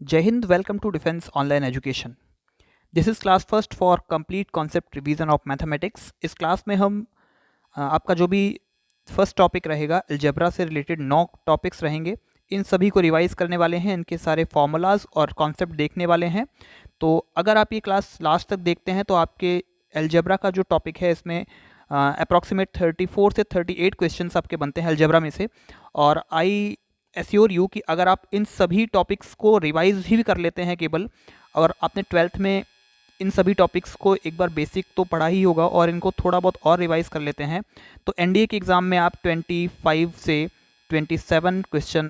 जय Hind, welcome to defence online education. This is class first for complete concept revision of mathematics. इस class में हम आपका जो भी फर्स्ट टॉपिक रहेगा अलजेब्रा से रिलेटेड 9 टॉपिक्स रहेंगे, इन सभी को रिवाइज करने वाले हैं, इनके सारे फॉर्मूलाज और कॉन्सेप्ट देखने वाले हैं। तो अगर आप ये क्लास लास्ट तक देखते हैं तो आपके अलजेब्रा का जो टॉपिक है इसमें अप्रॉक्सीमेट 34 से 38 क्वेश्चंस आपके बनते हैं अलजेब्रा में से। और आई एश्योर यू कि अगर आप इन सभी टॉपिक्स को रिवाइज भी कर लेते हैं केवल, और आपने 12th में इन सभी टॉपिक्स को एक बार बेसिक तो पढ़ा ही होगा और इनको थोड़ा बहुत और रिवाइज कर लेते हैं, तो एनडीए के एग्ज़ाम में आप 25 से 27 क्वेश्चन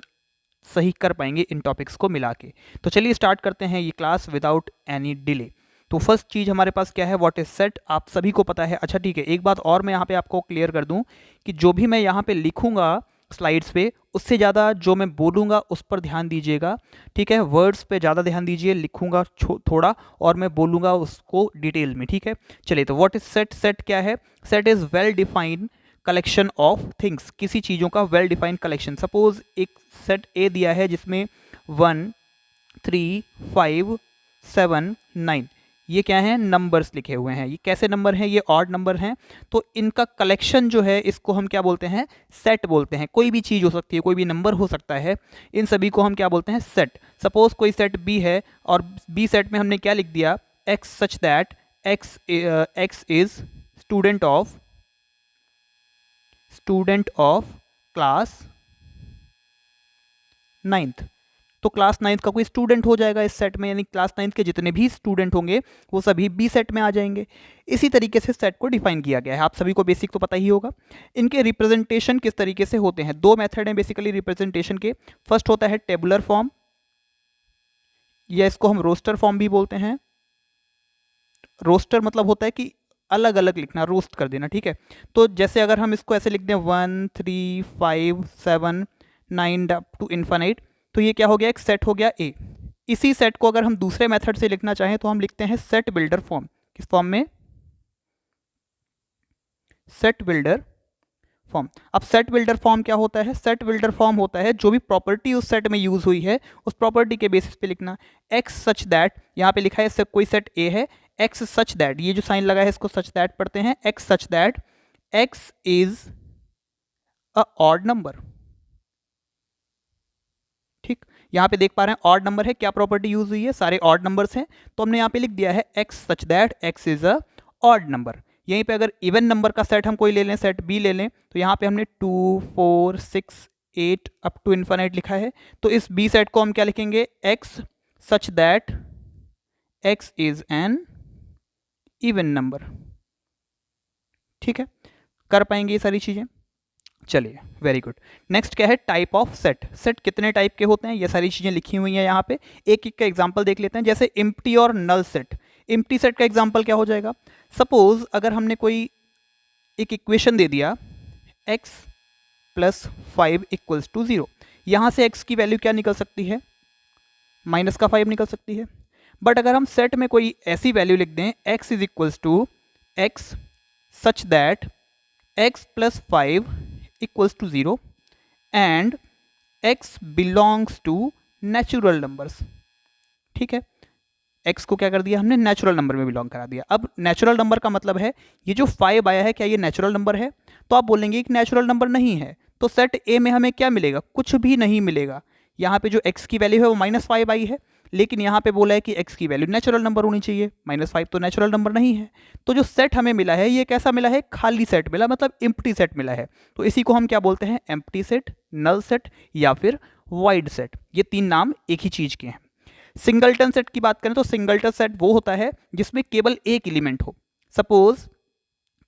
सही कर पाएंगे इन टॉपिक्स को मिला के। तो चलिए स्टार्ट करते हैं ये क्लास विदाउट एनी डिले। तो फर्स्ट चीज़ हमारे पास क्या है, व्हाट इज सेट, आप सभी को पता है। अच्छा ठीक है, एक बात और मैं यहाँ पे आपको क्लियर कर दूँ कि जो भी मैं यहाँ पे लिखूँगा स्लाइड्स पे, उससे ज़्यादा जो मैं बोलूँगा उस पर ध्यान दीजिएगा, ठीक है। वर्ड्स पे ज़्यादा ध्यान दीजिए, लिखूँगा थोड़ा और मैं बोलूँगा उसको डिटेल में, ठीक है। चलिए, तो व्हाट इज सेट, सेट क्या है? Set is well defined collection of things, किसी चीज़ों का वेल डिफाइंड कलेक्शन। सपोज एक सेट ए दिया है जिसमें 1 3 5 7 9, ये क्या है, नंबर्स लिखे हुए हैं। ये कैसे नंबर हैं? ये ऑड नंबर हैं। तो इनका कलेक्शन जो है इसको हम क्या बोलते हैं? सेट बोलते हैं। कोई भी चीज़ हो सकती है, कोई भी नंबर हो सकता है, इन सभी को हम क्या बोलते हैं? सेट। सपोज कोई सेट बी है और बी सेट में हमने क्या लिख दिया, x such that x is student of class 9th। तो क्लास 9th का कोई स्टूडेंट हो जाएगा इस सेट में, यानी क्लास 9th के जितने भी स्टूडेंट होंगे वो सभी बी सेट में आ जाएंगे। इसी तरीके से सेट को डिफाइन किया गया है। आप सभी को बेसिक तो पता ही होगा। इनके रिप्रेजेंटेशन किस तरीके से होते हैं? दो मेथड हैं बेसिकली रिप्रेजेंटेशन के। फर्स्ट होता है टेबुलर फॉर्म, या इसको हम रोस्टर फॉर्म भी बोलते हैं। रोस्टर मतलब होता है कि अलग अलग लिखना, रोस्ट कर देना, ठीक है। तो जैसे अगर हम इसको ऐसे लिख दें 1 3 5 7 9 अप टू इन्फिनिट, तो ये क्या हो गया, एक सेट हो गया ए। इसी सेट को अगर हम दूसरे मेथड से लिखना चाहें तो हम लिखते हैं सेट बिल्डर फॉर्म। किस फॉर्म में? Set builder form. अब सेट बिल्डर फॉर्म क्या होता है? सेट बिल्डर फॉर्म होता है जो भी प्रॉपर्टी उस सेट में यूज हुई है उस प्रॉपर्टी के बेसिस पे लिखना। एक्स सच दैट, यहाँ पे लिखा है कोई सेट ए है, एक्स सच दैट, ये जो साइन लगा है इसको सच दैट पढ़ते हैं, x such that x is a odd number. ठीक, यहाँ पे देख पा रहे हैं ऑड नंबर है, क्या प्रॉपर्टी यूज हुई है? सारे ऑड नंबर्स हैं, तो हमने यहाँ पे लिख दिया है x such that x is a odd number. यहीं पे अगर इवन नंबर का सेट हम कोई ले लें, सेट बी ले लें, तो यहाँ पे हमने 2 4 6 8 अप टू इन्फिनिट लिखा है। तो इस बी सेट को हम क्या लिखेंगे? X such that x is an even number. ठीक है, कर पाएंगे ये सारी चीजें? चलिए, वेरी गुड। नेक्स्ट क्या है? Type of set. सेट कितने टाइप के होते हैं ये सारी चीजें लिखी हुई हैं यहाँ पे। एक एक का एग्जांपल देख लेते हैं। जैसे एम्प्टी और नल सेट। एम्प्टी सेट का एग्जांपल क्या हो जाएगा? सपोज अगर हमने कोई एक इक्वेशन दे दिया x प्लस 5 इक्वल्स टू 0, यहाँ से x की वैल्यू क्या निकल सकती है? माइनस का 5 निकल सकती है। बट अगर हम सेट में कोई ऐसी वैल्यू लिख दें x is equals to x such that x plus 5 equals to 0 and x belongs to natural numbers. ठीक है, x को क्या कर दिया हमने? नेचुरल नंबर में बिलोंग करा दिया। अब नेचुरल नंबर का मतलब है ये जो 5 आया है, क्या ये नेचुरल नंबर है? तो आप बोलेंगे कि नेचुरल नंबर नहीं है, तो सेट ए में हमें क्या मिलेगा? कुछ भी नहीं मिलेगा। यहाँ पे जो x की वैल्यू है वो -5 आई है, लेकिन यहाँ पे बोला है कि x की वैल्यू नेचुरल नंबर होनी चाहिए। -5 तो नेचुरल नंबर नहीं है। तो जो सेट हमें मिला है ये कैसा मिला है? खाली सेट मिला, मतलब एम्प्टी सेट मिला है। तो इसी को हम क्या बोलते हैं? एम्प्टी सेट, नल सेट या फिर वाइड सेट। ये तीन नाम एक ही चीज के हैं। सिंगलटन सेट की बात करें तो सिंगलटन सेट वो होता है जिसमें केवल एक एलिमेंट हो। सपोज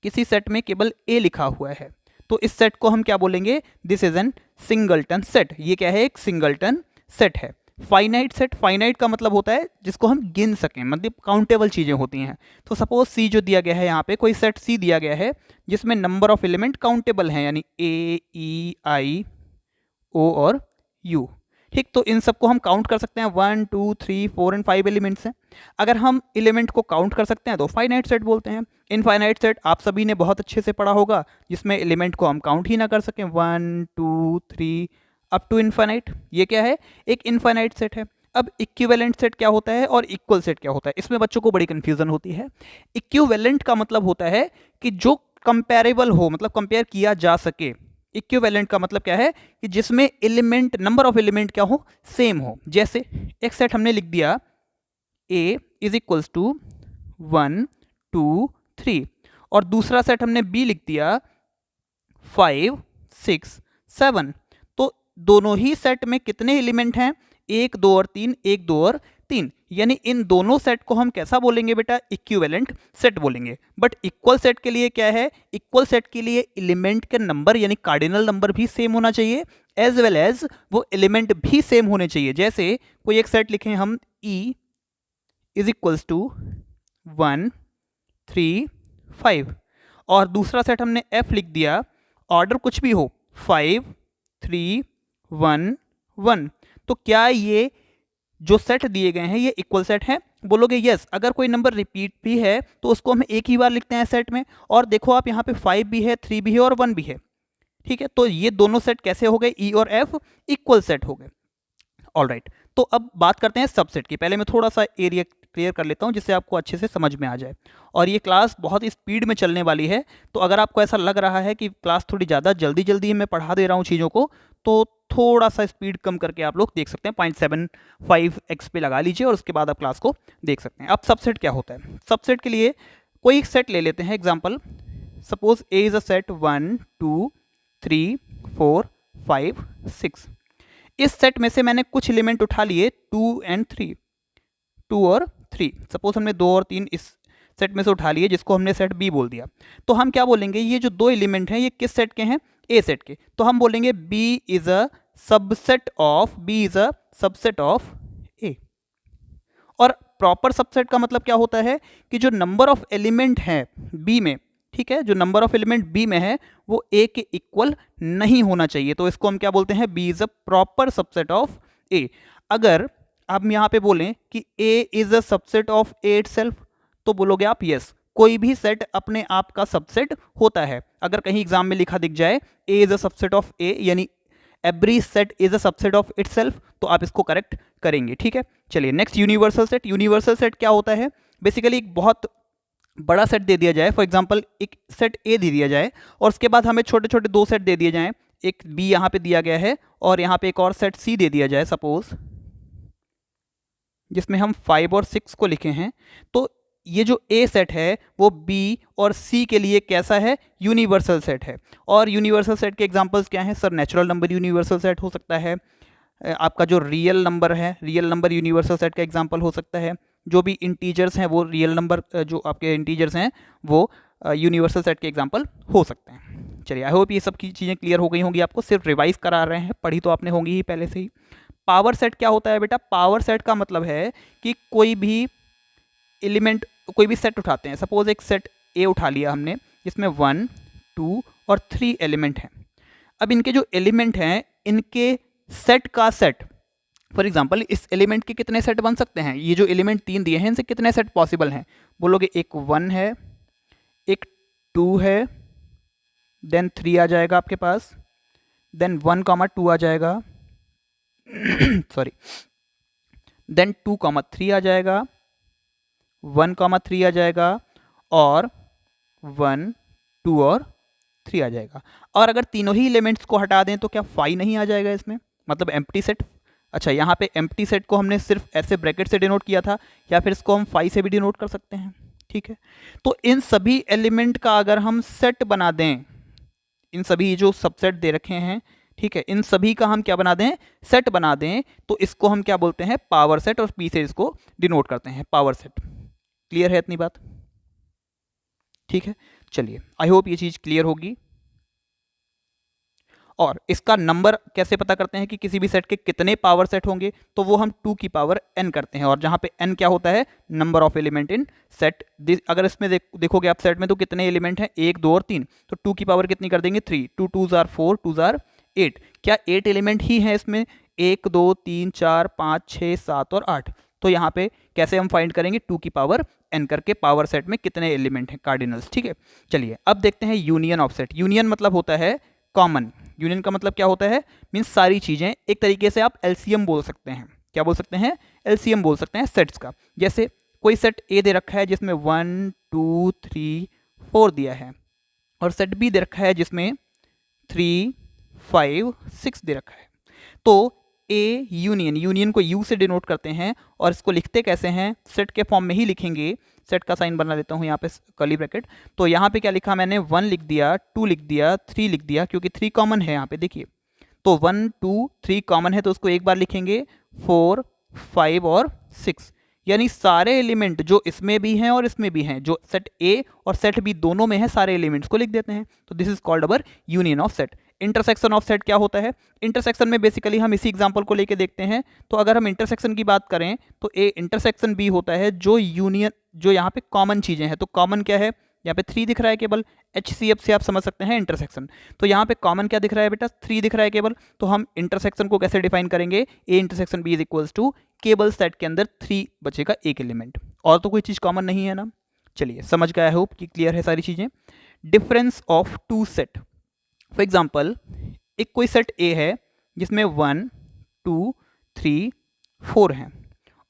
किसी सेट में केवल ए लिखा हुआ है, तो इस सेट को हम क्या बोलेंगे? This is an singleton set. ये क्या है? एक सिंगलटन सेट है। फाइनाइट सेट, फाइनाइट का मतलब होता है जिसको हम गिन सकें, मतलब काउंटेबल चीजें होती हैं। तो सपोज सी जो दिया गया है, यहाँ पे कोई सेट सी दिया गया है जिसमें नंबर ऑफ एलिमेंट काउंटेबल हैं, यानी ए ई आई ओ और यू। ठीक, तो इन सबको हम काउंट कर सकते हैं। 1 2 3 4 एंड 5 एलिमेंट्स हैं। अगर हम एलिमेंट को काउंट कर सकते हैं तो फाइनाइट सेट बोलते हैं। इनफाइनाइट सेट आप सभी ने बहुत अच्छे से पढ़ा होगा, जिसमें एलिमेंट को हम काउंट ही ना कर सकें, 1 2 3 अप टू इनफाइनाइट। ये क्या है? एक इनफाइनाइट सेट है। अब इक्विवेलेंट सेट क्या होता है और इक्वल सेट क्या होता है, इसमें बच्चों को बड़ी कंफ्यूजन होती है। इक्विवेलेंट का मतलब होता है कि जो कंपेरेबल हो, मतलब कंपेयर किया जा सके। इक्विवेलेंट का मतलब क्या है कि जिसमें एलिमेंट, नंबर ऑफ एलिमेंट क्या हो, सेम हो। जैसे एक सेट हमने लिख दिया A इज इक्वल्स टू 1 2 3 और दूसरा सेट हमने B लिख दिया 5 6 7। तो दोनों ही सेट में कितने एलिमेंट हैं, 1 2 और 3, 1 2 और 3, यानी इन दोनों सेट को हम कैसा बोलेंगे बेटा, इक्विवेलेंट सेट बोलेंगे। बट इक्वल सेट के लिए क्या है, इक्वल सेट के लिए एलिमेंट के नंबर यानी कार्डिनल नंबर भी सेम होना चाहिए, एज वेल एज वो एलिमेंट भी सेम होने चाहिए। जैसे कोई एक सेट लिखें हम E इज इक्वल्स टू 1 3 5 और दूसरा सेट हमने F लिख दिया, ऑर्डर कुछ भी हो 5 3 1 1। तो क्या ये जो सेट दिए गए हैं ये इक्वल सेट हैं, बोलोगे यस। अगर कोई नंबर रिपीट भी है तो उसको हम एक ही बार लिखते हैं सेट में, और देखो आप यहाँ पे 5 भी है, 3 भी है और 1 भी है, ठीक है। तो ये दोनों सेट कैसे हो गए, E और F इक्वल सेट हो गए। ऑलराइट, तो अब बात करते हैं सबसेट की। पहले मैं थोड़ा सा एरिया क्लियर कर लेता हूं जिससे आपको अच्छे से समझ में आ जाए। और ये क्लास बहुत स्पीड में चलने वाली है, तो अगर आपको ऐसा लग रहा है कि क्लास थोड़ी ज़्यादा जल्दी जल्दी मैं पढ़ा दे रहा हूँ चीज़ों को, तो थोड़ा सा स्पीड कम करके आप लोग देख सकते हैं, 0.75x पे लगा लीजिए और उसके बाद आप क्लास को देख सकते हैं। अब सबसेट क्या होता है, सबसेट के लिए कोई एक सेट ले लेते हैं। Example, suppose A is a set 1 2 3 4 5 6। इस सेट में से मैंने कुछ एलिमेंट उठा लिए 2 और 3, 2 और 3। सपोज हमने 2 और 3 इस सेट में से उठा लिए, जिसको हमने सेट बी बोल दिया। तो हम क्या बोलेंगे, ये जो दो एलिमेंट हैं ये किस सेट के हैं, ए सेट के। तो हम बोलेंगे B is a subset of A. और प्रॉपर सबसेट का मतलब क्या होता है कि जो नंबर ऑफ एलिमेंट है बी में, ठीक है, जो नंबर ऑफ एलिमेंट बी में है वो ए के इक्वल नहीं होना चाहिए। तो इसको हम क्या बोलते हैं, B is a proper subset of A. अगर आप यहाँ पे बोलें कि A is a subset of A itself, तो बोलोगे आप यस, कोई भी सेट अपने आप का सबसेट होता है। अगर कहीं एग्जाम में लिखा दिख जाए ए इज अ सबसेट ऑफ ए, यानी every set is a subset of itself, तो आप इसको करेक्ट करेंगे, ठीक है। चलिए next, universal set. Universal set क्या होता है, बेसिकली एक बहुत बड़ा सेट दे दिया जाए, फॉर एग्जांपल एक सेट ए दे दिया जाए और उसके बाद हमें छोटे छोटे दो सेट दे दिए जाएं, एक बी यहाँ पे दिया गया है और यहाँ पे एक और सेट सी दे दिया जाए सपोज, जिसमें हम 5 और 6 को लिखे हैं। तो ये जो ए सेट है वो बी और सी के लिए कैसा है, यूनिवर्सल सेट है। और यूनिवर्सल सेट के एग्जांपल्स क्या हैं sir, natural number universal set हो सकता है, आपका जो रियल नंबर है, रियल नंबर यूनिवर्सल सेट का एग्जांपल हो सकता है, जो भी इंटीजर्स हैं वो रियल नंबर, जो आपके इंटीजर्स हैं वो यूनिवर्सल सेट के एग्जांपल हो सकते हैं। चलिए, आई होप ये सब की चीज़ें क्लियर हो गई होंगी आपको, सिर्फ रिवाइज करा रहे हैं, पढ़ी तो आपने होंगी ही पहले से ही। पावर सेट क्या होता है बेटा, पावर सेट का मतलब है कि कोई भी एलिमेंट, कोई भी सेट उठाते हैं, सपोज एक सेट ए उठा लिया हमने जिसमें 1 2 और 3 एलिमेंट हैं। अब इनके जो एलिमेंट हैं इनके सेट का सेट, फॉर एग्जांपल इस एलिमेंट के कितने सेट बन सकते हैं, ये जो एलिमेंट 3 दिए हैं इनसे कितने सेट पॉसिबल हैं, बोलोगे एक 1 है, एक 2 है, देन 3 आ जाएगा आपके पास, देन 1, 2 आ जाएगा सॉरी, देन 2, 3 आ जाएगा, 1, 3 आ जाएगा और 1 2 और 3 आ जाएगा। और अगर तीनों ही एलिमेंट्स को हटा दें तो क्या 5 नहीं आ जाएगा इसमें, मतलब एम्प्टी सेट। अच्छा, यहाँ पे एम्प्टी सेट को हमने सिर्फ ऐसे ब्रैकेट से डिनोट किया था, या फिर इसको हम 5 से भी डिनोट कर सकते हैं, ठीक है। तो इन सभी एलिमेंट का अगर हम सेट बना दें, इन सभी जो सबसेट दे रखे हैं, ठीक है, इन सभी का हम क्या बना दें, सेट बना दें, तो इसको हम क्या बोलते हैं, पावर सेट, और पी से इसको डिनोट करते हैं पावर सेट। क्लियर है इतनी बात, ठीक है। चलिए, आई होप ये चीज क्लियर होगी। और इसका नंबर कैसे पता करते हैं कि किसी भी सेट के कितने पावर सेट होंगे, तो वो हम 2 की पावर n करते हैं, और जहां पे n क्या होता है, number of element in set. अगर इसमें देखोगे आप सेट में, तो कितने एलिमेंट हैं, 1 2 और 3, तो 2 की पावर कितनी कर देंगे, 3, 2 2 जार 4, 2 जार 8। क्या 8 एलिमेंट ही हैं इसमें, 1 2 3 4 5 6 7 और 8। तो यहाँ पे कैसे हम फाइंड करेंगे, 2 की पावर n करके पावर सेट में कितने एलिमेंट हैं, कार्डिनल्स, ठीक है। चलिए अब देखते हैं यूनियन ऑफ सेट। यूनियन मतलब होता है कॉमन। यूनियन का मतलब क्या होता है, मीन्स सारी चीजें, एक तरीके से आप एलसीएम बोल सकते हैं, क्या बोल सकते हैं, एलसीएम बोल सकते हैं सेट्स का। जैसे कोई सेट ए दे रखा है जिसमें 1 2 3 4 दिया है, और सेट बी दे रखा है जिसमें 3 5 6 दे रखा है। तो ए यूनियन, यूनियन को यू से डिनोट करते हैं, और इसको लिखते कैसे हैं, सेट के फॉर्म में ही लिखेंगे। सेट का साइन बना देता हूँ यहाँ पे कर्ली ब्रैकेट। तो यहाँ पे क्या लिखा मैंने, 1 लिख दिया, 2 लिख दिया, 3 लिख दिया, क्योंकि 3 कॉमन है यहाँ पे देखिए। तो 1 2 3 कॉमन है तो उसको एक बार लिखेंगे, 4 5 और 6, यानी सारे एलिमेंट जो इसमें भी हैं और इसमें भी हैं, जो सेट ए और सेट बी दोनों में है, सारे एलिमेंट्स को लिख देते हैं। तो this is called our union of set. Intersection of set क्या होता है, इंटरसेक्शन में बेसिकली हम इसी एग्जांपल को लेके देखते हैं। तो अगर हम इंटरसेक्शन की बात करें तो ए इंटरसेक्शन बी होता है जो यूनियन, जो यहाँ पे कॉमन चीज़ें हैं। तो कॉमन क्या है, यहाँ पे 3 दिख रहा है केवल, HCF से आप समझ सकते हैं इंटरसेक्शन। तो यहाँ पे कॉमन क्या दिख रहा है बेटा, 3 दिख रहा है केवल। तो हम इंटरसेक्शन को कैसे डिफाइन करेंगे, A intersection B is equals to केवल सेट के अंदर 3 बचेगा एक एलिमेंट, और तो कोई चीज़ कॉमन नहीं है ना। चलिए समझ गया, आई होप कि क्लियर है सारी चीज़ें। Difference of two set, for example एक कोई सेट ए है जिसमें 1 2 3 4 हैं,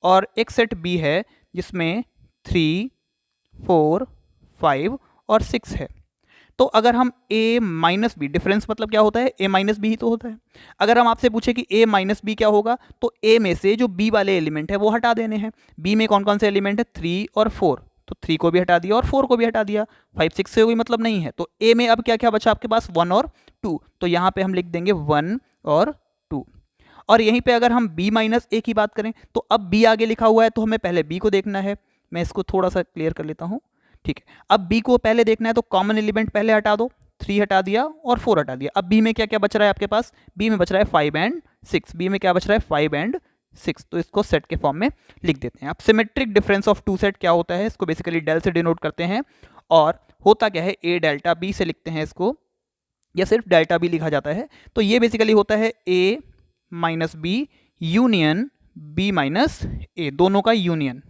और एक सेट बी है जिसमें 3 4 5 और 6 है। तो अगर हम a माइनस बी, डिफरेंस मतलब क्या होता है, a माइनस बी ही तो होता है। अगर हम आपसे पूछे कि a माइनस बी क्या होगा, तो a में से जो b वाले एलिमेंट है वो हटा देने हैं। b में कौन कौन से एलिमेंट है, 3 और 4, तो 3 को भी हटा दिया और 4 को भी हटा दिया, 5 6 से कोई मतलब नहीं है। तो a में अब क्या क्या बचा आपके पास, 1 और 2, तो यहाँ पे हम लिख देंगे 1 और 2। और यहीं पे अगर हम b माइनस a की बात करें, तो अब b आगे लिखा हुआ है तो हमें पहले b को देखना है। मैं इसको थोड़ा सा क्लियर कर लेता हूँ, ठीक है। अब b को पहले देखना है तो कॉमन एलिमेंट पहले हटा दो, 3 हटा दिया और 4 हटा दिया। अब b में क्या क्या बच रहा है आपके पास, b में बच रहा है 5 एंड 6, b में क्या बच रहा है 5 एंड 6, तो इसको सेट के फॉर्म में लिख देते हैं। अब symmetric difference of two set क्या होता है, इसको बेसिकली डेल से डिनोट करते हैं, और होता क्या है, a डेल्टा b से लिखते हैं इसको, या सिर्फ डेल्टा b लिखा जाता है। तो ये बेसिकली होता है a minus B union b minus a, दोनों का यूनियन,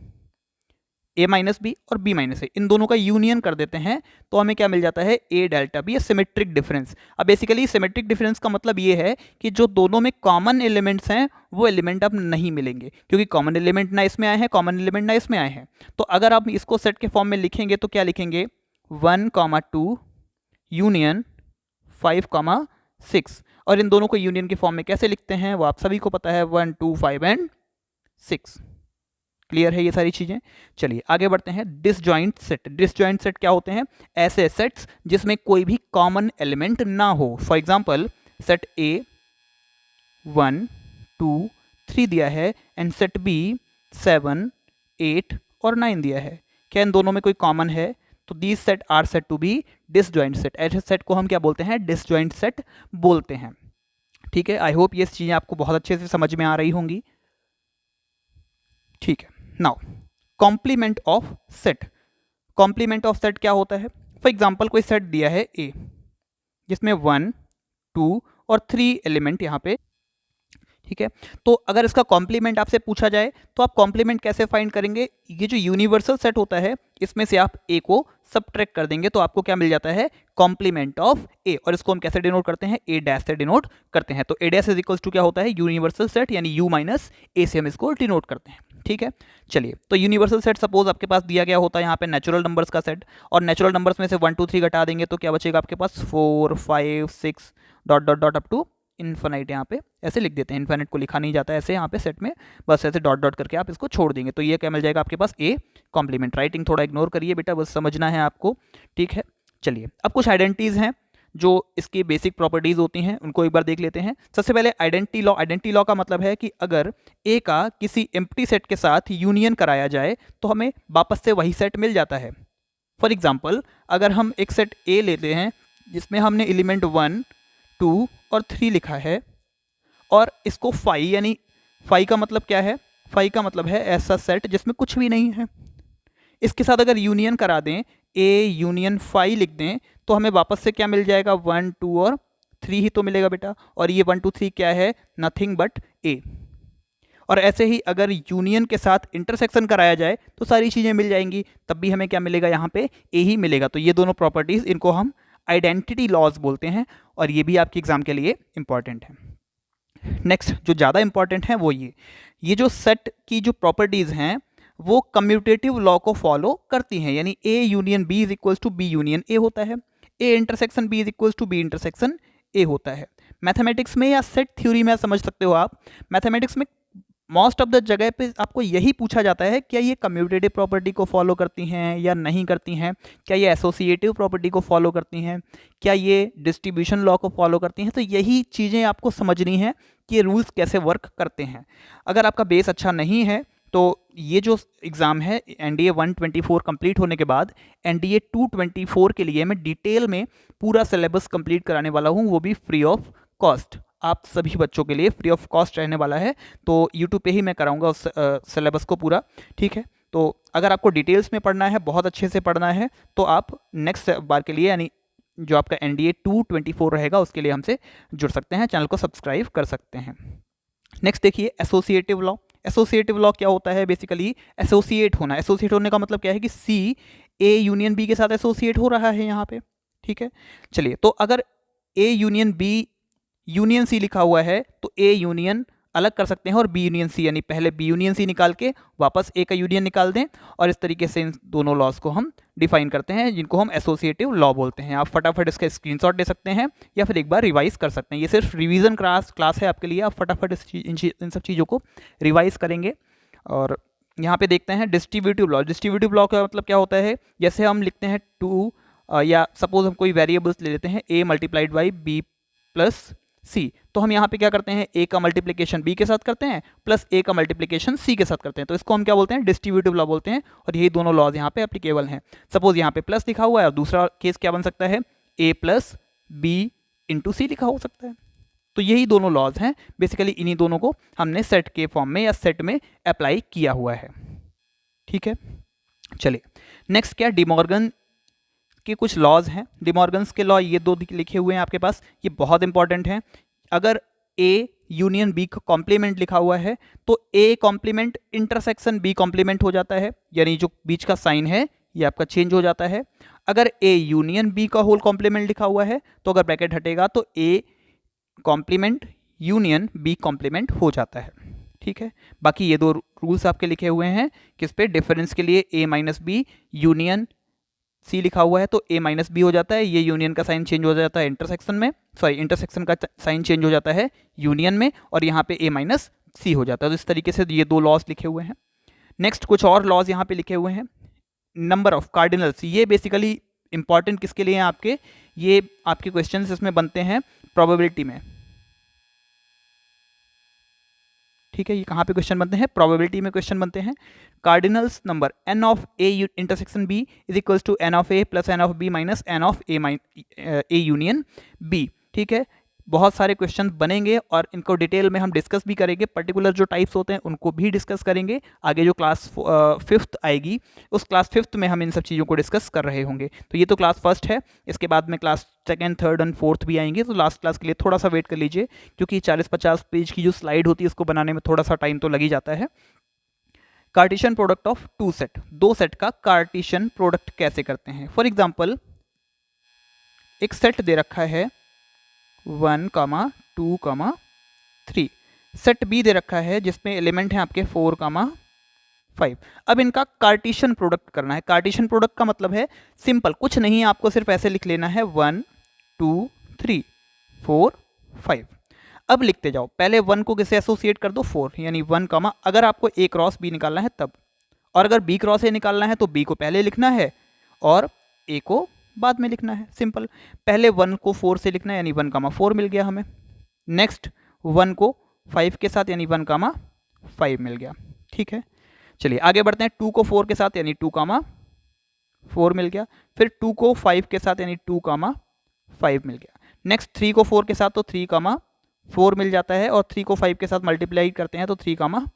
a माइनस बी और b माइनस ए, इन दोनों का यूनियन कर देते हैं, तो हमें क्या मिल जाता है, a डेल्टा b, या सिमेट्रिक डिफरेंस। अब बेसिकली सिमेट्रिक डिफरेंस का मतलब ये है कि जो दोनों में कॉमन एलिमेंट्स हैं वो एलिमेंट अब नहीं मिलेंगे, क्योंकि कॉमन एलिमेंट ना इसमें आए हैं, कॉमन एलिमेंट ना इसमें आए हैं। तो अगर आप इसको सेट के फॉर्म में लिखेंगे तो क्या लिखेंगे, 1 2 यूनियन 5 6, और इन दोनों को यूनियन के फॉर्म में कैसे लिखते हैं वो आप सभी को पता है, 1 2 5 एंड 6। क्लियर है ये सारी चीजें। चलिए आगे बढ़ते हैं। डिसजॉइंट सेट, डिसजॉइंट सेट क्या होते हैं, ऐसे सेट्स जिसमें कोई भी कॉमन एलिमेंट ना हो। फॉर एग्जांपल सेट ए 1 2 3 दिया है, एंड सेट बी 7 8 और 9 दिया है। क्या इन दोनों में कोई कॉमन है, तो these set are said to be disjoint set. ऐसे सेट को हम क्या बोलते हैं, डिसजॉइंट सेट बोलते हैं। ठीक है, आई होप ये चीजें आपको बहुत अच्छे से समझ में आ रही होंगी। ठीक है, now complement of set. Complement of set क्या होता है, फॉर एग्जांपल कोई सेट दिया है ए जिसमें 1 2 और 3 एलिमेंट यहाँ पे, ठीक है। तो अगर इसका कॉम्प्लीमेंट आपसे पूछा जाए तो आप कॉम्प्लीमेंट कैसे फाइंड करेंगे, ये जो यूनिवर्सल सेट होता है इसमें से आप ए को सबट्रैक्ट कर देंगे तो आपको क्या मिल जाता है, कॉम्प्लीमेंट ऑफ ए, और इसको हम कैसे डिनोट करते हैं, ए डैश से डिनोट करते हैं। तो ए डैश इज इक्वल्स टू क्या होता है, यूनिवर्सल सेट, यानी यू माइनस ए से हम इसको डिनोट करते हैं। ठीक है, चलिए तो यूनिवर्सल सेट सपोज आपके पास दिया गया होता है यहाँ पे नेचुरल नंबर्स का सेट, और नेचुरल नंबर्स में से 1 2 3 घटा देंगे तो क्या बचेगा आपके पास 4 5 6 dot dot dot up to infinite. यहाँ पे ऐसे लिख देते हैं, इन्फिनिट को लिखा नहीं जाता है ऐसे यहाँ पे सेट में, बस ऐसे डॉट डॉट करके आप इसको छोड़ देंगे तो ये क्या मिल जाएगा आपके पास, ए कॉम्प्लीमेंट। राइटिंग थोड़ा इग्नोर करिए बेटा, बस समझना है आपको। ठीक है, चलिए अब कुछ आइडेंटिटीज हैं जो इसकी बेसिक प्रॉपर्टीज होती हैं, उनको एक बार देख लेते हैं। सबसे पहले आइडेंटिटी लॉ। आइडेंटिटी लॉ का मतलब है कि अगर ए का किसी एम्प्टी सेट के साथ यूनियन कराया जाए तो हमें वापस से वही सेट मिल जाता है। फॉर एग्जाम्पल अगर हम एक सेट ए लेते हैं जिसमें हमने एलिमेंट 1 2 और 3 लिखा है, और इसको फाई, यानी फाई का मतलब क्या है, फाई का मतलब है ऐसा सेट जिसमें कुछ भी नहीं है, इसके साथ अगर यूनियन करा दें, ए यूनियन फाई लिख दें तो हमें वापस से क्या मिल जाएगा, 1 2 और 3 ही तो मिलेगा बेटा, और ये 1 2 3 क्या है, नथिंग बट ए। और ऐसे ही अगर यूनियन के साथ इंटरसेक्शन कराया जाए तो सारी चीज़ें मिल जाएंगी, तब भी हमें क्या मिलेगा, यहाँ पे ए ही मिलेगा। तो ये दोनों प्रॉपर्टीज़, इनको हम आइडेंटिटी लॉज बोलते हैं, और ये भी आपके एग्जाम के लिए इंपॉर्टेंट है। नेक्स्ट जो ज़्यादा इंपॉर्टेंट है वो ये जो सेट की जो प्रॉपर्टीज़ हैं वो कम्यूटेटिव लॉ को फॉलो करती हैं, यानी A union B is equals to B union A होता है, A intersection B is equals to B intersection A होता है। मैथमेटिक्स में या सेट थ्योरी में समझ सकते हो आप, मैथमेटिक्स में मोस्ट ऑफ द जगह पे आपको यही पूछा जाता है क्या ये कम्यूटेटिव प्रॉपर्टी को फॉलो करती हैं या नहीं करती हैं, क्या ये एसोसिएटिव प्रॉपर्टी को फॉलो करती हैं, क्या ये डिस्ट्रीब्यूशन लॉ को फॉलो करती हैं। तो यही चीज़ें आपको समझनी है कि ये रूल्स कैसे वर्क करते हैं। अगर आपका बेस अच्छा नहीं है तो ये जो एग्ज़ाम है NDA 124 कंप्लीट होने के बाद NDA 224 के लिए मैं डिटेल में पूरा सिलेबस कंप्लीट कराने वाला हूँ, वो भी फ्री ऑफ कॉस्ट, आप सभी बच्चों के लिए फ्री ऑफ कॉस्ट रहने वाला है। तो यूट्यूब पे ही मैं कराऊंगा उस सिलेबस को पूरा, ठीक है। तो अगर आपको डिटेल्स में पढ़ना है, बहुत अच्छे से पढ़ना है, तो आप नेक्स्ट बार के लिए यानी जो आपका NDA 224 रहेगा उसके लिए हमसे जुड़ सकते हैं, चैनल को सब्सक्राइब कर सकते हैं। नेक्स्ट देखिए एसोसिएटिव लॉ। एसोसिएटिव लॉ क्या होता है, बेसिकली एसोसिएट होना। एसोसिएट होने का मतलब क्या है कि सी ए यूनियन बी के साथ एसोसिएट हो रहा है यहाँ पे, ठीक है। चलिए, तो अगर A union B union C लिखा हुआ है तो ए यूनियन अलग कर सकते हैं और बी यूनियन सी, यानी पहले बी यूनियन सी निकाल के वापस ए का यूनियन निकाल दें, और इस तरीके से इन दोनों लॉज को हम डिफाइन करते हैं जिनको हम एसोसिएटिव लॉ बोलते हैं। आप फटाफट इसका स्क्रीनशॉट ले सकते हैं या फिर एक बार रिवाइज कर सकते हैं, ये सिर्फ रिवीजन क्लास है आपके लिए, आप फटाफट इन सब चीज़ों को रिवाइज करेंगे। और यहाँ पे देखते हैं डिस्ट्रीब्यूटिव लॉ। डिस्ट्रीब्यूटिव लॉ का मतलब क्या होता है, जैसे हम लिखते हैं टू या सपोज हम कोई वेरिएबल्स ले लेते हैं a multiplied by B plus C, तो हम यहाँ पे क्या करते हैं, a का मल्टीप्लिकेशन b के साथ करते हैं प्लस a का मल्टीप्लिकेशन c के साथ करते हैं, तो इसको हम क्या बोलते हैं, डिस्ट्रीब्यूटिव लॉ बोलते हैं। और यही दोनों लॉज यहाँ पे एप्लीकेबल हैं। सपोज यहाँ पे प्लस लिखा हुआ है और दूसरा केस क्या बन सकता है, a प्लस बी इंटू सी लिखा हो सकता है। तो यही दोनों लॉज हैं, बेसिकली इन्हीं दोनों को हमने सेट के फॉर्म में या सेट में अप्लाई किया हुआ है, ठीक है। चलिए नेक्स्ट क्या, डिमॉर्गन के कुछ लॉज हैं। डिमॉर्गन्स के लॉ ये दो लिखे हुए हैं आपके पास, ये बहुत इंपॉर्टेंट हैं। अगर ए यूनियन बी का कॉम्प्लीमेंट लिखा हुआ है तो A complement intersection B complement हो जाता है, यानी जो बीच का साइन है ये आपका चेंज हो जाता है। अगर ए यूनियन बी का होल कॉम्प्लीमेंट लिखा हुआ है तो अगर ब्रैकेट हटेगा तो A complement union B complement हो जाता है, ठीक है। बाकी ये दो रूल्स आपके लिखे हुए हैं किस पे, डिफरेंस के लिए a minus B union C लिखा हुआ है तो a माइनस बी हो जाता है, ये यूनियन का साइन चेंज हो जाता है इंटरसेक्शन में, सॉरी इंटरसेक्शन का साइन चेंज हो जाता है यूनियन में, और यहाँ पे a माइनस सी हो जाता है। तो इस तरीके से ये दो लॉज लिखे हुए हैं। नेक्स्ट कुछ और लॉज यहाँ पे लिखे हुए हैं। नंबर ऑफ कार्डिनल्स, ये बेसिकली इंपॉर्टेंट किसके लिए हैं आपके, ये आपके क्वेश्चन इसमें बनते हैं प्रोबेबिलिटी में, ठीक है। ये कहाँ पे क्वेश्चन बनते हैं, प्रोबेबिलिटी में क्वेश्चन बनते हैं। Cardinals number n of a intersection b is equals to n of a plus n of b minus n of a union b, ठीक है। बहुत सारे क्वेश्चन बनेंगे और इनको डिटेल में हम डिस्कस भी करेंगे, पर्टिकुलर जो टाइप्स होते हैं उनको भी डिस्कस करेंगे। आगे जो क्लास 5th आएगी उस क्लास 5th में हम इन सब चीज़ों को डिस्कस कर रहे होंगे। तो ये तो क्लास 1st है, इसके बाद में क्लास 2nd 3rd और 4th भी आएंगे, तो लास्ट क्लास के लिए थोड़ा सा वेट कर लीजिए, क्योंकि 40-50 पेज की जो स्लाइड होती है उसको बनाने में थोड़ा सा टाइम तो लग ही जाता है। Cartesian product of two set, दो सेट का कार्टिशियन प्रोडक्ट कैसे करते हैं। फॉर एग्जाम्पल एक सेट दे रखा है 1, 2, 3, सेट बी दे रखा है जिसमें एलिमेंट है आपके 4, 5। अब इनका कार्टिशियन प्रोडक्ट करना है। कार्टिशियन प्रोडक्ट का मतलब है सिंपल, कुछ नहीं, आपको सिर्फ ऐसे लिख लेना है 1, 2, 3, 4, 5। अब लिखते जाओ, पहले 1 को किससे एसोसिएट कर दो, 4, यानी 1, अगर आपको a क्रॉस b निकालना है तब, और अगर b क्रॉस a निकालना है तो b को पहले लिखना है और a को बाद में लिखना है। सिंपल, पहले 1 को 4 से लिखना है यानी 1, 4 मिल गया हमें। नेक्स्ट 1 को 5 के साथ यानी 1, 5 मिल गया, ठीक है। चलिए आगे बढ़ते हैं, 2 को 4 के साथ यानी 2, 4 मिल गया। फिर 2 को 5 के साथ यानी 2, 5 मिल गया। नेक्स्ट 3 को 4 के साथ तो 3, 4 मिल जाता है, और 3 को 5 के साथ मल्टीप्लाई करते हैं तो 3,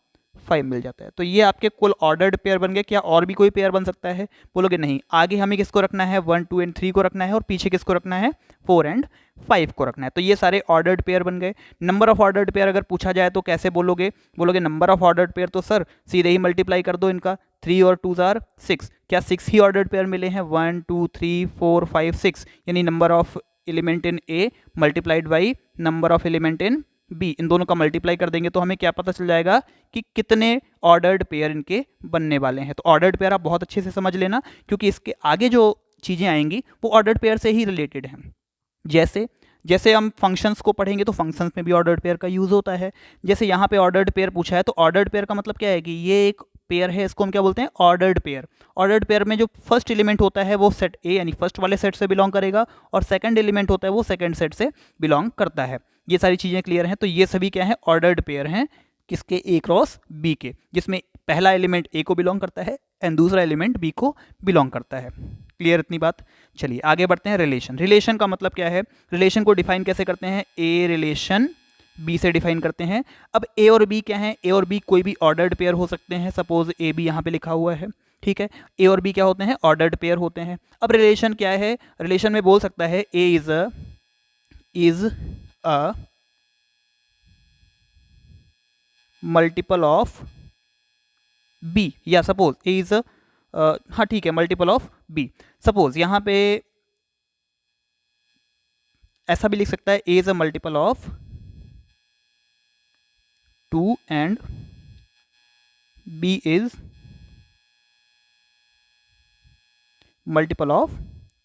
5 मिल जाता है। तो ये आपके कुल ऑर्डर्ड पेयर बन गए। क्या और भी कोई पेयर बन सकता है, बोलोगे नहीं, आगे हमें किसको रखना है, 1, 2 एंड 3 को रखना है, और पीछे किसको रखना है, 4 एंड 5 को रखना है। तो ये सारे ऑर्डर्ड पेयर बन गए। नंबर ऑफ ऑर्डर्ड पेयर अगर पूछा जाए तो कैसे बोलोगे, नंबर ऑफ ऑर्डर्ड पेयर तो सर सीधे ही मल्टीप्लाई कर दो इनका, 3 और 2 आर 6। क्या 6 ही ऑर्डर्ड पेयर मिले हैं, 1, 2, 3, 4, 5, 6, यानी number of element in A multiplied by number of element in B, इन दोनों का मल्टीप्लाई कर देंगे तो हमें क्या पता चल जाएगा कि कितने ऑर्डर्ड पेयर इनके बनने वाले हैं। तो ऑर्डर्ड पेयर आप बहुत अच्छे से समझ लेना, क्योंकि इसके आगे जो चीज़ें आएंगी वो ऑर्डर्ड पेयर से ही रिलेटेड हैं। जैसे जैसे हम फंक्शंस को पढ़ेंगे तो फंक्शंस में भी ऑर्डर्ड पेयर का यूज़ होता है। जैसे यहाँ पे ऑर्डर्ड पेयर पूछा है, तो ऑर्डर्ड पेयर का मतलब क्या है कि ये एक पेयर है, इसको हम क्या बोलते हैं, ऑर्डर्ड पेयर। ऑर्डर्ड पेयर में जो फर्स्ट एलिमेंट होता है वो सेट ए यानी फर्स्ट वाले सेट से बिलोंग करेगा, और सेकंड एलिमेंट होता है वो सेकंड सेट से बिलोंग करता है। ये सारी चीज़ें क्लियर हैं। तो ये सभी क्या है, ऑर्डर्ड पेयर हैं, किसके, ए क्रॉस बी के, जिसमें पहला एलिमेंट ए को बिलोंग करता है एंड दूसरा एलिमेंट बी को बिलोंग करता है। क्लियर इतनी बात। चलिए आगे बढ़ते हैं। रिलेशन, रिलेशन का मतलब क्या है, रिलेशन को डिफाइन कैसे करते हैं, ए रिलेशन बी से डिफाइन करते हैं। अब ए और बी क्या है, ए और बी कोई भी ऑर्डर्ड पेयर हो सकते हैं। सपोज ए बी यहाँ पे लिखा हुआ है, ठीक है, ए और बी क्या होते हैं, ऑर्डर्ड पेयर होते हैं। अब रिलेशन क्या है, रिलेशन में बोल सकता है A is a multiple of B, या सपोज ए इज हाँ ठीक है, मल्टीपल ऑफ बी। सपोज यहाँ पे ऐसा भी लिख सकता है, A is a multiple of 2 and B is multiple of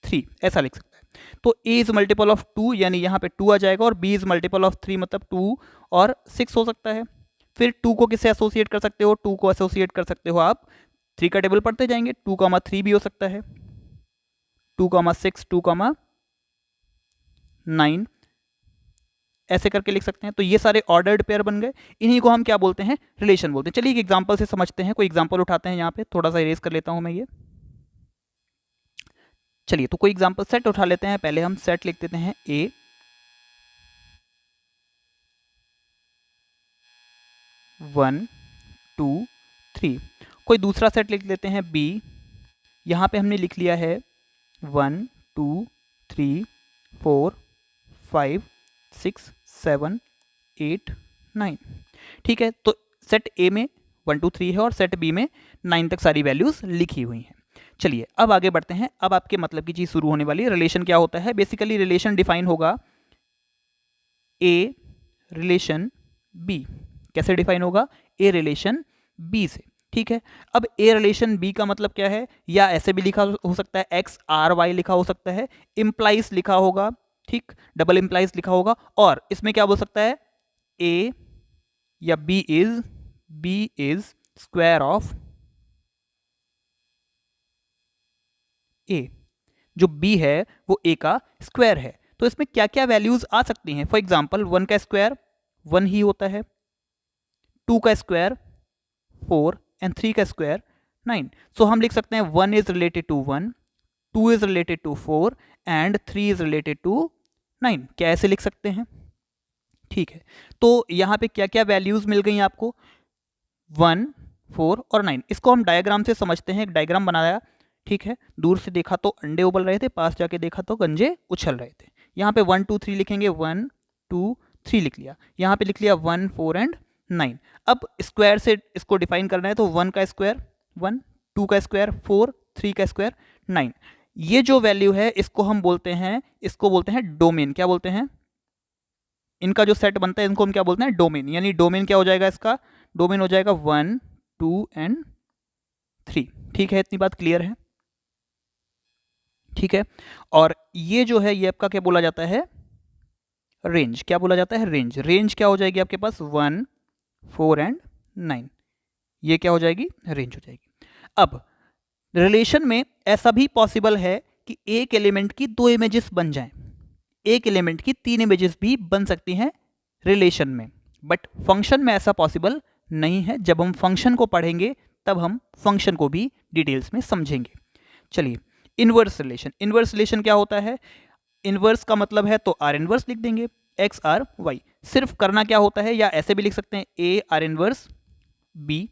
3, ऐसा लिख सकता है। तो ए इज मल्टीपल ऑफ 2 यानी यहाँ पे 2 आ जाएगा, और बी इज मल्टीपल ऑफ 3 मतलब 2 और 6 हो सकता है। फिर 2 को किससे एसोसिएट कर सकते हो, 2 को एसोसिएट कर सकते हो आप 3 का टेबल पढ़ते जाएंगे, 2, 3 भी हो सकता है, 2, 6, 2, 9 ऐसे करके लिख सकते हैं। तो ये सारे ऑर्डर्ड पेयर बन गए, इन्हीं को हम क्या बोलते हैं, रिलेशन बोलते हैं। चलिए एक एग्जांपल से समझते हैं, कोई एग्जांपल उठाते हैं, यहाँ पे थोड़ा सा इरेज कर लेता हूँ मैं ये। चलिए तो कोई एग्जांपल सेट उठा लेते हैं। पहले हम सेट लिख देते हैं ए, वन टू थ्री। कोई दूसरा सेट लिख लेते हैं बी, यहाँ पे हमने लिख लिया है 1 2 3 4 5 6 7 8 9, ठीक है। तो सेट ए में 1 2 3 है और सेट बी में 9 तक सारी वैल्यूज लिखी हुई हैं। चलिए अब आगे बढ़ते हैं। अब आपके मतलब की चीज़ शुरू होने वाली है। रिलेशन क्या होता है, बेसिकली रिलेशन डिफाइन होगा ए रिलेशन बी। कैसे डिफाइन होगा, ए रिलेशन बी से, ठीक है। अब ए रिलेशन बी का मतलब क्या है, या ऐसे भी लिखा हो सकता है एक्स आर वाई लिखा हो सकता है, इम्प्लाइज लिखा होगा, ठीक, डबल इम्प्लाइज लिखा होगा, और इसमें क्या बोल सकता है, ए या बी इज स्क्वायर ऑफ ए। जो बी है वो ए का स्क्वायर है। तो इसमें क्या क्या वैल्यूज आ सकती हैं, फॉर एग्जाम्पल 1 का स्क्वायर 1 ही होता है, 2 का स्क्वायर 4 एंड 3 का स्क्वायर 9। सो हम लिख सकते हैं 1 is related to 1, 2 is related to 4 and 3 is related to 9। क्या ऐसे लिख सकते हैं, ठीक है। तो यहाँ पे क्या क्या वैल्यूज मिल गई आपको, 1 4 और 9। इसको हम डायग्राम से समझते हैं। एक डायग्राम बनाया, ठीक है, दूर से देखा तो अंडे उबल रहे थे, पास जाके देखा तो गंजे उछल रहे थे। यहाँ पे 1 2 3 लिखेंगे, 1 2 3 लिख लिया, यहाँ पे लिख लिया 1 4 एंड 9। अब स्क्वायर से इसको डिफाइन करना है, तो 1 का स्क्वायर 1, 2 का स्क्वायर 4, 3 का स्क्वायर 9। ये जो वैल्यू है इसको हम बोलते हैं, इसको बोलते हैं डोमेन। क्या बोलते हैं, इनका जो सेट बनता है इनको हम क्या बोलते हैं, डोमेन। यानी डोमेन क्या हो जाएगा, इसका डोमेन हो जाएगा 1 2 एंड 3, ठीक है। इतनी बात क्लियर है, ठीक है। और ये जो है ये आपका क्या बोला जाता है, रेंज। क्या बोला जाता है, रेंज। रेंज क्या हो जाएगी आपके पास, 1 4 एंड 9, ये क्या हो जाएगी, रेंज हो जाएगी। अब रिलेशन में ऐसा भी पॉसिबल है कि एक एलिमेंट की 2 इमेजेस बन जाएं, एक एलिमेंट की 3 इमेजेस भी बन सकती हैं रिलेशन में, बट फंक्शन में ऐसा पॉसिबल नहीं है। जब हम फंक्शन को पढ़ेंगे तब हम फंक्शन को भी डिटेल्स में समझेंगे। चलिए इनवर्स रिलेशन। इनवर्स रिलेशन क्या होता है, इनवर्स का मतलब है तो आर इनवर्स लिख देंगे, एक्स आर वाई। सिर्फ करना क्या होता है, या ऐसे भी लिख सकते हैं ए आर इनवर्स बी।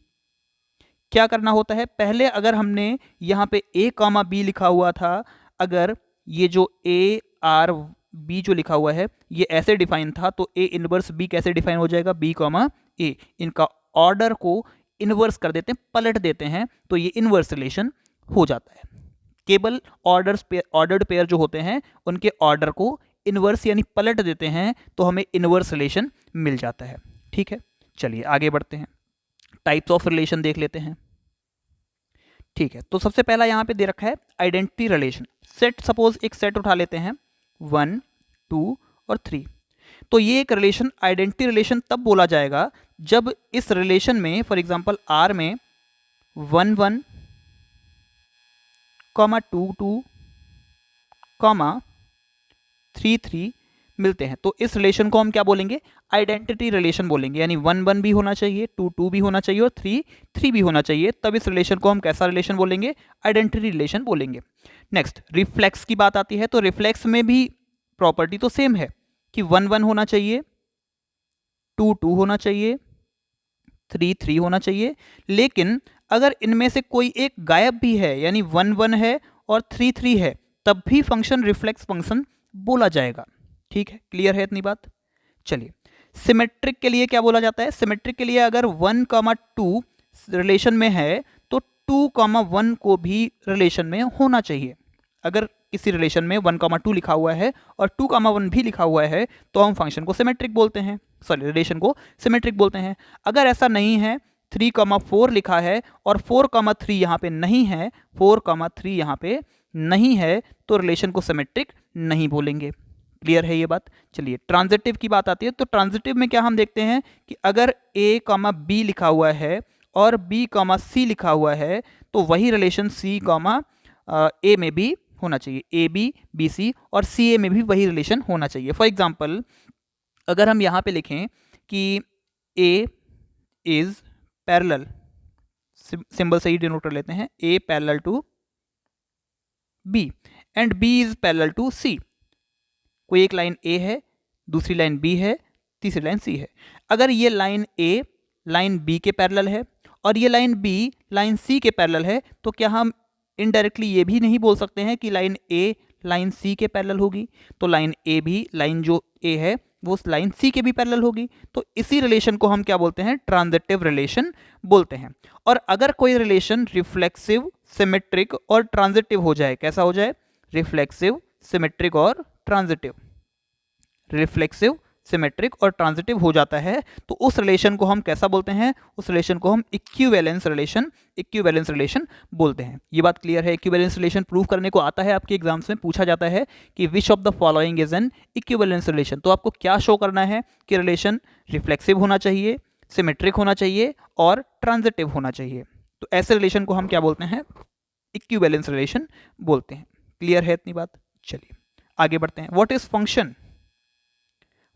क्या करना होता है, पहले अगर हमने यहाँ पे ए कॉमा बी लिखा हुआ था, अगर ये जो ए आर बी जो लिखा हुआ है ये ऐसे डिफाइन था, तो ए इनवर्स बी कैसे डिफाइन हो जाएगा, बी कॉमा ए। इनका ऑर्डर को इनवर्स कर देते हैं, पलट देते हैं, तो ये इनवर्स रिलेशन हो जाता है। केवल ऑर्डर्ड पेयर जो होते हैं उनके ऑर्डर को इन्वर्स यानी पलट देते हैं तो हमें इन्वर्स रिलेशन मिल जाता है। ठीक है, चलिए आगे बढ़ते हैं, टाइप्स ऑफ रिलेशन देख लेते हैं। ठीक है, तो सबसे पहला यहाँ पे दे रखा है आइडेंटिटी रिलेशन। सेट, सपोज एक सेट उठा लेते हैं 1 2 और 3। तो ये एक रिलेशन आइडेंटिटी रिलेशन तब बोला जाएगा जब इस रिलेशन में फॉर एग्जांपल आर में 1 1 2 2 3 3 मिलते हैं। तो इस रिलेशन को हम क्या बोलेंगे, आइडेंटिटी रिलेशन बोलेंगे। यानी 1 1 भी होना चाहिए, 2 2 भी होना चाहिए और 3 3 भी होना चाहिए, तब इस रिलेशन को हम कैसा रिलेशन बोलेंगे, आइडेंटिटी रिलेशन बोलेंगे। नेक्स्ट रिफ्लेक्स की बात आती है, तो रिफ्लेक्स में भी प्रॉपर्टी तो सेम है कि 1 1 होना चाहिए, 2 2 होना चाहिए, 3 3 होना चाहिए। लेकिन अगर इनमें से कोई एक गायब भी है, यानी 1 1 है और 3 3 है, तब भी फंक्शन रिफ्लेक्स फंक्शन बोला जाएगा। ठीक है, क्लियर है इतनी बात। चलिए सिमेट्रिक के लिए क्या बोला जाता है, सिमेट्रिक के लिए अगर 1 2 रिलेशन में है तो 2 1 को भी रिलेशन में होना चाहिए। अगर किसी रिलेशन में 1 2 लिखा हुआ है और 2 1 भी लिखा हुआ है तो हम फंक्शन को सिमेट्रिक बोलते हैं, सॉरी रिलेशन को सिमेट्रिक बोलते हैं। अगर ऐसा नहीं है, 3 4 लिखा है और 4 3 यहाँ पे नहीं है, 4 3 यहाँ पे नहीं है, तो रिलेशन को सिमेट्रिक नहीं बोलेंगे। क्लियर है ये बात। चलिए ट्रांजिटिव की बात आती है, तो ट्रांजिटिव में क्या हम देखते हैं कि अगर a b लिखा हुआ है और b c लिखा हुआ है तो वही रिलेशन c a में भी होना चाहिए, ए बी बी सी और सी ए में भी वही रिलेशन होना चाहिए। फॉर एग्जाम्पल अगर हम यहाँ पे लिखें कि ए इज पैरेलल, सिंबल से ही डिनोट कर लेते हैं, A parallel to B and B is parallel to C. कोई एक लाइन ए है, दूसरी लाइन बी है, तीसरी लाइन सी है। अगर ये लाइन ए लाइन बी के पैरेलल है और ये लाइन बी लाइन सी के पैरेलल है, तो क्या हम इनडायरेक्टली ये भी नहीं बोल सकते हैं कि लाइन ए लाइन सी के पैरेलल होगी, तो लाइन ए भी, लाइन जो ए है वो लाइन सी के भी पैरेलल होगी। तो इसी रिलेशन को हम क्या बोलते हैं, ट्रांजिटिव रिलेशन बोलते हैं। और अगर कोई रिलेशन रिफ्लेक्सिव, सिमेट्रिक और ट्रांजिटिव हो जाए, कैसा हो जाए, रिफ्लेक्सिव, सिमेट्रिक और ट्रांजिटिव, रिफ्लेक्सिव, सिमेट्रिक और ट्रांजिटिव हो जाता है, तो उस रिलेशन को हम कैसा बोलते हैं, उस रिलेशन को हम इक्विवेलेंस रिलेशन बोलते हैं। ये बात क्लियर है। इक्विवेलेंस रिलेशन प्रूव करने को आता है, आपके एग्जाम्स में पूछा जाता है कि which of the following is an equivalence relation. तो आपको क्या शो करना है कि रिलेशन रिफ्लेक्सिव होना चाहिए, सिमेट्रिक होना चाहिए और ट्रांजिटिव होना चाहिए। तो ऐसे रिलेशन को हम क्या बोलते हैं, इक्विवेलेंस रिलेशन बोलते हैं। क्लियर है इतनी बात। चलिए आगे बढ़ते हैं। What is function,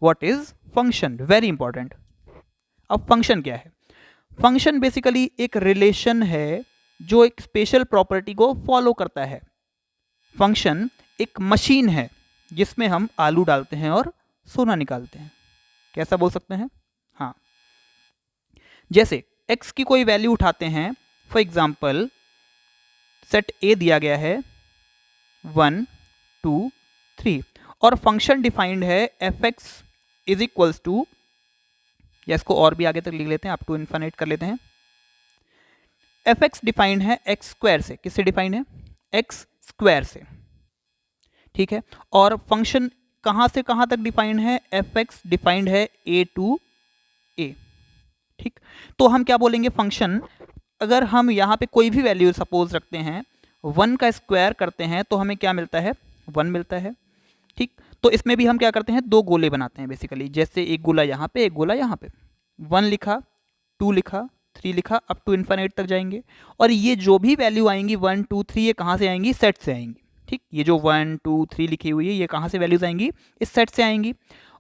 what is function, very important. अब फंक्शन क्या है, फंक्शन बेसिकली एक रिलेशन है जो एक स्पेशल प्रॉपर्टी को फॉलो करता है। फंक्शन एक मशीन है जिसमें हम आलू डालते हैं और सोना निकालते हैं, कैसा बोल सकते हैं, हाँ। जैसे x की कोई वैल्यू उठाते हैं, फॉर एग्जाम्पल सेट a दिया गया है 1 2 3 और फंक्शन डिफाइंड है f(x) इज इक्वल्स टू, या इसको और भी आगे तक लिख लेते हैं, अप टू इन्फिनिट कर लेते हैं। f(x) डिफाइंड है x स्क्वायर से, किससे डिफाइंड है, x स्क्वायर से, ठीक है। और फंक्शन कहां से कहां तक डिफाइंड है, f(x) डिफाइंड है a टू a, ठीक। तो हम क्या बोलेंगे, फंक्शन अगर हम यहाँ पे कोई भी वैल्यू सपोज रखते हैं, 1 का स्क्वायर करते हैं तो हमें क्या मिलता है, 1 मिलता है, ठीक। तो इसमें भी हम क्या करते हैं, दो गोले बनाते हैं बेसिकली, जैसे एक गोला यहाँ पे, एक गोला यहाँ पे, 1 लिखा, 2 लिखा, 3 लिखा, अप टू इन्फिनिट तक जाएंगे। और ये जो भी वैल्यू आएंगी 1 2 3, ये कहाँ से आएंगी, सेट से आएंगी, ठीक। ये जो 1 2 3 लिखी हुई है ये कहाँ से वैल्यूज आएंगी, इस सेट से आएंगी।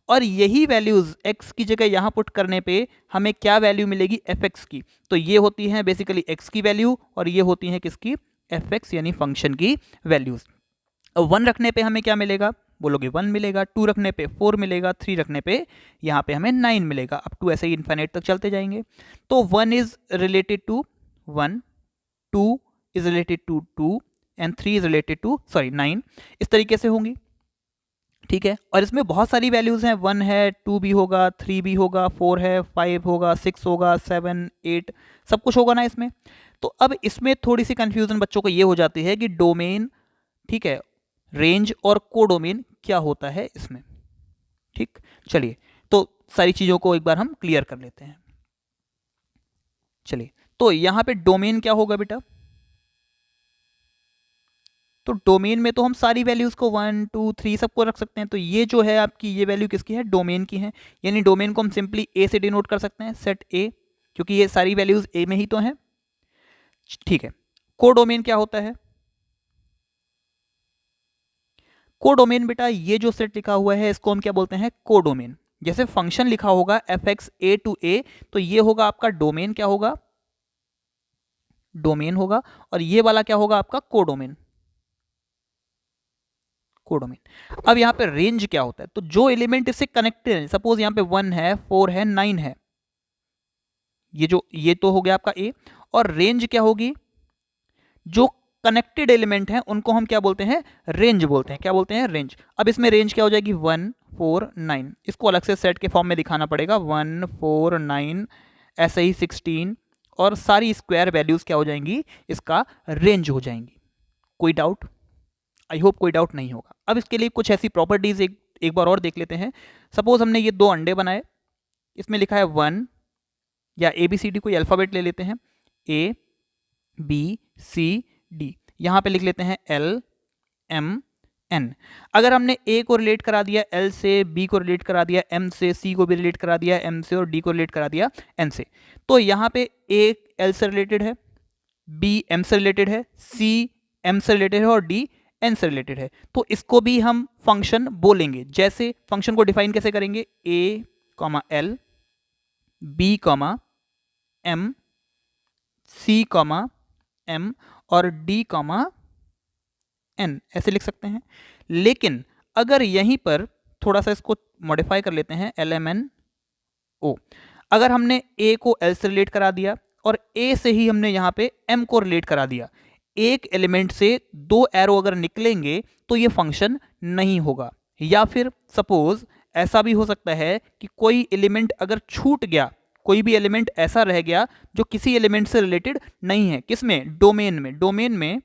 और यही वैल्यूज x की जगह यहाँ पुट करने पे हमें क्या वैल्यू मिलेगी, f(x) की। तो ये होती हैं बेसिकली x की वैल्यू और ये होती हैं किसकी, f(x) यानी फंक्शन की वैल्यूज। 1 रखने पे हमें क्या मिलेगा, बोलोगे 1 मिलेगा, 2 रखने पे 4 मिलेगा, 3 रखने पे यहाँ पे हमें 9 मिलेगा, अप टू ऐसे ही इन्फिनिट तक चलते जाएंगे। तो 1 is related to 1, 2 is related to 2 and 3 is related to 9, इस तरीके से होंगी, ठीक है। और इसमें बहुत सारी वैल्यूज हैं, 1 है, 2 भी होगा, 3 भी होगा, 4 है, 5 होगा, 6 होगा, 7 8 सब कुछ होगा ना इसमें। तो अब इसमें थोड़ी सी कंफ्यूजन बच्चों को ये हो जाती है कि डोमेन, ठीक है, रेंज और कोडोमेन क्या होता है इसमें। ठीक, चलिए तो सारी चीज़ों को एक बार हम क्लियर कर लेते हैं। चलिए, तो यहाँ पे डोमेन क्या होगा बेटा, तो डोमेन में तो हम सारी वैल्यूज़ को 1 2 3 सबको रख सकते हैं। तो ये जो है आपकी ये वैल्यू किसकी है, डोमेन की है। यानी डोमेन को हम सिंपली ए से डिनोट कर सकते हैं, सेट ए, क्योंकि ये सारी वैल्यूज़ ए में ही तो हैं। ठीक है, कोडोमेन क्या होता है, कोडोमेन बेटा ये जो सेट लिखा हुआ है इसको हम क्या बोलते हैं, कोडोमेन। जैसे फंक्शन लिखा होगा एफ एक्स ए टू ए, तो ये होगा आपका डोमेन, क्या होगा, डोमेन होगा, और ये वाला क्या होगा आपका कोडोमेन, कोडोमेन। अब यहाँ पे रेंज क्या होता है, तो जो एलिमेंट इससे कनेक्टेड है, सपोज यहाँ पे 1 है 4 है 9 है, ये तो हो गया आपका ए, और रेंज क्या होगी, जो कनेक्टेड एलिमेंट हैं उनको हम क्या बोलते हैं, रेंज बोलते हैं, क्या बोलते हैं, रेंज। अब इसमें रेंज क्या हो जाएगी, 1 4 9, इसको अलग से सेट के फॉर्म में दिखाना पड़ेगा, 1 4 9, ऐसे ही 16, और सारी स्क्वायर वैल्यूज क्या हो जाएंगी, इसका रेंज हो जाएंगी। कोई डाउट, आई होप कोई डाउट नहीं होगा। अब इसके लिए कुछ ऐसी प्रॉपर्टीज एक बार और देख लेते हैं। सपोज हमने ये 2 अंडे बनाए, इसमें लिखा है 1, या ए बी सी डी, कोई अल्फ़ाबेट ले लेते हैं, ए बी सी डी, यहाँ पे लिख लेते हैं एल एम एन। अगर हमने ए को रिलेट करा दिया एल से, बी को रिलेट करा दिया एम से, सी को भी रिलेट करा दिया एम से, और डी को रिलेट करा दिया एन से, तो यहाँ पे ए एल से रिलेटेड है, बी एम से रिलेटेड है, सी एम से रिलेटेड है, और डी एन से रिलेटेड है। तो इसको भी हम फंक्शन बोलेंगे। जैसे फंक्शन को डिफाइन कैसे करेंगे, A comma L, B comma M, C comma M, और डी कॉमा एन, ऐसे लिख सकते हैं। लेकिन अगर यहीं पर थोड़ा सा इसको मॉडिफाई कर लेते हैं, एल एम एन ओ, अगर हमने ए को एल से रिलेट करा दिया और ए से ही हमने यहाँ पे एम को रिलेट करा दिया, एक एलिमेंट से 2 एरो अगर निकलेंगे तो ये फंक्शन नहीं होगा। या फिर सपोज ऐसा भी हो सकता है कि कोई एलिमेंट अगर छूट गया, कोई भी एलिमेंट ऐसा रह गया जो किसी एलिमेंट से रिलेटेड नहीं है, किसमें, डोमेन में। डोमेन में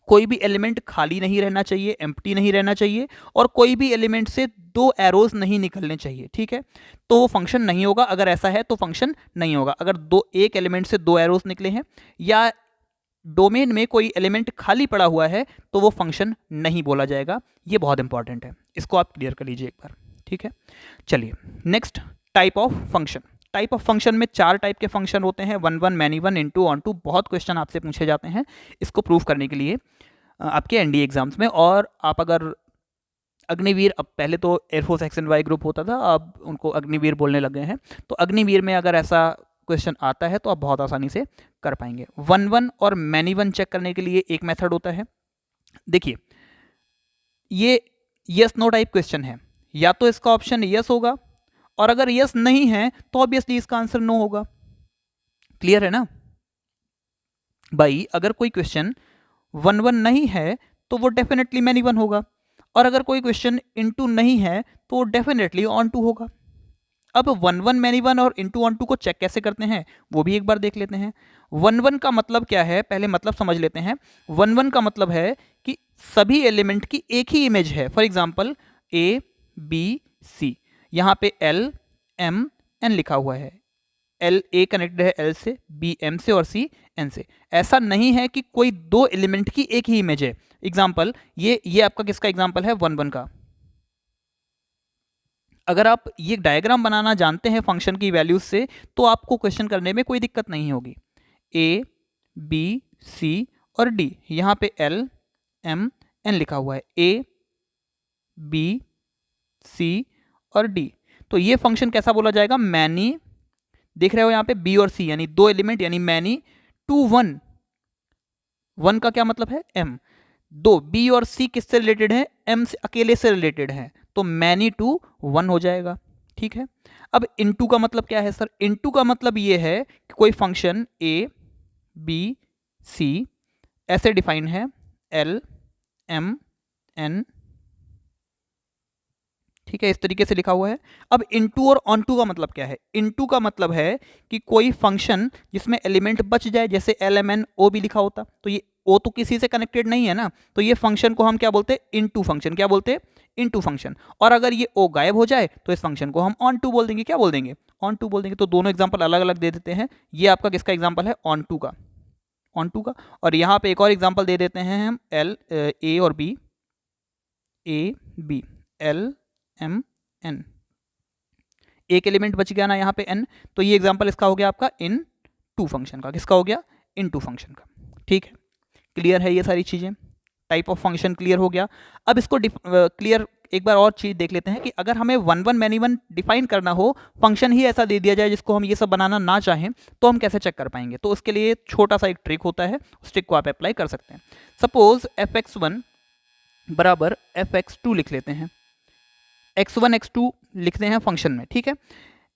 कोई भी एलिमेंट खाली नहीं रहना चाहिए, एम्प्टी नहीं रहना चाहिए, और कोई भी एलिमेंट से 2 एरोज नहीं निकलने चाहिए, ठीक है, तो वो फंक्शन नहीं होगा। अगर ऐसा है तो फंक्शन नहीं होगा। अगर एक एलिमेंट से 2 एरोज निकले हैं या डोमेन में कोई एलिमेंट खाली पड़ा हुआ है तो वो फंक्शन नहीं बोला जाएगा। ये बहुत इंपॉर्टेंट है, इसको आप क्लियर कर लीजिए एक बार, ठीक है। चलिए next, type of function. Type of function में 4 टाइप के फंक्शन होते हैं, 1 1 मैनी 1, इनटू, ऑनटू। बहुत क्वेश्चन आपसे पूछे जाते हैं इसको प्रूव करने के लिए आपके एनडीए एग्जाम्स में। और आप अगर अग्निवीर, अब पहले तो air force X and Y group होता था, अब उनको अग्निवीर बोलने लग गए हैं, तो अग्निवीर में अगर ऐसा क्वेश्चन आता है तो आप बहुत आसानी से कर पाएंगे। 1 1 और मैनी 1 चेक करने के लिए एक मेथड होता है। देखिए ये यस नो टाइप क्वेश्चन है, या तो इसका ऑप्शन यस होगा, और अगर यस नहीं है तो ऑब्वियसली इसका आंसर नो होगा। क्लियर है ना भाई, अगर कोई क्वेश्चन 1 1 नहीं है तो वो डेफिनेटली मैनी 1 होगा, और अगर कोई क्वेश्चन इनटू नहीं है तो वो डेफिनेटली ऑन टू होगा। अब 1 1 मैनी 1 और इनटू ऑन टू को चेक कैसे करते हैं वो भी एक बार देख लेते हैं। 1 1 का मतलब क्या है, पहले मतलब समझ लेते हैं। 1 1 का मतलब है कि सभी एलिमेंट की एक ही इमेज है। For example A B C, यहाँ पे एल एम एन लिखा हुआ है, एल ए कनेक्टेड है एल से, बी एम से, और सी एन से। ऐसा नहीं है कि कोई 2 एलिमेंट की एक ही इमेज है। एग्जाम्पल ये आपका किसका एग्जाम्पल है, 1 1 का। अगर आप ये डायग्राम बनाना जानते हैं फंक्शन की वैल्यूज से तो आपको क्वेश्चन करने में कोई दिक्कत नहीं होगी। ए बी सी और डी, यहाँ पे एल एम एन लिखा हुआ है, ए बी सी और डी। तो ये फंक्शन कैसा बोला जाएगा, मैनी। देख रहे हो यहाँ पे बी और सी यानी 2 एलिमेंट, यानी मैनी टू 1। 1 का क्या मतलब है, एम। 2 बी और सी किससे रिलेटेड है, एम से अकेले से रिलेटेड है, तो मैनी टू 1 हो जाएगा, ठीक है। अब इनटू का मतलब क्या है सर, इनटू का मतलब ये है कि कोई फंक्शन ए बी सी ऐसे डिफाइन है, एल एम एन, ठीक है, इस तरीके से लिखा हुआ है। अब इनटू और ऑनटू का मतलब क्या है, इनटू का मतलब है कि कोई फंक्शन जिसमें एलिमेंट बच जाए, जैसे एल एम एन ओ भी लिखा होता, तो ये ओ तो किसी से कनेक्टेड नहीं है ना, तो ये फंक्शन को हम क्या बोलते हैं, इनटू फंक्शन। क्या बोलते हैं, इनटू फंक्शन। और अगर ये ओ गायब हो जाए तो इस फंक्शन को हम ऑन टू बोल देंगे। क्या बोल देंगे, ऑन टू बोल देंगे। तो दोनों एग्जांपल अलग अलग दे देते हैं। ये आपका किसका एग्जांपल है, ऑन टू का, ऑन टू का। और यहाँ पे एक और एग्जांपल दे देते हैं हम, एल ए और B, A B, L M N, एक एलिमेंट बच गया ना यहाँ पे n, तो ये एग्जांपल इसका हो गया आपका इन टू फंक्शन का। किसका हो गया, इन टू फंक्शन का। ठीक है, क्लियर है ये सारी चीज़ें, टाइप ऑफ फंक्शन क्लियर हो गया। अब इसको क्लियर एक बार और चीज़ देख लेते हैं कि अगर हमें one one many one define करना हो, फंक्शन ही ऐसा दे दिया जाए जिसको हम ये सब बनाना ना चाहें, तो हम कैसे चेक कर पाएंगे। तो उसके लिए छोटा सा एक ट्रिक होता है, उस ट्रिक को आप अप्लाई कर सकते हैं। सपोज fx1 बराबर fx2 लिख लेते हैं, x1 x2 लिखते हैं फंक्शन में। ठीक है,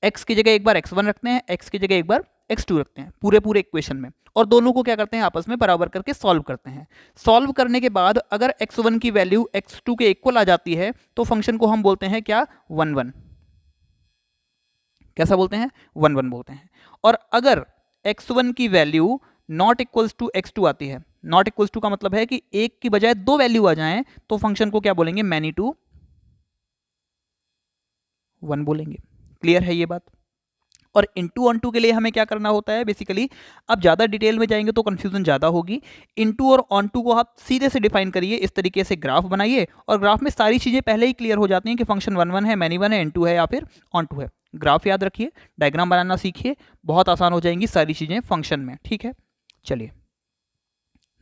x की जगह एक बार x1 रखते हैं, x की जगह एक बार x2 रखते हैं पूरे इक्वेशन में, और दोनों को क्या करते हैं, आपस में बराबर करके सॉल्व करते हैं। सॉल्व करने के बाद अगर x1 की वैल्यू x2 के इक्वल आ जाती है तो फंक्शन को हम बोलते हैं क्या, 1 1। कैसा बोलते हैं, 1 1 बोलते हैं। और अगर x1 की value not equals to x2 आती है, नॉट इक्वल्स टू का मतलब है कि एक की बजाय दो वैल्यू आ जाएं, तो फंक्शन को क्या बोलेंगे, मैनी टू 1 बोलेंगे। क्लियर है ये बात। और इनटू ऑन टू के लिए हमें क्या करना होता है बेसिकली, अब ज़्यादा डिटेल में जाएंगे तो कंफ्यूजन ज़्यादा होगी। इनटू और ऑन टू को आप सीधे से डिफाइन करिए, इस तरीके से ग्राफ बनाइए, और ग्राफ में सारी चीज़ें पहले ही क्लियर हो जाती हैं कि फंक्शन 1 1 है, मैनी 1 है, इनटू है या फिर ऑन टू है। ग्राफ याद रखिए, डायग्राम बनाना सीखिए, बहुत आसान हो जाएंगी सारी चीज़ें फंक्शन में। ठीक है, चलिए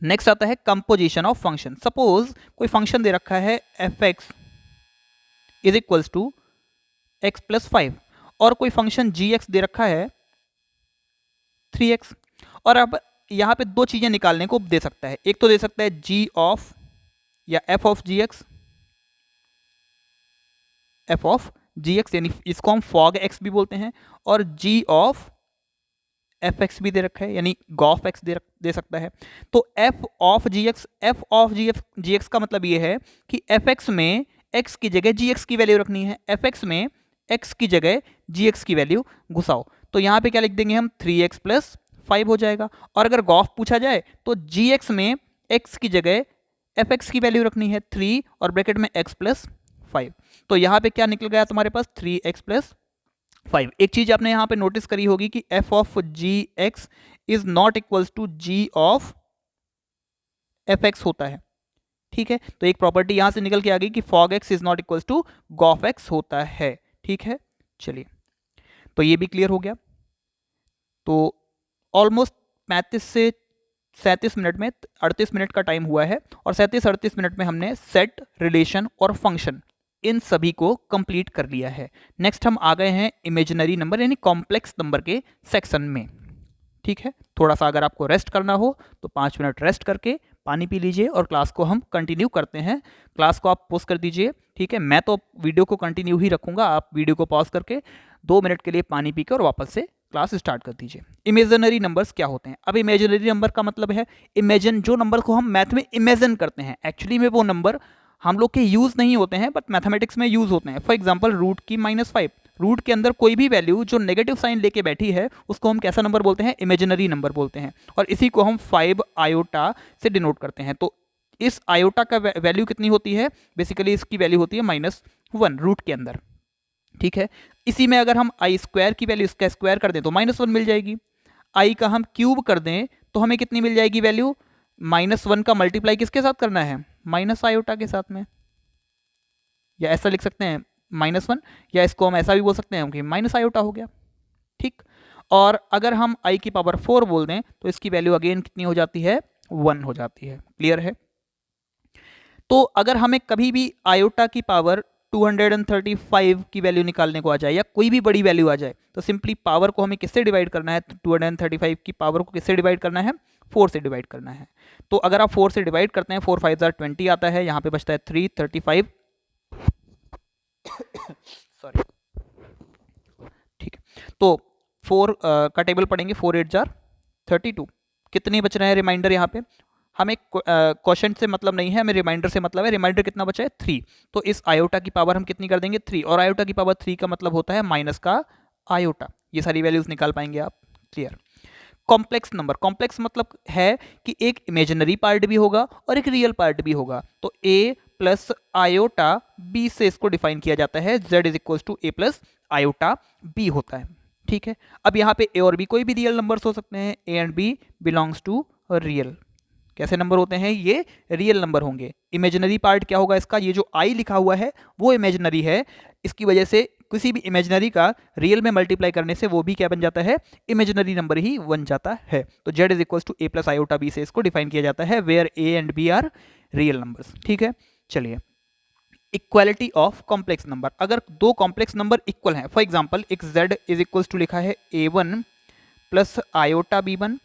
नेक्स्ट आता है कंपोजिशन ऑफ फंक्शन। सपोज कोई फंक्शन दे रखा है fx is equals to x plus 5, और कोई फंक्शन gx दे रखा है 3x। और अब यहाँ पे दो चीज़ें निकालने को दे सकता है, एक तो दे सकता है g ऑफ या f of gx, f of gx यानी इसको हम fog x भी बोलते हैं, और g ऑफ fx भी दे रखा है यानी gOf x दे सकता है। तो f ऑफ gx का मतलब ये है कि fx में x की जगह gx की वैल्यू रखनी है, fx में x की जगह gx की वैल्यू घुसाओ। तो यहाँ पे क्या लिख देंगे हम, 3x प्लस 5 हो जाएगा। और अगर gOf पूछा जाए तो gx में x की जगह fx की वैल्यू रखनी है 3 और ब्रैकेट में x प्लस 5। तो यहाँ पे क्या निकल गया तुम्हारे पास, 3x प्लस 5। एक चीज आपने यहाँ पे नोटिस करी होगी कि f of gx is not equals to g of fx होता है। ठीक है, तो एक प्रॉपर्टी यहां से निकल के आ गई कि fog x is not equals to gOf x होता है। ठीक है, चलिए तो ये भी क्लियर हो गया। तो ऑलमोस्ट 35 से 37 मिनट में 38 मिनट का टाइम हुआ है, और 37-38 मिनट में हमने सेट, रिलेशन और फंक्शन इन सभी को कंप्लीट कर लिया है। नेक्स्ट हम आ गए हैं इमेजिनरी नंबर यानी कॉम्प्लेक्स नंबर के सेक्शन में। ठीक है, थोड़ा सा अगर आपको रेस्ट करना हो तो 5 मिनट रेस्ट करके पानी पी लीजिए, और क्लास को हम कंटिन्यू करते हैं। क्लास को आप पॉज कर दीजिए। ठीक है, मैं तो वीडियो को कंटिन्यू ही रखूंगा, आप वीडियो को पॉज करके 2 मिनट के लिए पानी पीकर और वापस से क्लास स्टार्ट कर दीजिए। इमेजिनरी नंबर्स क्या होते हैं। अब इमेजिनरी नंबर का मतलब है इमेजिन, जो नंबर को हम मैथ में इमेजिन करते हैं, एक्चुअली में वो नंबर हम लोग के यूज़ नहीं होते हैं बट मैथमेटिक्स में यूज़ होते हैं। फॉर एग्जांपल रूट की -5, रूट के अंदर कोई भी वैल्यू जो नेगेटिव साइन लेके बैठी है उसको हम कैसा नंबर बोलते हैं, इमेजिनरी नंबर बोलते हैं, और इसी को हम 5 आयोटा से डिनोट करते हैं। तो इस आयोटा का वैल्यू कितनी होती है, बेसिकली इसकी वैल्यू होती है -1 रूट के अंदर। ठीक है, इसी में अगर हम आई स्क्वायर की वैल्यू इसका स्क्वायर कर दें तो -1 मिल जाएगी, आई का हम क्यूब कर दें तो हमें कितनी मिल जाएगी वैल्यू, -1 का मल्टीप्लाई किसके साथ करना है, माइनस आयोटा के साथ में, या ऐसा लिख सकते हैं -1, या इसको हम ऐसा भी बोल सकते हैं कि माइनस आयोटा हो गया। ठीक, और अगर हम i की पावर 4 बोल दें तो इसकी वैल्यू अगेन कितनी हो जाती है, 1 हो जाती है। क्लियर है। तो अगर हमें कभी भी आयोटा की पावर 235 की वैल्यू निकालने को आ जाए या कोई भी बड़ी वैल्यू आ जाए तो सिंपली पावर को हमें किससे डिवाइड करना है, 235 की पावर को किससे डिवाइड करना है, 4 से डिवाइड करना है। तो अगर आप 4 से डिवाइड करते हैं 4 5 20 आता है, यहाँ पे बचता है 335 सॉरी। ठीक है, तो 4 का टेबल पढ़ेंगे, 4 8 32, कितने बच रहे हैं रिमाइंडर। यहाँ पे हमें क्वेश्चन से मतलब नहीं है, हमें रिमाइंडर से मतलब है। रिमाइंडर कितना बचा है, 3। तो इस आयोटा की पावर हम कितनी कर देंगे, 3, और आयोटा की पावर 3 का मतलब होता है माइनस का आयोटा। ये सारी वैल्यूज निकाल पाएंगे आप। क्लियर। कॉम्प्लेक्स नंबर, कॉम्प्लेक्स मतलब है कि एक इमेजिनरी पार्ट भी होगा और एक रियल पार्ट भी होगा, तो a प्लस आयोटा b से इसको डिफाइन किया जाता है, z is equal to A plus iota b होता है। ठीक है, अब यहाँ पे a और b कोई भी रियल नंबर्स हो सकते हैं, a and b belongs to real. कैसे नंबर होते हैं, ये रियल नंबर होंगे। इमेजिनरी पार्ट क्या होगा इसका, ये जो आई लिखा हुआ है वो इमेजिनरी है, इसकी वजह से किसी भी इमेजिनरी का रियल में मल्टीप्लाई करने से वो भी क्या बन जाता है, इमेजिनरी नंबर ही बन जाता है। तो z is equal to A plus iota B से इसको डिफाइन किया जाता है, where a and b are real numbers. ठीक है, चलिए इक्वालिटी ऑफ कॉम्प्लेक्स नंबर, अगर दो कॉम्प्लेक्स नंबर इक्वल हैं, फॉर एग्जांपल एक z इज इक्वल टू लिखा है a1 प्लस आयोटा b1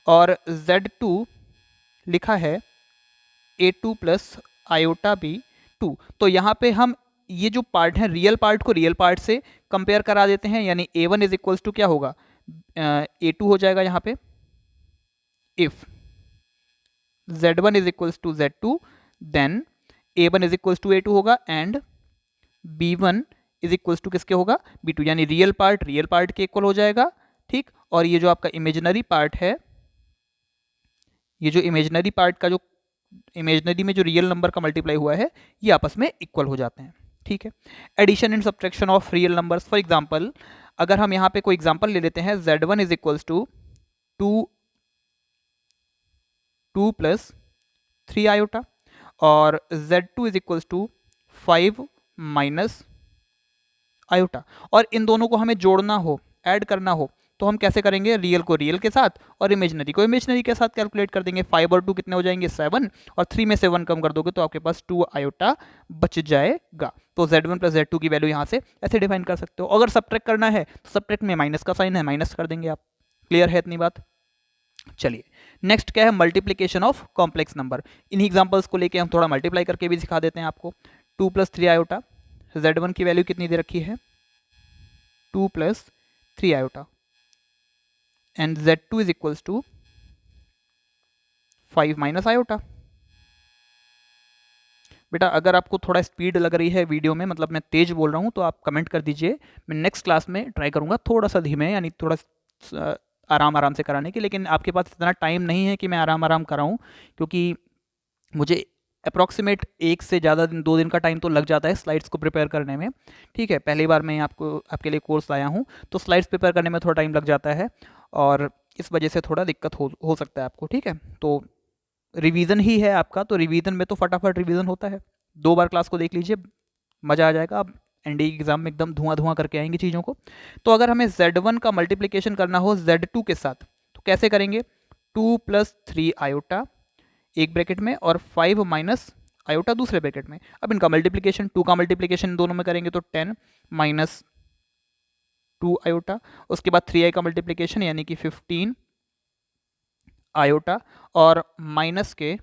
और z2 लिखा है a2 प्लस आयोटा b2, तो यहाँ पे हम ये जो पार्ट है रियल पार्ट को रियल पार्ट से कंपेयर करा देते हैं, यानी a1 इज इक्वल्स टू क्या होगा, a2 हो जाएगा यहाँ पे, if z1 is equals to z2 then a1 is equals to a2 होगा and b1 is equals to किसके होगा, b2, यानी रियल पार्ट के इक्वल हो जाएगा। ठीक, और ये जो आपका इमेजिनरी पार्ट है, ये जो इमेजिनरी पार्ट का जो इमेजिनरी में जो रियल नंबर का मल्टीप्लाई हुआ है, ये आपस में इक्वल हो जाते हैं। ठीक है, addition and subtraction of real numbers, for example अगर हम यहाँ पे कोई एग्जांपल ले लेते हैं, z1 is equals to 2 plus 3 iota और z2 is equals to 5 minus iota, और इन दोनों को हमें जोड़ना हो, ऐड करना हो, तो हम कैसे करेंगे, रियल को रियल के साथ और इमेजिनरी को इमेजिनरी के साथ कैलकुलेट कर देंगे। 5 और 2 कितने हो जाएंगे, 7, और 3 में से 1 कम कर दोगे तो आपके पास 2 आयोटा बच जाएगा। तो z1 प्लस z2 की वैल्यू यहाँ से ऐसे डिफाइन कर सकते हो। अगर सब्ट्रैक्ट करना है तो सब्ट्रैक्ट में माइनस का साइन है, माइनस कर देंगे आप। क्लियर है इतनी बात। चलिए नेक्स्ट क्या है, मल्टीप्लीकेशन ऑफ कॉम्प्लेक्स नंबर। इन्हीं एग्जाम्पल्स को लेके हम थोड़ा मल्टीप्लाई करके भी सिखा देते हैं आपको। 2 प्लस 3 आयोटा, z1 की वैल्यू कितनी दे रखी है, 2 plus 3 iota and z2 is equals to 5 minus iota. बेटा अगर आपको थोड़ा स्पीड लग रही है वीडियो में, मतलब मैं तेज बोल रहा हूँ, तो आप कमेंट कर दीजिए, मैं नेक्स्ट क्लास में ट्राई करूँगा थोड़ा सा धीमे, यानी थोड़ा आराम से कराने की। लेकिन आपके पास इतना टाइम नहीं है कि मैं आराम कराऊँ, क्योंकि मुझे अप्रॉक्सीमेट 1 से ज़्यादा दिन 2 दिन का टाइम तो लग जाता है स्लाइड्स को प्रिपेयर करने में। ठीक है, पहली बार मैं आपके लिए कोर्स लाया हूँ, तो स्लाइड्स प्रिपेयर करने में थोड़ा टाइम लग जाता है और इस वजह से थोड़ा दिक्कत हो सकता है आपको। ठीक है, तो रिवीजन ही है आपका, तो रिवीजन में तो फटाफट रिवीजन होता है। 2 बार क्लास को देख लीजिए, मज़ा आ जाएगा। आप एनडीए एग्जाम में एकदम धुआं करके आएंगे चीज़ों को। तो अगर हमें z1 का मल्टीप्लिकेशन करना हो z2 के साथ, तो कैसे करेंगे, 2 प्लस 3 आयोटा एक ब्रैकेट में और 5 माइनस आयोटा दूसरे ब्रैकेट में। अब इनका मल्टीप्लिकेशन, 2 का मल्टीप्लिकेशन दोनों में करेंगे तो 10 माइनस 2 आयोटा, उसके बाद 3i का मल्टीप्लिकेशन यानी कि 15 आयोटा और माइनस के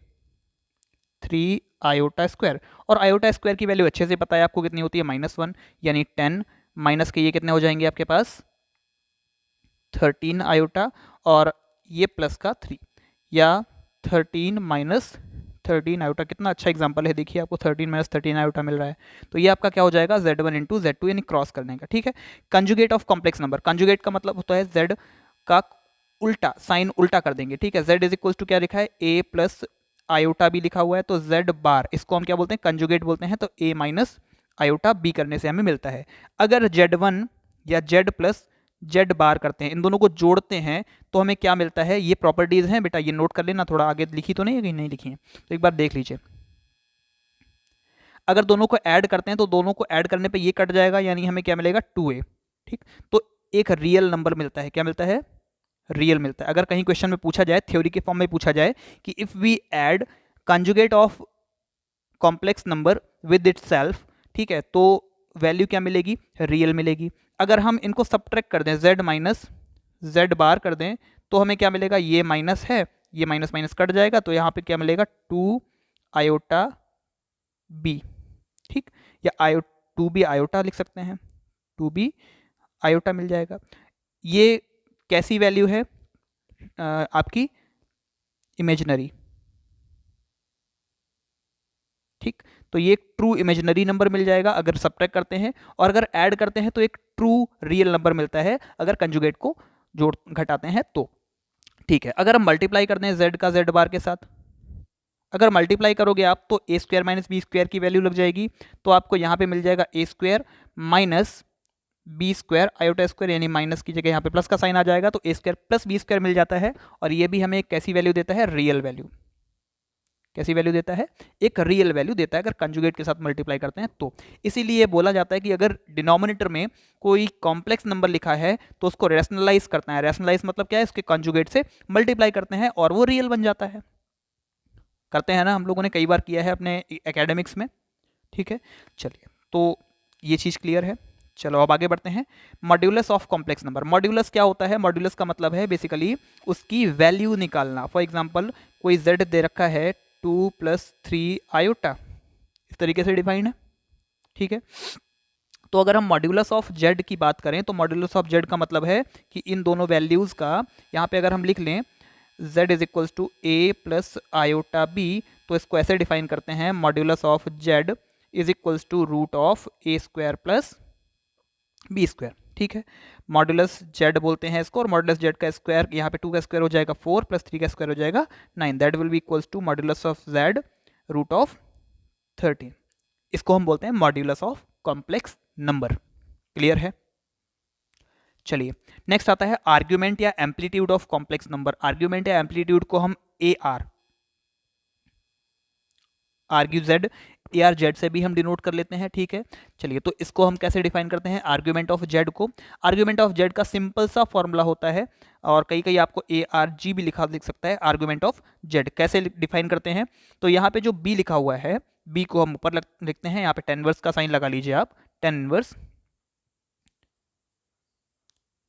3 आयोटा स्क्वायर, और आयोटा स्क्वायर की वैल्यू अच्छे से पता है आपको कितनी होती है, -1, यानी 10 माइनस के ये कितने हो जाएंगे आपके पास 13 आयोटा और ये प्लस का 3, या 13 माइनस 13 आयोटा। कितना अच्छा एग्जांपल है, देखिए आपको 13 माइनस 13 आयोटा मिल रहा है। तो ये आपका क्या हो जाएगा, z1 इंटू z2, यानी क्रॉस करने का। ठीक है, conjugate of complex number, conjugate का मतलब होता है z का उल्टा, साइन उल्टा कर देंगे। ठीक है, z इज इक्वल टू क्या लिखा है, a प्लस आयोटा भी लिखा हुआ है, तो z बार, इसको हम क्या बोलते हैं, कंजुगेट बोलते हैं। तो a माइनस आयोटा b करने से हमें मिलता है। अगर z1 या z प्लस जेड बार करते हैं, इन दोनों को जोड़ते हैं, तो हमें क्या मिलता है, ये प्रॉपर्टीज हैं बेटा, ये नोट कर लेना, थोड़ा आगे लिखी तो नहीं है, कहीं नहीं लिखी है, तो एक बार देख लीजिए। अगर दोनों को ऐड करते हैं तो दोनों को ऐड करने पे ये कट जाएगा, यानी हमें क्या मिलेगा 2a। ठीक, तो एक रियल नंबर मिलता है, क्या मिलता है, रियल मिलता है। अगर कहीं क्वेश्चन में पूछा जाए, थ्योरी के फॉर्म में पूछा जाए कि if we add conjugate of complex number with itself, ठीक है, तो वैल्यू क्या मिलेगी, रियल मिलेगी। अगर हम इनको सब्ट्रैक्ट कर दें, z माइनस z बार कर दें, तो हमें क्या मिलेगा, ये माइनस है, ये माइनस माइनस कट जाएगा, तो यहाँ पे क्या मिलेगा 2 आयोटा b। ठीक, या 2b आयोटा लिख सकते हैं, 2b आयोटा मिल जाएगा। ये कैसी वैल्यू है, आपकी इमेजिनरी। ठीक, तो ये एक ट्रू इमेजिनरी नंबर मिल जाएगा अगर सब्ट्रैक्ट करते हैं, और अगर ऐड करते हैं तो एक ट्रू रियल नंबर मिलता है अगर कंजुगेट को जोड़ घटाते हैं तो। ठीक है, अगर हम मल्टीप्लाई करते हैं z का z बार के साथ, अगर मल्टीप्लाई करोगे आप तो A square minus B square की वैल्यू लग जाएगी, तो आपको यहाँ पे मिल जाएगा A square minus B square iota square, यानी माइनस की जगह यहाँ पे प्लस का साइन आ जाएगा, तो A square plus B square मिल जाता है। और ये भी हमें एक कैसी वैल्यू देता है, रियल वैल्यू। कैसी वैल्यू देता है, एक रियल वैल्यू देता है अगर कंजुगेट के साथ मल्टीप्लाई करते हैं तो। इसीलिए बोला जाता है कि अगर डिनोमिनेटर में कोई कॉम्प्लेक्स नंबर लिखा है तो उसको रैशनलाइज करना है। रैशनलाइज मतलब क्या है, उसके कंजुगेट से मल्टीप्लाई करते हैं और वो रियल बन जाता है। करते हैं ना, हम लोगों ने कई बार किया है अपने एकेडमिक्स में। ठीक है, चलिए तो ये चीज़ क्लियर है। चलो अब आगे बढ़ते हैं। Modulus of complex number. Modulus क्या होता है, मॉड्यूलस का मतलब है बेसिकली उसकी वैल्यू निकालना। फॉर एग्जांपल कोई z दे रखा है 2 + 3 आयोटा, इस तरीके से डिफाइंड है। ठीक है, तो अगर हम मॉड्यूलस ऑफ z की बात करें तो मॉड्यूलस ऑफ z का मतलब है कि इन दोनों वैल्यूज़ का यहाँ पे अगर हम लिख लें z = a + आयोटा b, तो इसको ऐसे डिफाइन करते हैं, modulus of z √(a² + b square. ठीक है, मॉड्यूलस z बोलते हैं इसको, और मॉड्यूलस z का स्क्वायर यहाँ पे 2 का स्क्वायर हो जाएगा 4 + 3 का स्क्वायर हो जाएगा 9, that will be equals to modulus of z √13। इसको हम बोलते हैं modulus of complex number. Clear है। चलिए नेक्स्ट आता है आर्ग्यूमेंट या amplitude of complex number. Argument या एम्पलीट्यूड को हम आर्ग्यू जेड AR जेड से भी हम डिनोट कर लेते हैं। ठीक है, चलिए तो इसको हम कैसे डिफाइन करते हैं आर्ग्यूमेंट ऑफ जेड को। आर्ग्यूमेंट ऑफ जेड का सिंपल सा फॉर्मूला होता है, और कई कई आपको ARG भी लिख सकता है आर्ग्यूमेंट ऑफ जेड। कैसे डिफाइन करते हैं, तो यहाँ पे जो B लिखा हुआ है, B को हम ऊपर लिखते हैं, यहाँ पे tan इनवर्स का साइन लगा लीजिए आप, tan inverse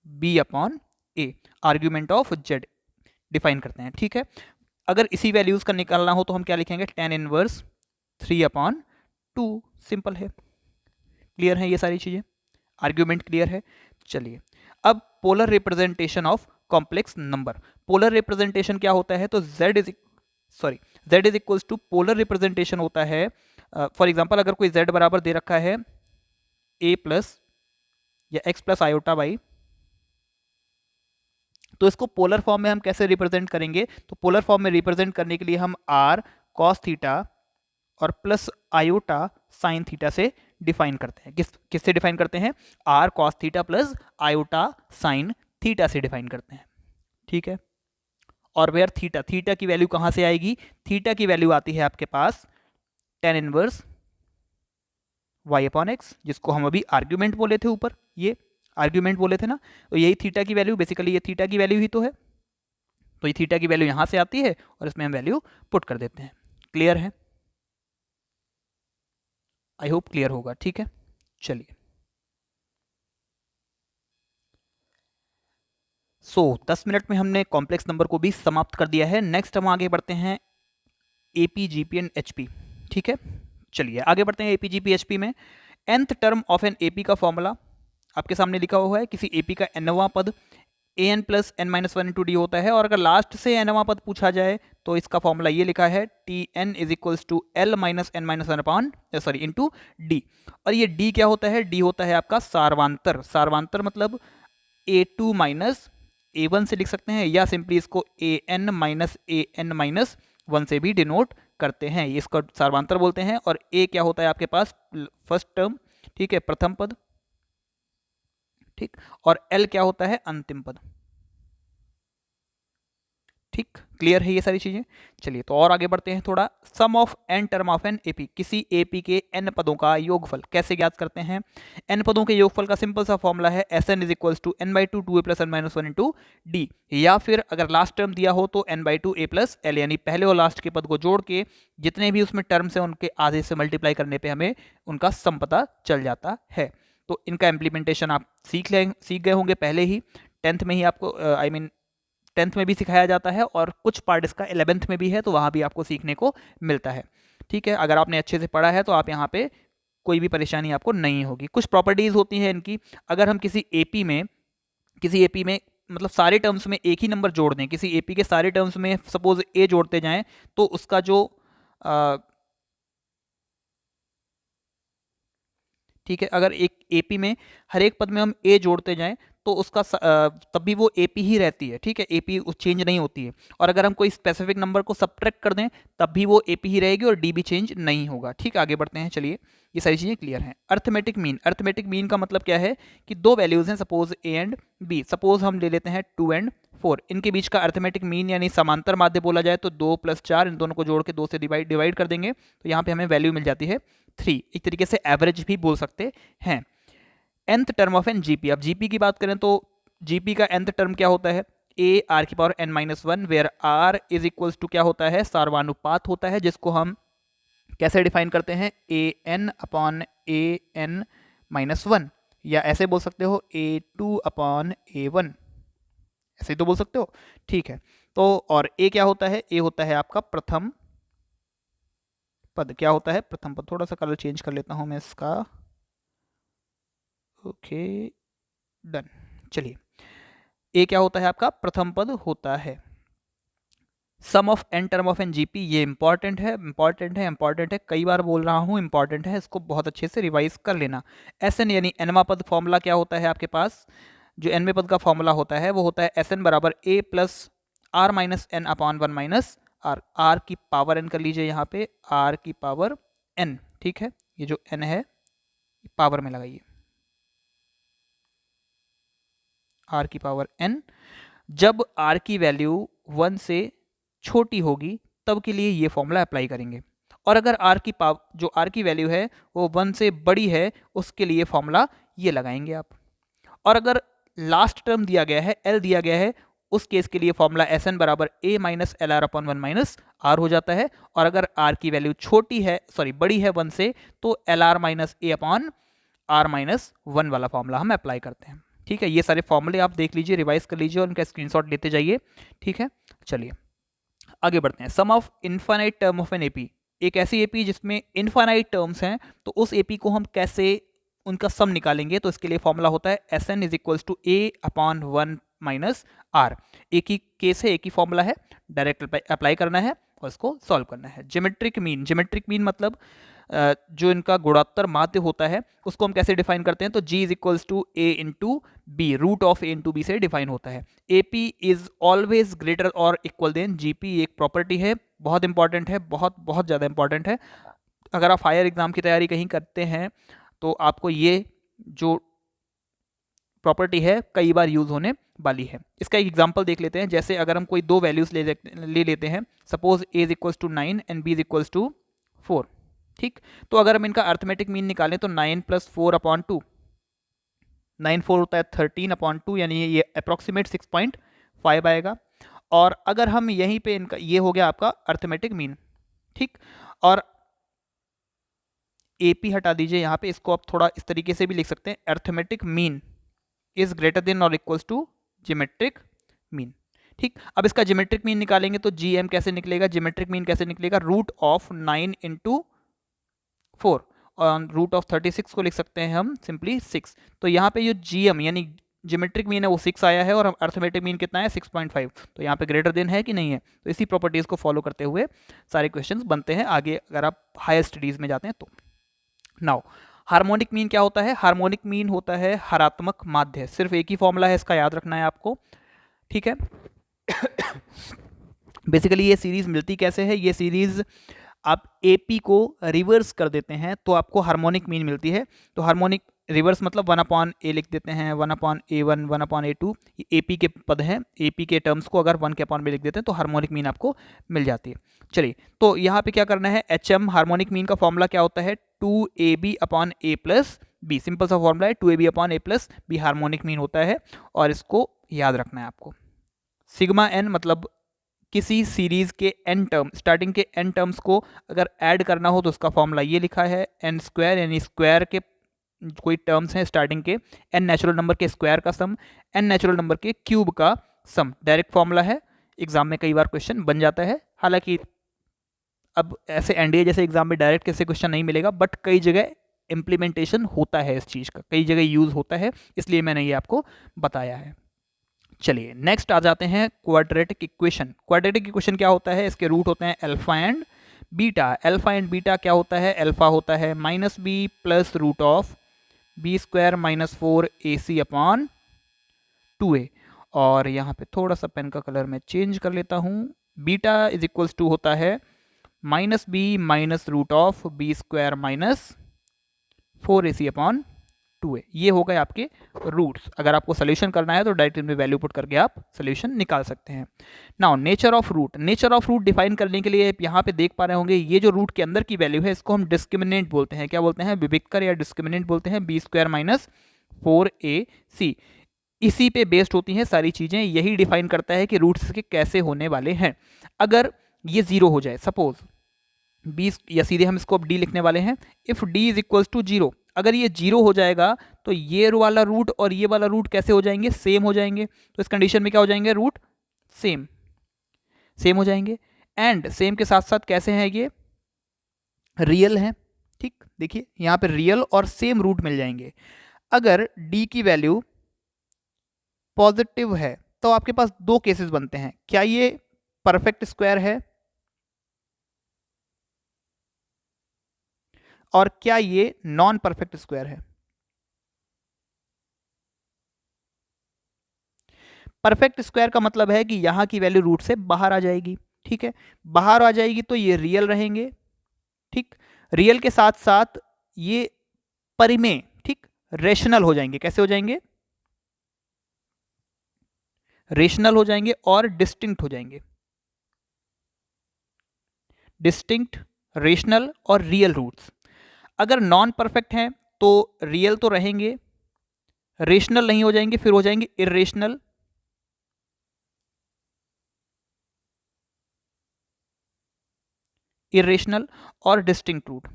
B/A argument of Z define करते हैं। ठीक है, अगर इसी वैल्यूज का निकालना हो तो हम क्या लिखेंगे, tan इनवर्स 3/2। सिंपल है, क्लियर है ये सारी चीजें, आर्ग्यूमेंट क्लियर है। चलिए अब polar representation of complex number. Polar representation क्या होता है, तो z is equals to polar representation होता है। फॉर एग्जांपल अगर कोई z बराबर दे रखा है a+ या x+ आयोटा y, तो इसको पोलर फॉर्म में हम कैसे रिप्रेजेंट करेंगे, तो पोलर फॉर्म में रिप्रेजेंट करने के लिए हम r cos थीटा और प्लस आयोटा साइन थीटा से डिफाइन करते हैं। किससे डिफाइन करते हैं, r cos theta plus iota sine theta से डिफाइन करते हैं। ठीक है, और वेयर थीटा की वैल्यू कहां से आएगी, थीटा की वैल्यू आती है आपके पास tan इनवर्स y/x, जिसको हम अभी आर्ग्यूमेंट बोले थे, ऊपर ये आर्ग्यूमेंट बोले थे ना, तो यही थीटा की वैल्यू, बेसिकली ये थीटा की वैल्यू ही तो है, तो ये थीटा की वैल्यू यहां से आती है और इसमें हम वैल्यू पुट कर देते हैं। क्लियर है, आई होप क्लियर होगा। ठीक है, चलिए 10 मिनट में हमने कॉम्प्लेक्स नंबर को भी समाप्त कर दिया है। नेक्स्ट हम आगे बढ़ते हैं AP, GP एंड HP। ठीक है, चलिए आगे बढ़ते हैं AP, GP, HP में। nth term of N AP का फॉर्मूला आपके सामने लिखा हुआ है। किसी AP का nवां पद an + n-1 × d होता है, और अगर लास्ट से nवां पद पूछा जाए तो इसका फॉर्मूला ये लिखा है Tn = L - n-1 × d। और ये d क्या होता है, d होता है आपका सारवांतर। सारवांतर मतलब a2 - a1 से लिख सकते हैं, या सिंपली इसको an - an-1 से भी डिनोट करते हैं, इसको सारवांतर बोलते हैं। और a क्या होता है आपके पास, फर्स्ट टर्म, ठीक है, प्रथम पद, ठीक, और L क्या होता है, अंतिम पद। ठीक, क्लियर है ये सारी चीजें। चलिए तो और आगे बढ़ते हैं थोड़ा। Sum of n term of N AP, किसी AP के n पदों का योगफल कैसे ज्ञात करते हैं। n पदों के योगफल का सिंपल सा फॉर्मूला है Sn = n/2 2a + n-1 × d, या फिर अगर लास्ट टर्म दिया हो तो n/2 a + l, यानी पहले और लास्ट के पद को जोड़ के जितने भी उसमें टर्म्स हैं उनके आधे से मल्टीप्लाई करने पे हमें उनका सम पता चल जाता है। तो इनका इम्प्लीमेंटेशन आप सीख गए होंगे पहले ही, 10th में ही आपको, आई मीन 10th में भी सिखाया जाता है, और कुछ पार्ट इसका 11th में भी है, तो वहाँ भी आपको सीखने को मिलता है। ठीक है, अगर आपने अच्छे से पढ़ा है तो आप यहाँ पे कोई भी परेशानी आपको नहीं होगी। कुछ प्रॉपर्टीज़ होती हैं इनकी, अगर हम किसी AP में मतलब सारे टर्म्स में एक ही नंबर जोड़ दें, किसी AP के सारे टर्म्स में सपोज a जोड़ते जाएं, तो उसका जो ठीक है, अगर एक एपी में हर एक पद में हम ए जोड़ते जाएं तो उसका तब भी वो एपी ही रहती है, ठीक है, एपी चेंज नहीं होती है। और अगर हम कोई स्पेसिफिक नंबर को सब्ट्रैक्ट कर दें तब भी वो एपी ही रहेगी और डी भी चेंज नहीं होगा। ठीक, आगे बढ़ते हैं, चलिए ये सारी चीज़ें क्लियर हैं। अर्थमेटिक मीन, अर्थमेटिक मीन का मतलब क्या है कि दो वैल्यूज़ हैं, suppose A and B, suppose हम ले लेते हैं 2 एंड 4, इनके बीच का अर्थमेटिक मीन यानी समांतर माध्य बोला जाए तो 2 + 4, इन दोनों को जोड़ के 2 से डिवाइड कर देंगे तो यहाँ पे हमें वैल्यू मिल जाती है 3। एक तरीके से एवरेज भी बोल सकते हैं। nth term of N GP, अब जीपी की बात करें तो जीपी का nth टर्म क्या होता है, ए आर की power n-1, where R is equals to क्या होता है, सार्वनुपात होता है, जिसको हम कैसे डिफाइन करते हैं, A N upon A N minus 1, या ऐसे बोल सकते हो A2 अपॉन A1, ऐसे ही तो बोल सकते हो। ठीक है, तो और ए क्या होता है, ए होता है आपका प्रथम पद, क्या होता है, प्रथम पद। थोड़ा सा कलर चेंज कर लेता हूं मैं इसका, ओके डन। चलिए, ए क्या होता है आपका, प्रथम पद होता है। Sum of N term of N GP, ये इंपॉर्टेंट है, इंपॉर्टेंट है, इंपॉर्टेंट है, कई बार बोल रहा हूँ इंपॉर्टेंट है, इसको बहुत अच्छे से रिवाइज कर लेना। एस एन यानी एनवा पद फॉर्मूला क्या होता है आपके पास, जो एनवे पद का फॉर्मूला होता है वो होता है एस एन बराबर A plus R minus N upon 1 minus R, R की पावर एन कर लीजिए यहाँ पे, आर की पावर एन, ठीक है, ये जो एन है पावर में लगाइए, आर की पावर एन। जब आर की वैल्यू 1 से छोटी होगी तब के लिए ये फॉर्मूला अप्लाई करेंगे, और अगर आर की जो आर की वैल्यू है वो 1 से बड़ी है उसके लिए फॉर्मूला ये लगाएंगे आप। और अगर लास्ट टर्म दिया गया है, एल दिया गया है, उस केस के लिए फॉर्मूला एस एन बराबर A minus L R upon 1 minus R हो जाता है। और अगर आर की वैल्यू छोटी है, सॉरी बड़ी है 1 से, तो L R minus A upon R minus 1 वाला फॉर्मूला हम अप्लाई करते हैं। ठीक है, ये सारे फॉर्मूले आप देख लीजिए, रिवाइज कर लीजिए और उनका स्क्रीनशॉट लेते जाइए। ठीक है, चलिए आगे बढ़ते हैं। Sum of infinite term of N AP, एक ऐसी एपी जिसमें इनफाइनाइट टर्म्स हैं, तो उस एपी को हम कैसे उनका सम निकालेंगे, तो इसके लिए फॉर्मूला होता है S N is equals to A upon 1 minus R. एक ही केस है, एक ही फॉर्मूला है, डायरेक्ट अप्लाई करना है और इसको सॉल्व करना है। ज्योमेट्रिक मीन, ज्योमेट्रिक मीन मतलब जो इनका गुणोत्तर माध्य होता है उसको हम कैसे डिफाइन करते हैं, तो g is equals to A into B, root of A into B से डिफाइन होता है। A P is always greater और इक्वल देन जी पी, एक प्रॉपर्टी है, बहुत इंपॉर्टेंट है, बहुत बहुत ज़्यादा इंपॉर्टेंट है। अगर आप हायर एग्जाम की तैयारी कहीं करते हैं तो आपको ये जो प्रॉपर्टी है कई बार यूज होने वाली है। इसका एक एग्जांपल देख लेते हैं, जैसे अगर हम कोई दो वैल्यूज ले लेते हैं, suppose a is equals to 9 and b is equals to 4, ठीक, तो अगर हम इनका अर्थमेटिक मीन निकालें तो 9 + 4 अपॉन 2, 9 4 होता है 13 अपॉन 2, यानी ये अप्रॉक्सीमेट 6.5 आएगा। और अगर हम यहीं पे इनका, ये हो गया आपका अर्थमेटिक मीन, ठीक, और ए पी हटा दीजिए यहाँ पे, इसको आप थोड़ा इस तरीके से भी लिख सकते हैं, arithmetic mean is greater than और इक्वल्स टू ज्योमेट्रिक मीन। ठीक, अब इसका ज्योमेट्रिक मीन निकालेंगे तो जी एम कैसे निकलेगा, ज्योमेट्रिक मीन कैसे निकलेगा, रूट ऑफ 9 इंटू 4, और रूट ऑफ 36 को लिख सकते हैं हम सिंपली 6। तो यहाँ पे जो जी एम यानी ज्योमेट्रिक मीन है वो 6 आया है और अर्थमेटिक मीन कितना है 6.5, तो यहाँ पे ग्रेटर देन है कि नहीं है। तो इसी प्रॉपर्टीज को फॉलो करते हुए सारे क्वेश्चंस बनते हैं आगे अगर आप हायर स्टडीज में जाते हैं तो। नाउ हार्मोनिक मीन क्या होता है, हार्मोनिक मीन होता है हरात्मक माध्य, सिर्फ एक ही फॉर्मूला है, इसका याद रखना है आपको। ठीक है, बेसिकली ये सीरीज मिलती कैसे है, ये सीरीज आप एपी को रिवर्स कर देते हैं तो आपको हार्मोनिक मीन मिलती है। तो हार्मोनिक रिवर्स मतलब 1/a लिख देते हैं, 1/a1, 1/a2, ये एपी के पद हैं, एपी के टर्म्स को अगर 1 के अपॉन में लिख देते हैं तो हार्मोनिक मीन आपको मिल जाती है। चलिए, तो यहाँ पे क्या करना है, एचएम हार्मोनिक मीन का फॉर्मूला क्या होता है, 2ab upon a plus B, simple सा फॉर्मूला है, 2ab upon a plus B harmonic mean होता है, और इसको याद रखना है आपको। सिग्मा एन मतलब किसी सीरीज के एन टर्म, स्टार्टिंग के एन टर्म्स को अगर ऐड करना हो तो उसका फॉर्मूला ये लिखा है, एन स्क्वायर यानी स्क्वायर के कोई टर्म्स हैं स्टार्टिंग के, एन नेचुरल नंबर के स्क्वायर का सम, एन नेचुरल नंबर के क्यूब का सम, डायरेक्ट फॉर्मूला है, एग्जाम में कई बार क्वेश्चन बन जाता है। हालांकि अब ऐसे एनडीए जैसे एग्जाम में डायरेक्ट कैसे क्वेश्चन नहीं मिलेगा, बट कई जगह इम्प्लीमेंटेशन होता है इस चीज़ का, कई जगह यूज होता है, इसलिए मैंने ये आपको बताया है। चलिए नेक्स्ट आ जाते हैं क्वाड्रेटिक इक्वेशन। क्वाड्रेटिक इक्वेशन क्या होता है, इसके रूट होते हैं alpha and beta. Alpha and beta क्या होता है, अल्फा होता है -b plus root of B square minus 4ac upon 2a। और यहाँ पे थोड़ा सा पेन का कलर मैं चेंज कर लेता हूँ। बीटा इज इक्वल्स टू होता है minus B minus root of B square minus 4ac upon 2a। ये हो गए आपके रूट्स। अगर आपको सोल्यूशन करना है तो डायरेक्ट इनमें वैल्यू पुट करके आप सोल्यूशन निकाल सकते हैं। Now nature of root, nature of root define करने के लिए यहाँ पे देख पा रहे होंगे ये जो रूट के अंदर की वैल्यू है इसको हम डिस्क्रिमिनेंट बोलते हैं। क्या बोलते हैं? विविक्तर या डिस्क्रिमिनेंट बोलते हैं। बी स्क्वायर माइनस 4ac, इसी पे बेस्ड होती हैं सारी चीजें। यही डिफाइन करता है कि रूट्स के कैसे होने वाले हैं। अगर ये जीरो हो जाए सपोज बी, या सीधे हम इसको अब डी लिखने वाले हैं, if D is equals to zero, अगर ये जीरो हो जाएगा तो ये वाला रूट और ये वाला रूट कैसे हो जाएंगे? सेम हो जाएंगे। तो इस कंडीशन में क्या हो जाएंगे? रूट सेम, सेम हो जाएंगे। एंड सेम के साथ साथ कैसे हैं? ये रियल हैं। ठीक, देखिए यहां पे रियल और सेम रूट मिल जाएंगे। अगर डी की वैल्यू पॉजिटिव है तो आपके पास दो केसेस बनते हैं। क्या ये परफेक्ट स्क्वायर है और क्या ये नॉन परफेक्ट स्क्वायर है? परफेक्ट स्क्वायर का मतलब है कि यहां की वैल्यू रूट से बाहर आ जाएगी। ठीक है, बाहर आ जाएगी तो ये रियल रहेंगे। ठीक, रियल के साथ साथ ये परिमेय, ठीक, रेशनल हो जाएंगे। कैसे हो जाएंगे? रेशनल हो जाएंगे और डिस्टिंक्ट हो जाएंगे। डिस्टिंक्ट, रेशनल और रियल रूट्स। अगर नॉन परफेक्ट हैं तो रियल तो रहेंगे, रेशनल नहीं हो जाएंगे, फिर हो जाएंगे इरेशनल, इरेशनल और डिस्टिंक्ट रूट।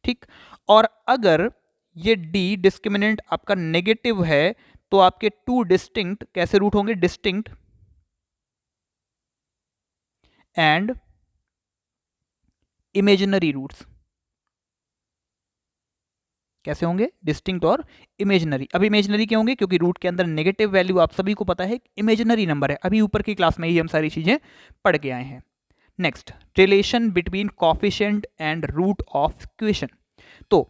ठीक, और अगर ये डी डिस्क्रिमिनेंट आपका नेगेटिव है तो आपके टू डिस्टिंक्ट कैसे रूट होंगे? Distinct and imaginary roots. कैसे होंगे? डिस्टिंक्ट और इमेजिनरी। अब इमेजिनरी क्यों होंगे? क्योंकि रूट के अंदर नेगेटिव वैल्यू आप सभी को पता है इमेजिनरी नंबर है। अभी ऊपर की क्लास में ही हम सारी चीजें पढ़ के आए हैं। Next, relation between coefficient and root of equation. तो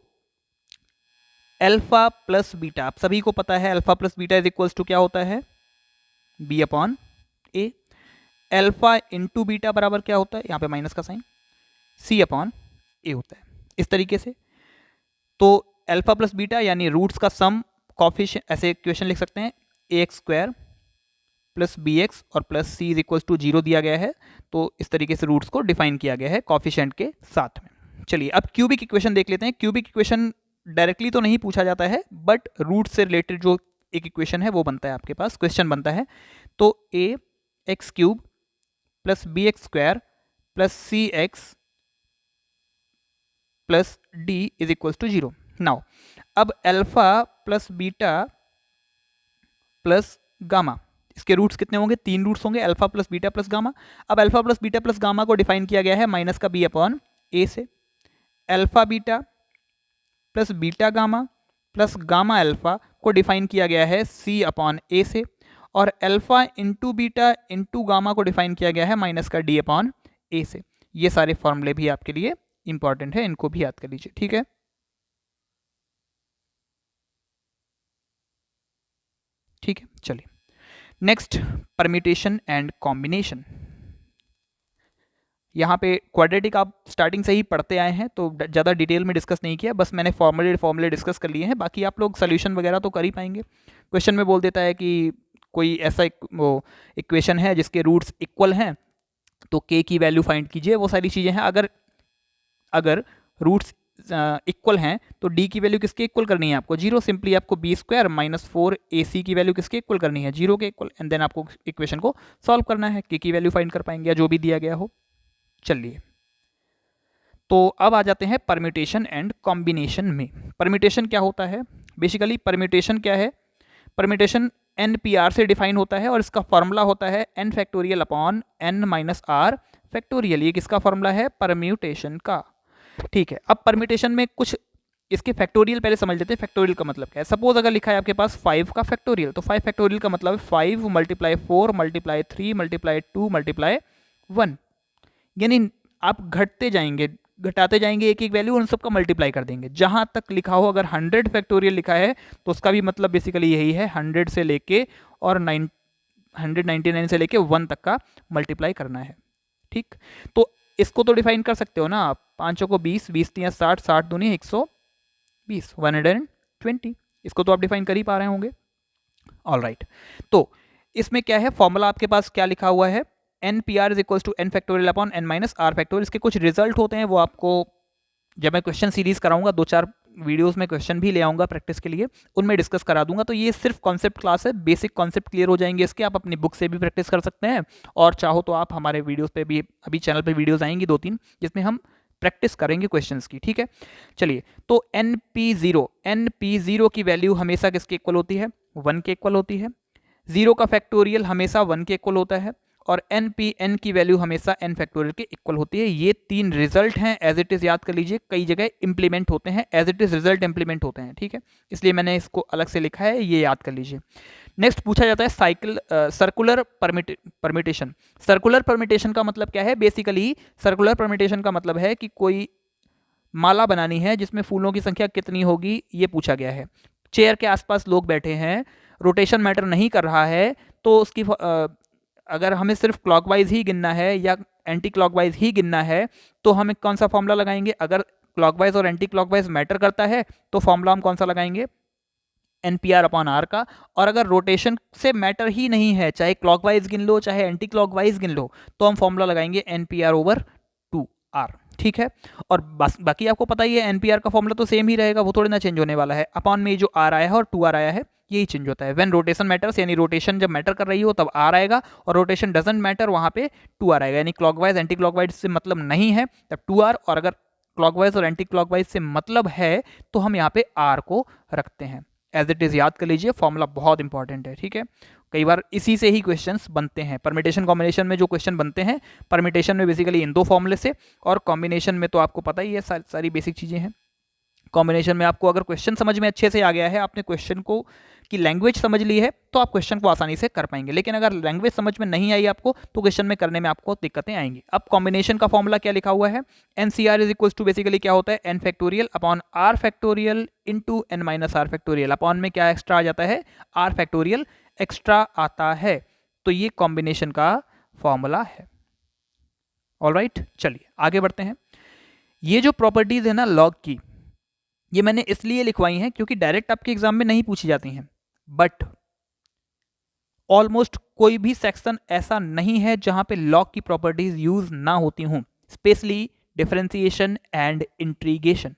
अल्फा प्लस बीटा आप सभी को पता है, alpha plus beta is equals to क्या होता है? B upon A. Alpha into beta बराबर क्या होता है? यहाँ पे माइनस का साइन, सी अपॉन ए होता है। इस तरीके से तो अल्फा प्लस बीटा यानी रूट्स का सम कॉफिशिएंट, ऐसे इक्वेशन लिख सकते हैं, A X square plus B X और plus C is equals to zero दिया गया है। तो इस तरीके से रूट्स को डिफाइन किया गया है कॉफिशिएंट के साथ में। चलिए अब क्यूबिक इक्वेशन देख लेते हैं। क्यूबिक इक्वेशन डायरेक्टली तो नहीं पूछा जाता है बट रूट से रिलेटेड जो एक इक्वेशन है वो बनता है, आपके पास क्वेश्चन बनता है। तो A X cube plus B X square plus C X plus D is equals to zero. Now अब alpha plus beta plus gamma, इसके रूट्स कितने होंगे? 3 रूट्स होंगे, alpha plus beta plus gamma. अब alpha plus beta plus gamma को define किया गया है माइनस का बी अपॉन ए से। Alpha beta plus beta gamma plus gamma alpha को डिफाइन किया गया है सी अपॉन ए से। और alpha into beta into gamma को डिफाइन किया गया है माइनस का डी अपॉन ए से। ये सारे फॉर्मूले भी आपके लिए इंपॉर्टेंट है, इनको भी याद कर लीजिए। ठीक है, ठीक है, चलिए नेक्स्ट, परम्यूटेशन एंड कॉम्बिनेशन। यहाँ पे क्वाड्रेटिक आप स्टार्टिंग से ही पढ़ते आए हैं तो ज़्यादा डिटेल में डिस्कस नहीं किया, बस मैंने फॉर्मूले डिस्कस कर लिए हैं। बाकी आप लोग सोल्यूशन वगैरह तो कर ही पाएंगे। क्वेश्चन में बोल देता है कि कोई ऐसा वो इक्वेशन है जिसके रूट्स इक्वल हैं तो के की वैल्यू फाइंड कीजिए, वो सारी चीज़ें हैं। अगर रूट्स इक्वल हैं तो डी की वैल्यू किसके इक्वल करनी है आपको? जीरो। सिंपली आपको बी स्क्वायर माइनस 4ac की वैल्यू किसके इक्वल करनी है? जीरो के इक्वल। एंड देन आपको इक्वेशन को सॉल्व करना है, के की वैल्यू फाइंड कर पाएंगे या जो भी दिया गया हो। चलिए तो अब आ जाते हैं परम्यूटेशन एंड कॉम्बिनेशन में। परम्यूटेशन क्या होता है? बेसिकली परम्यूटेशन क्या है? परम्यूटेशन NPR से डिफाइन होता है और इसका फॉर्मूला होता है n factorial upon n minus r factorial. ये किसका फॉर्मूला है? परम्यूटेशन का। ठीक है, अब परम्यूटेशन में कुछ इसके फैक्टोरियल पहले समझ लेते हैं। फैक्टोरियल का मतलब क्या है? सपोज अगर लिखा है आपके पास 5 का फैक्टोरियल, तो 5 फैक्टोरियल का मतलब है 5 मल्टीप्लाई 4 मल्टीप्लाई 3 मल्टीप्लाई 2 मल्टीप्लाई 1, यानी आप घटते जाएंगे घटाते जाएंगे एक एक वैल्यू, उन सबका मल्टीप्लाई कर देंगे। जहां तक लिखा हो, अगर 100 फैक्टोरियल लिखा है तो उसका भी मतलब बेसिकली यही है, 100 से लेके और 199 से लेके 1 तक का मल्टीप्लाई करना है। ठीक, तो इसको तो डिफाइन कर सकते हो ना आप, 5 को 20, 20 3 60, 60 दूनी 120, 120, इसको तो आप डिफाइन कर ही पा रहे होंगे। ऑल राइट, तो इसमें क्या है, फॉर्मूला आपके पास क्या लिखा हुआ है, N P R is equal to N factorial upon N minus R factorial. इसके कुछ रिजल्ट होते हैं, वो आपको जब मैं क्वेश्चन सीरीज कराऊंगा, 2-4 वीडियोस में क्वेश्चन भी ले आऊंगा प्रैक्टिस के लिए, उनमें डिस्कस करा दूंगा। तो ये सिर्फ कॉन्सेप्ट क्लास है, बेसिक कॉन्सेप्ट क्लियर हो जाएंगे इसके, आप अपनी बुक से भी प्रैक्टिस कर सकते हैं, और चाहो तो आप हमारे वीडियोस पे भी, अभी चैनल पे वीडियोस आएंगी 2-3 जिसमें हम प्रैक्टिस करेंगे क्वेश्चंस की। ठीक है, चलिए, तो NP0 की वैल्यू हमेशा किसके इक्वल होती है, 1 के इक्वल होती है। 0 का फैक्टोरियल हमेशा 1 के इक्वल होता है, और NPN की वैल्यू हमेशा n फैक्टोरियल के इक्वल होती है। ये 3 रिजल्ट हैं, एज इट इज याद कर लीजिए, कई जगह इंप्लीमेंट होते हैं, as it is result implement होते हैं। ठीक है, इसलिए मैंने इसको अलग से लिखा है, ये याद कर लीजिए। नेक्स्ट पूछा जाता है सर्कुलर परमिटेशन। सर्कुलर परमिटेशन का मतलब क्या है, बेसिकली सर्कुलर परमिटेशन का मतलब है कि कोई माला बनानी है जिसमें फूलों की संख्या कितनी होगी, ये पूछा गया है। चेयर के आसपास लोग बैठे हैं, रोटेशन मैटर नहीं कर रहा है, तो उसकी अगर हमें सिर्फ क्लॉकवाइज ही गिनना है या एंटी क्लॉकवाइज ही गिनना है, तो हम कौन सा फॉर्मूला लगाएंगे, अगर क्लॉकवाइज और एंटी क्लॉकवाइज मैटर करता है तो फॉर्मूला हम कौन सा लगाएंगे, NPR अपॉन आर का। और अगर रोटेशन से मैटर ही नहीं है, चाहे क्लॉकवाइज गिन लो चाहे एंटी क्लॉकवाइज गिन लो, तो हम फॉर्मूला लगाएंगे NPR ओवर 2R। ठीक है, और बाकी आपको पता ही है NPR का फॉर्मूला तो सेम ही रहेगा, वो थोड़ी ना चेंज होने वाला है। अपॉन में जो R आया है और 2R आया है, यही चेंज होता है। व्हेन रोटेशन मैटर्स, यानी रोटेशन जब मैटर कर रही हो तब R आएगा, और रोटेशन डजंट मैटर, वहां पे 2R आएगा। यानी क्लॉकवाइज एंटी क्लॉकवाइज से मतलब नहीं है तब 2R, और अगर क्लॉकवाइज और एंटी क्लॉकवाइज से मतलब है तो हम यहाँ पे R को रखते हैं। एज इट इज याद कर लीजिए, फॉर्मूला बहुत इंपॉर्टेंट है। ठीक है, कई बार इसी से ही क्वेश्चंस बनते हैं। परमिटेशन कॉम्बिनेशन में जो क्वेश्चन बनते हैं, परमिटेशन में बेसिकली इन 2 फॉर्मूले से, और कॉम्बिनेशन में तो आपको पता ही है सारी बेसिक चीजें हैं। कॉम्बिनेशन में आपको अगर क्वेश्चन समझ में अच्छे से आ गया है, आपने क्वेश्चन को की लैंग्वेज समझ ली है, तो आप क्वेश्चन को आसानी से कर पाएंगे। लेकिन अगर लैंग्वेज समझ में नहीं आई आपको, तो क्वेश्चन में करने में आपको दिक्कतें आएंगी। अब कॉम्बिनेशन का फॉर्मूला क्या लिखा हुआ है, NCR is equal to basically क्या होता है, n factorial upon r factorial into n minus R factorial. Upon में क्या एक्स्ट्रा आ जाता है, r फैक्टोरियल एक्स्ट्रा आता है। तो ये कॉम्बिनेशन का फॉर्मूला है। ऑलराइट, चलिए आगे बढ़ते हैं। ये जो प्रॉपर्टीज है ना लॉग की, ये मैंने इसलिए लिखवाई हैं क्योंकि डायरेक्ट आपके एग्जाम में नहीं पूछी जाती हैं, बट ऑलमोस्ट कोई भी सेक्शन ऐसा नहीं है जहां पे लॉग की प्रॉपर्टीज यूज ना होती हों, स्पेशली डिफरेंशिएशन एंड इंट्रीगेशन।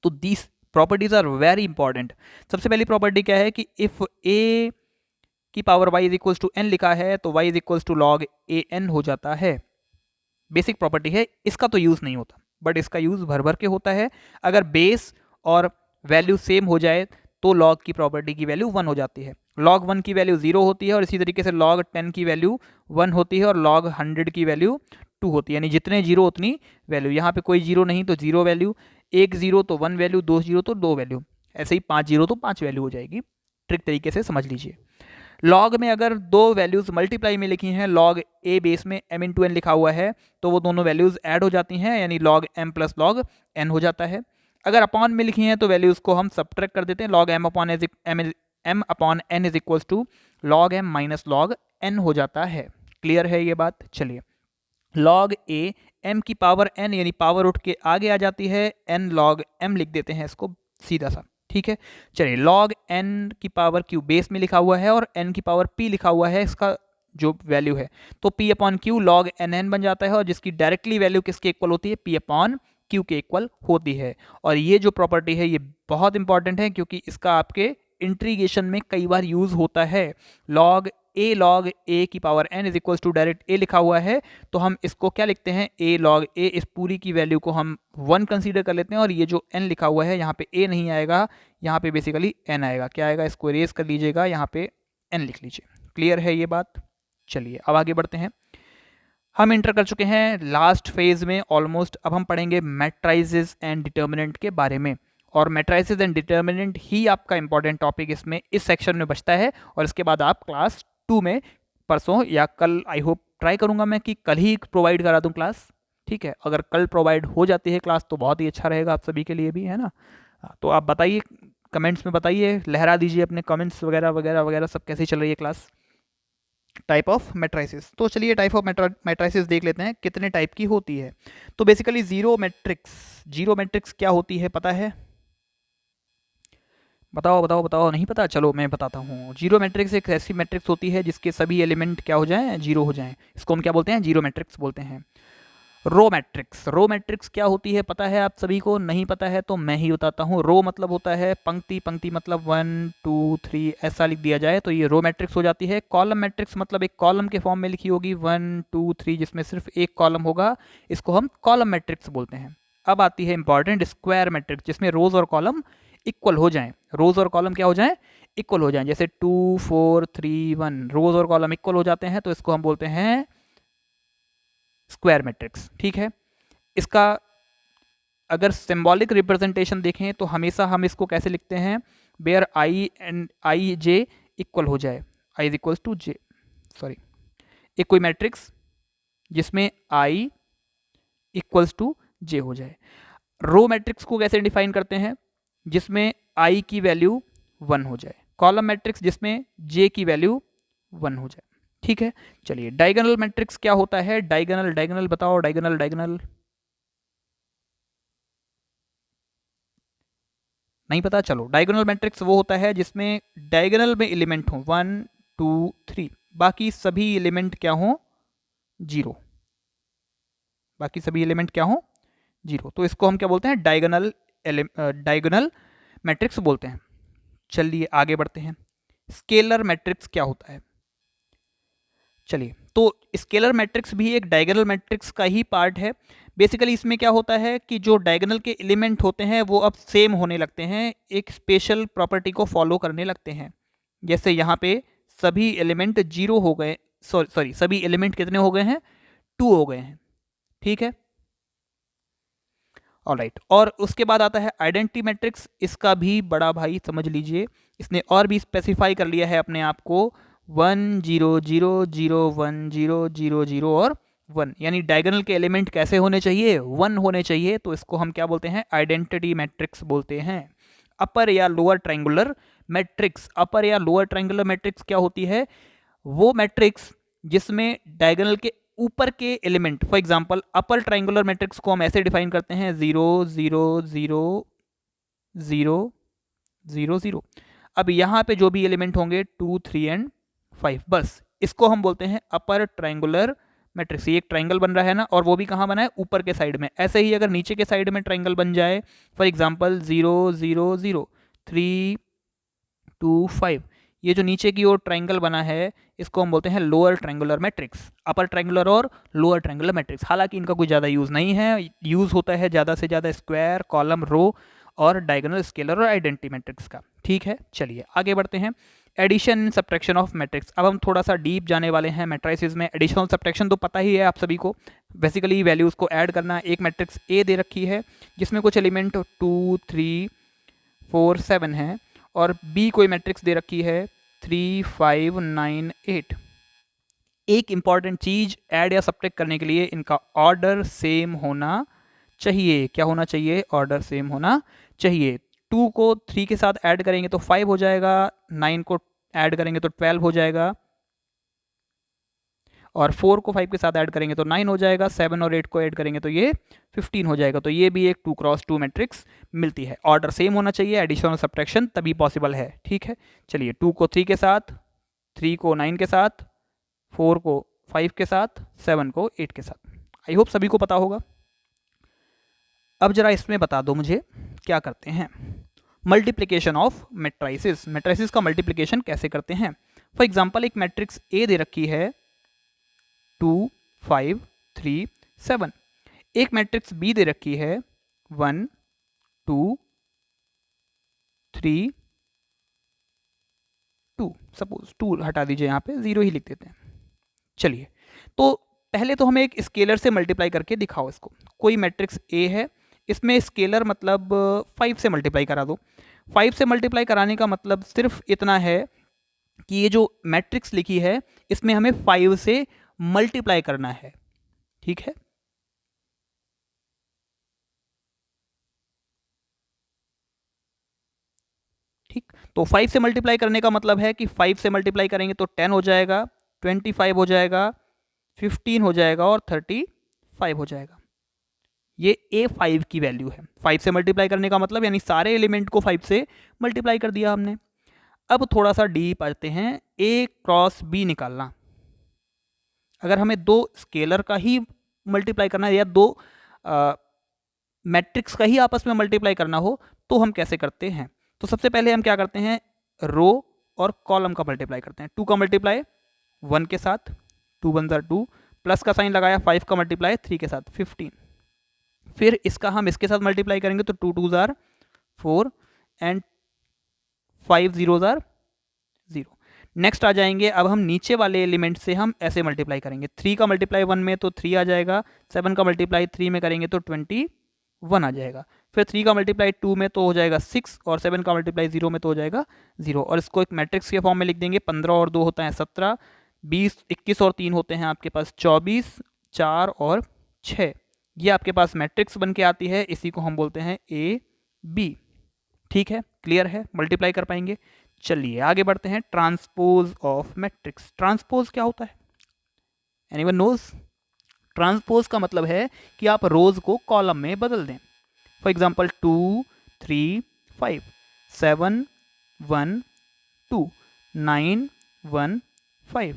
तो these properties are very important. सबसे पहली प्रॉपर्टी क्या है कि इफ a की power y is equals to n लिखा है तो y is equals to log an हो जाता है। बेसिक प्रॉपर्टी है, इसका तो यूज नहीं होता, बट इसका यूज भर भर के होता है। अगर बेस और वैल्यू सेम हो जाए तो लॉग की प्रॉपर्टी की वैल्यू 1 हो जाती है। लॉग 1 की वैल्यू 0 होती है, और इसी तरीके से लॉग 10 की वैल्यू 1 होती है, और लॉग 100 की वैल्यू 2 होती है। यानी जितने जीरो उतनी वैल्यू। यहाँ पे कोई जीरो नहीं तो जीरो वैल्यू, 1 जीरो तो 1 वैल्यू, 2 जीरो तो 2 वैल्यू, ऐसे ही 5 जीरो तो 5 वैल्यू हो जाएगी। ट्रिक तरीके से समझ लीजिए। लॉग में अगर 2 वैल्यूज मल्टीप्लाई में लिखी हैं, लॉग a बेस में m इंटू एन लिखा हुआ है, तो वो दोनों वैल्यूज ऐड हो जाती हैं, यानी log m plus log n हो जाता है। अगर अपॉन में लिखी हैं तो वैल्यूज को हम सब्ट्रैक्ट कर देते हैं, log m upon n is equals to log m minus log n हो जाता है। क्लियर है ये बात? चलिए, लॉग a m की पावर n यानी पावर उठ के आगे आ जाती है, n लॉग m लिख देते हैं इसको सीधा सा। ठीक है, चलिए, लॉग n की पावर q बेस में लिखा हुआ है और n की पावर p लिखा हुआ है, इसका जो वैल्यू है, तो p upon q log nn बन जाता है, और जिसकी डायरेक्टली वैल्यू किसके इक्वल होती है, p अपॉन q के इक्वल होती है। और ये जो प्रॉपर्टी है ये बहुत इंपॉर्टेंट है, क्योंकि इसका आपके इंट्रीगेशन में कई बार यूज होता है। लॉग a की power n is equals to direct a लिखा हुआ है, तो हम इसको क्या लिखते हैं, a लॉग a, इस पूरी की वैल्यू को हम 1 कंसीडर कर लेते हैं, और ये जो n लिखा हुआ है यहाँ पे a नहीं आएगा, यहाँ पे बेसिकली n आएगा। क्या आएगा, इसको इरेज कर लीजिएगा, यहाँ पे n लिख लीजिए। क्लियर है ये बात? चलिए अब आगे बढ़ते हैं। हम इंटर कर चुके हैं लास्ट फेज में ऑलमोस्ट। अब हम पढ़ेंगे मैट्राइजेस एंड डिटर्मिनेंट के बारे में, और मैट्राइसेस एंड डिटर्मिनेंट ही आपका इंपॉर्टेंट टॉपिक इसमें इस सेक्शन में बचता है। और इसके बाद आप क्लास 2 में परसों या कल, आई होप ट्राई करूंगा मैं कि कल ही प्रोवाइड करा दूं क्लास, ठीक है, अगर कल प्रोवाइड हो जाती है क्लास तो बहुत ही अच्छा रहेगा आप सभी के लिए भी, है ना। तो आप बताइए, कमेंट्स में बताइए, लहरा दीजिए अपने कमेंट्स वगैरह वगैरह वगैरह सब, कैसी चल रही है क्लास। टाइप ऑफ मैट्राइसिस, तो चलिए टाइप ऑफ मैट्राइसिस देख लेते हैं कितने टाइप की होती है। तो बेसिकली जीरो मैट्रिक्स क्या होती है पता है? बताओ बताओ बताओ, नहीं पता? चलो मैं बताता हूँ। जीरो मैट्रिक्स एक ऐसी मैट्रिक्स होती है जिसके सभी एलिमेंट क्या हो जाएं, जीरो हो जाएं, इसको हम क्या बोलते हैं, जीरो मैट्रिक्स बोलते हैं। रो मैट्रिक्स क्या होती है पता है आप सभी को? नहीं पता है तो मैं ही बताता हूँ। रो मतलब होता है पंक्ति, पंक्ति मतलब 1 2 3 ऐसा लिख दिया जाए तो ये रो मैट्रिक्स हो जाती है। कॉलम मैट्रिक्स मतलब एक कॉलम के फॉर्म में लिखी होगी 1 2 3, जिसमें सिर्फ एक कॉलम होगा, इसको हम कॉलम मैट्रिक्स बोलते हैं। अब आती है इंपॉर्टेंट स्क्वायर मैट्रिक्स, जिसमें रोज और कॉलम इक्वल हो जाएं, रोज और कॉलम क्या हो जाएं, इक्वल हो जाएं। जैसे 2 4 3 1 रोज और कॉलम इक्वल हो जाते हैं तो इसको हम बोलते हैं स्क्वायर मैट्रिक्स। ठीक है, इसका अगर सिंबॉलिक रिप्रेजेंटेशन देखें तो हमेशा हम इसको कैसे लिखते हैं, where I and I J equal हो जाए, I is equal to J, sorry, एक कोई मैट्रिक्स जिसमें आई इक्वल्स टू जे हो जाए। रो मैट्रिक्स को कैसे डिफाइन करते हैं, जिसमें आई की वैल्यू 1 हो जाए। कॉलम मैट्रिक्स जिसमें जे की वैल्यू 1 हो जाए। ठीक है, चलिए डायगोनल मैट्रिक्स क्या होता है? डायगोनल बताओ, डायगोनल नहीं पता? चलो, डायगोनल मैट्रिक्स वो होता है जिसमें डायगोनल में एलिमेंट हो 1 2 3, बाकी सभी एलिमेंट क्या हो, जीरो, बाकी सभी एलिमेंट क्या हो, जीरो। तो इसको हम क्या बोलते हैं, डायगोनल मैट्रिक्स बोलते हैं। चलिए आगे बढ़ते हैं। स्केलर मैट्रिक्स क्या होता है? चलिए, तो स्केलर मैट्रिक्स भी एक डायगोनल मैट्रिक्स का ही पार्ट है। बेसिकली इसमें क्या होता है कि जो डायगोनल के एलिमेंट होते हैं वो अब सेम होने लगते हैं, एक स्पेशल प्रॉपर्टी को फॉलो करने लगते हैं। जैसे यहाँ पे सभी एलिमेंट जीरो हो गए, सॉरी सभी एलिमेंट कितने हो गए हैं, 2 हो गए हैं। ठीक है, ऑलराइट। और उसके बाद आता है आइडेंटिटी मैट्रिक्स, इसका भी बड़ा भाई समझ लीजिए, इसने और भी स्पेसिफाई कर लिया है अपने आप को 1 0 0 0 1 0 0 0 और 1, यानी डायगोनल के एलिमेंट कैसे होने चाहिए, 1 होने चाहिए। तो इसको हम क्या बोलते हैं, आइडेंटिटी मैट्रिक्स बोलते हैं। अपर या लोअर ट्रायंगुलर मैट्रिक्स, अपर या लोअर ट्रायंगुलर मैट्रिक्स क्या होती है, वो मैट्रिक्स जिसमें डायगोनल के ऊपर के element, for example upper triangular matrix को हम ऐसे डिफाइन करते हैं 0 0 0 0 0 0। अब यहाँ पे जो भी एलिमेंट होंगे 2 3 एंड 5, बस इसको हम बोलते हैं अपर ट्रायंगुलर मैट्रिक्स। ये एक ट्रायंगल बन रहा है ना, और वो भी कहाँ बना है, ऊपर के साइड में। ऐसे ही अगर नीचे के साइड में ट्रायंगल बन जाए, फॉर एग्जांपल 0 0 0 3 2 5, ये जो नीचे की ओर ट्रायंगल बना है इसको हम बोलते हैं lower triangular matrix. Upper triangular और लोअर ट्रायंगुलर मैट्रिक्स, हालांकि इनका कोई ज़्यादा यूज़ नहीं है, यूज़ होता है ज़्यादा से ज़्यादा स्क्वायर, कॉलम, रो और डायगोनल, स्केलर और आइडेंटिटी मैट्रिक्स का। ठीक है, चलिए आगे बढ़ते हैं। एडिशन सब्ट्रैक्शन ऑफ मैट्रिक्स, अब हम थोड़ा सा डीप जाने वाले हैं मैट्रिसेस में। एडिशन और सब्ट्रैक्शन तो पता ही है आप सभी को, बेसिकली वैल्यूज़ को ऐड करना। एक मैट्रिक्स ए दे रखी है जिसमें कुछ एलिमेंट 2 3 4 7 हैं, और बी कोई मैट्रिक्स दे रखी है 3 5 9 8। एक इंपॉर्टेंट चीज, ऐड या सब्ट्रैक्ट करने के लिए इनका ऑर्डर सेम होना चाहिए। क्या होना चाहिए, ऑर्डर सेम होना चाहिए। 2 को 3 के साथ ऐड करेंगे तो 5 हो जाएगा, 9 को ऐड करेंगे तो 12 हो जाएगा, और 4 को 5 के साथ ऐड करेंगे तो 9 हो जाएगा, 7 और 8 को ऐड करेंगे तो ये 15 हो जाएगा। तो ये भी एक 2 क्रॉस 2 मैट्रिक्स मिलती है। ऑर्डर सेम होना चाहिए, एडिशन और सब्ट्रैक्शन तभी पॉसिबल है। ठीक है, चलिए 2 को 3 के साथ, 3 को 9 के साथ, 4 को 5 के साथ, 7 को 8 के साथ। आई होप सभी को पता होगा। अब जरा इसमें बता दो मुझे क्या करते हैं, मल्टीप्लिकेशन ऑफ मैट्राइसिस, मैट्राइसिस का मल्टीप्लिकेशन कैसे करते हैं। फॉर एग्जांपल एक मैट्रिक्स ए दे रखी है 2 5 3 7, एक मैट्रिक्स बी दे रखी है 1 2 3 2, सपोज 2 हटा दीजिए, यहाँ पे 0 ही लिख देते हैं। चलिए, तो पहले तो हमें एक स्केलर से मल्टीप्लाई करके दिखाओ इसको। कोई मैट्रिक्स ए है, इसमें स्केलर मतलब 5 से मल्टीप्लाई करा दो। 5 से मल्टीप्लाई कराने का मतलब सिर्फ इतना है कि ये जो मैट्रिक्स लिखी है इसमें हमें 5 से मल्टीप्लाई करना है। ठीक है, तो 5 से मल्टीप्लाई करने का मतलब है कि 5 से मल्टीप्लाई करेंगे तो 10 हो जाएगा, 25 हो जाएगा, 15 हो जाएगा और 35 हो जाएगा। ये A5 की वैल्यू है। 5 से मल्टीप्लाई करने का मतलब यानी सारे एलिमेंट को 5 से मल्टीप्लाई कर दिया हमने। अब थोड़ा सा डीप आते हैं, A क्रॉस B निकालना। अगर हमें दो स्केलर का ही मल्टीप्लाई करना है या दो मैट्रिक्स का ही आपस में मल्टीप्लाई करना हो तो हम कैसे करते हैं? तो सबसे पहले हम क्या करते हैं, रो और कॉलम का मल्टीप्लाई करते हैं। 2 का मल्टीप्लाई 1 के साथ, 2 1 ज़ा 2, प्लस का साइन लगाया, 5 का मल्टीप्लाई 3 के साथ 15। फिर इसका हम इसके साथ मल्टीप्लाई करेंगे तो 2 2 ज़ार 4 एंड 5 0 ज़ार 0। नेक्स्ट आ जाएंगे, अब हम नीचे वाले एलिमेंट से हम ऐसे मल्टीप्लाई करेंगे। 3 का मल्टीप्लाई 1 में तो 3 आ जाएगा, 7 का मल्टीप्लाई 3 में करेंगे तो 21 आ जाएगा। फिर 3 का मल्टीप्लाई 2 में तो हो जाएगा 6 और 7 का मल्टीप्लाई 0 में तो हो जाएगा 0। और इसको एक मैट्रिक्स के फॉर्म में लिख देंगे। 15 और 2 होता है 17, 20 21 और 3 होते हैं आपके पास 24, 4 और 6। ये आपके पास मैट्रिक्स बन के आती है, इसी को हम बोलते हैं AB। ठीक है, क्लियर है, मल्टीप्लाई कर पाएंगे। चलिए आगे बढ़ते हैं, ट्रांसपोज ऑफ मैट्रिक्स। ट्रांसपोज क्या होता है, एनीवन नोज? ट्रांसपोज का मतलब है कि आप रोज को कॉलम में बदल दें। For example 2 3 5, 7 1 2, 9 1 5।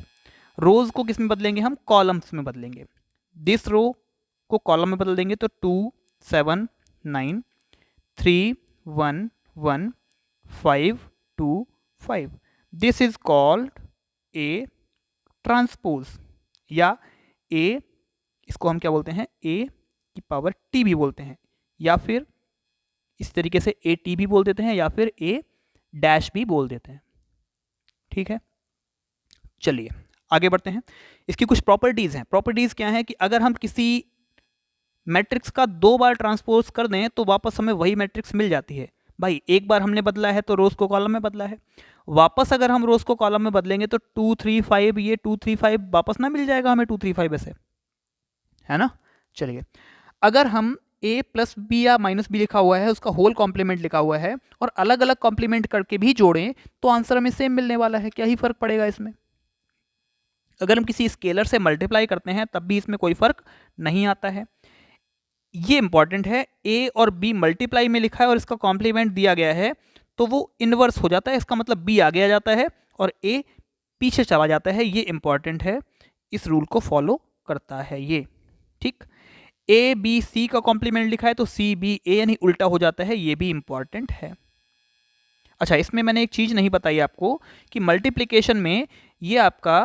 रोज को किस में बदलेंगे हम? कॉलम्स में बदलेंगे। दिस रो को कॉलम में बदल देंगे तो 2 7 9, 3 1 1, 5 2 5। This is called A transpose, या ए, इसको हम क्या बोलते हैं, ए की पावर टी भी बोलते हैं, या फिर इस तरीके से ए टी भी बोल देते हैं, या फिर ए डैश भी बोल देते हैं। ठीक है, चलिए आगे बढ़ते हैं। इसकी कुछ प्रॉपर्टीज हैं। प्रॉपर्टीज क्या है कि अगर हम किसी मैट्रिक्स का 2 बार ट्रांसपोज कर दें तो वापस हमें वही मैट्रिक्स मिल जाती है। भाई एक बार हमने बदला है तो रोज को कॉलम में बदला है, वापस अगर हम रोज को कॉलम में बदलेंगे तो 2 3 5, ये 2 3 5 वापस ना मिल जाएगा हमें 2 3 5 ऐसे, है ना। चलिए, अगर हम a प्लस बी या माइनस बी लिखा हुआ है, उसका होल कॉम्प्लीमेंट लिखा हुआ है और अलग अलग कॉम्प्लीमेंट करके भी जोड़ें तो आंसर हमें सेम मिलने वाला है। क्या ही फर्क पड़ेगा इसमें? अगर हम किसी स्केलर से मल्टीप्लाई करते हैं तब भी इसमें कोई फर्क नहीं आता है। ये इंपॉर्टेंट है, a और b मल्टीप्लाई में लिखा है और इसका कॉम्प्लीमेंट दिया गया है तो वो इनवर्स हो जाता है, इसका मतलब b आगे आ जाता है और a पीछे चला जाता है। ये इंपॉर्टेंट है, इस रूल को फॉलो करता है ये। ठीक, a b c का कॉम्प्लीमेंट लिखा है तो c b a यानी उल्टा हो जाता है, ये भी इंपॉर्टेंट है। अच्छा, इसमें मैंने एक चीज नहीं बताई आपको कि मल्टीप्लिकेशन में ये आपका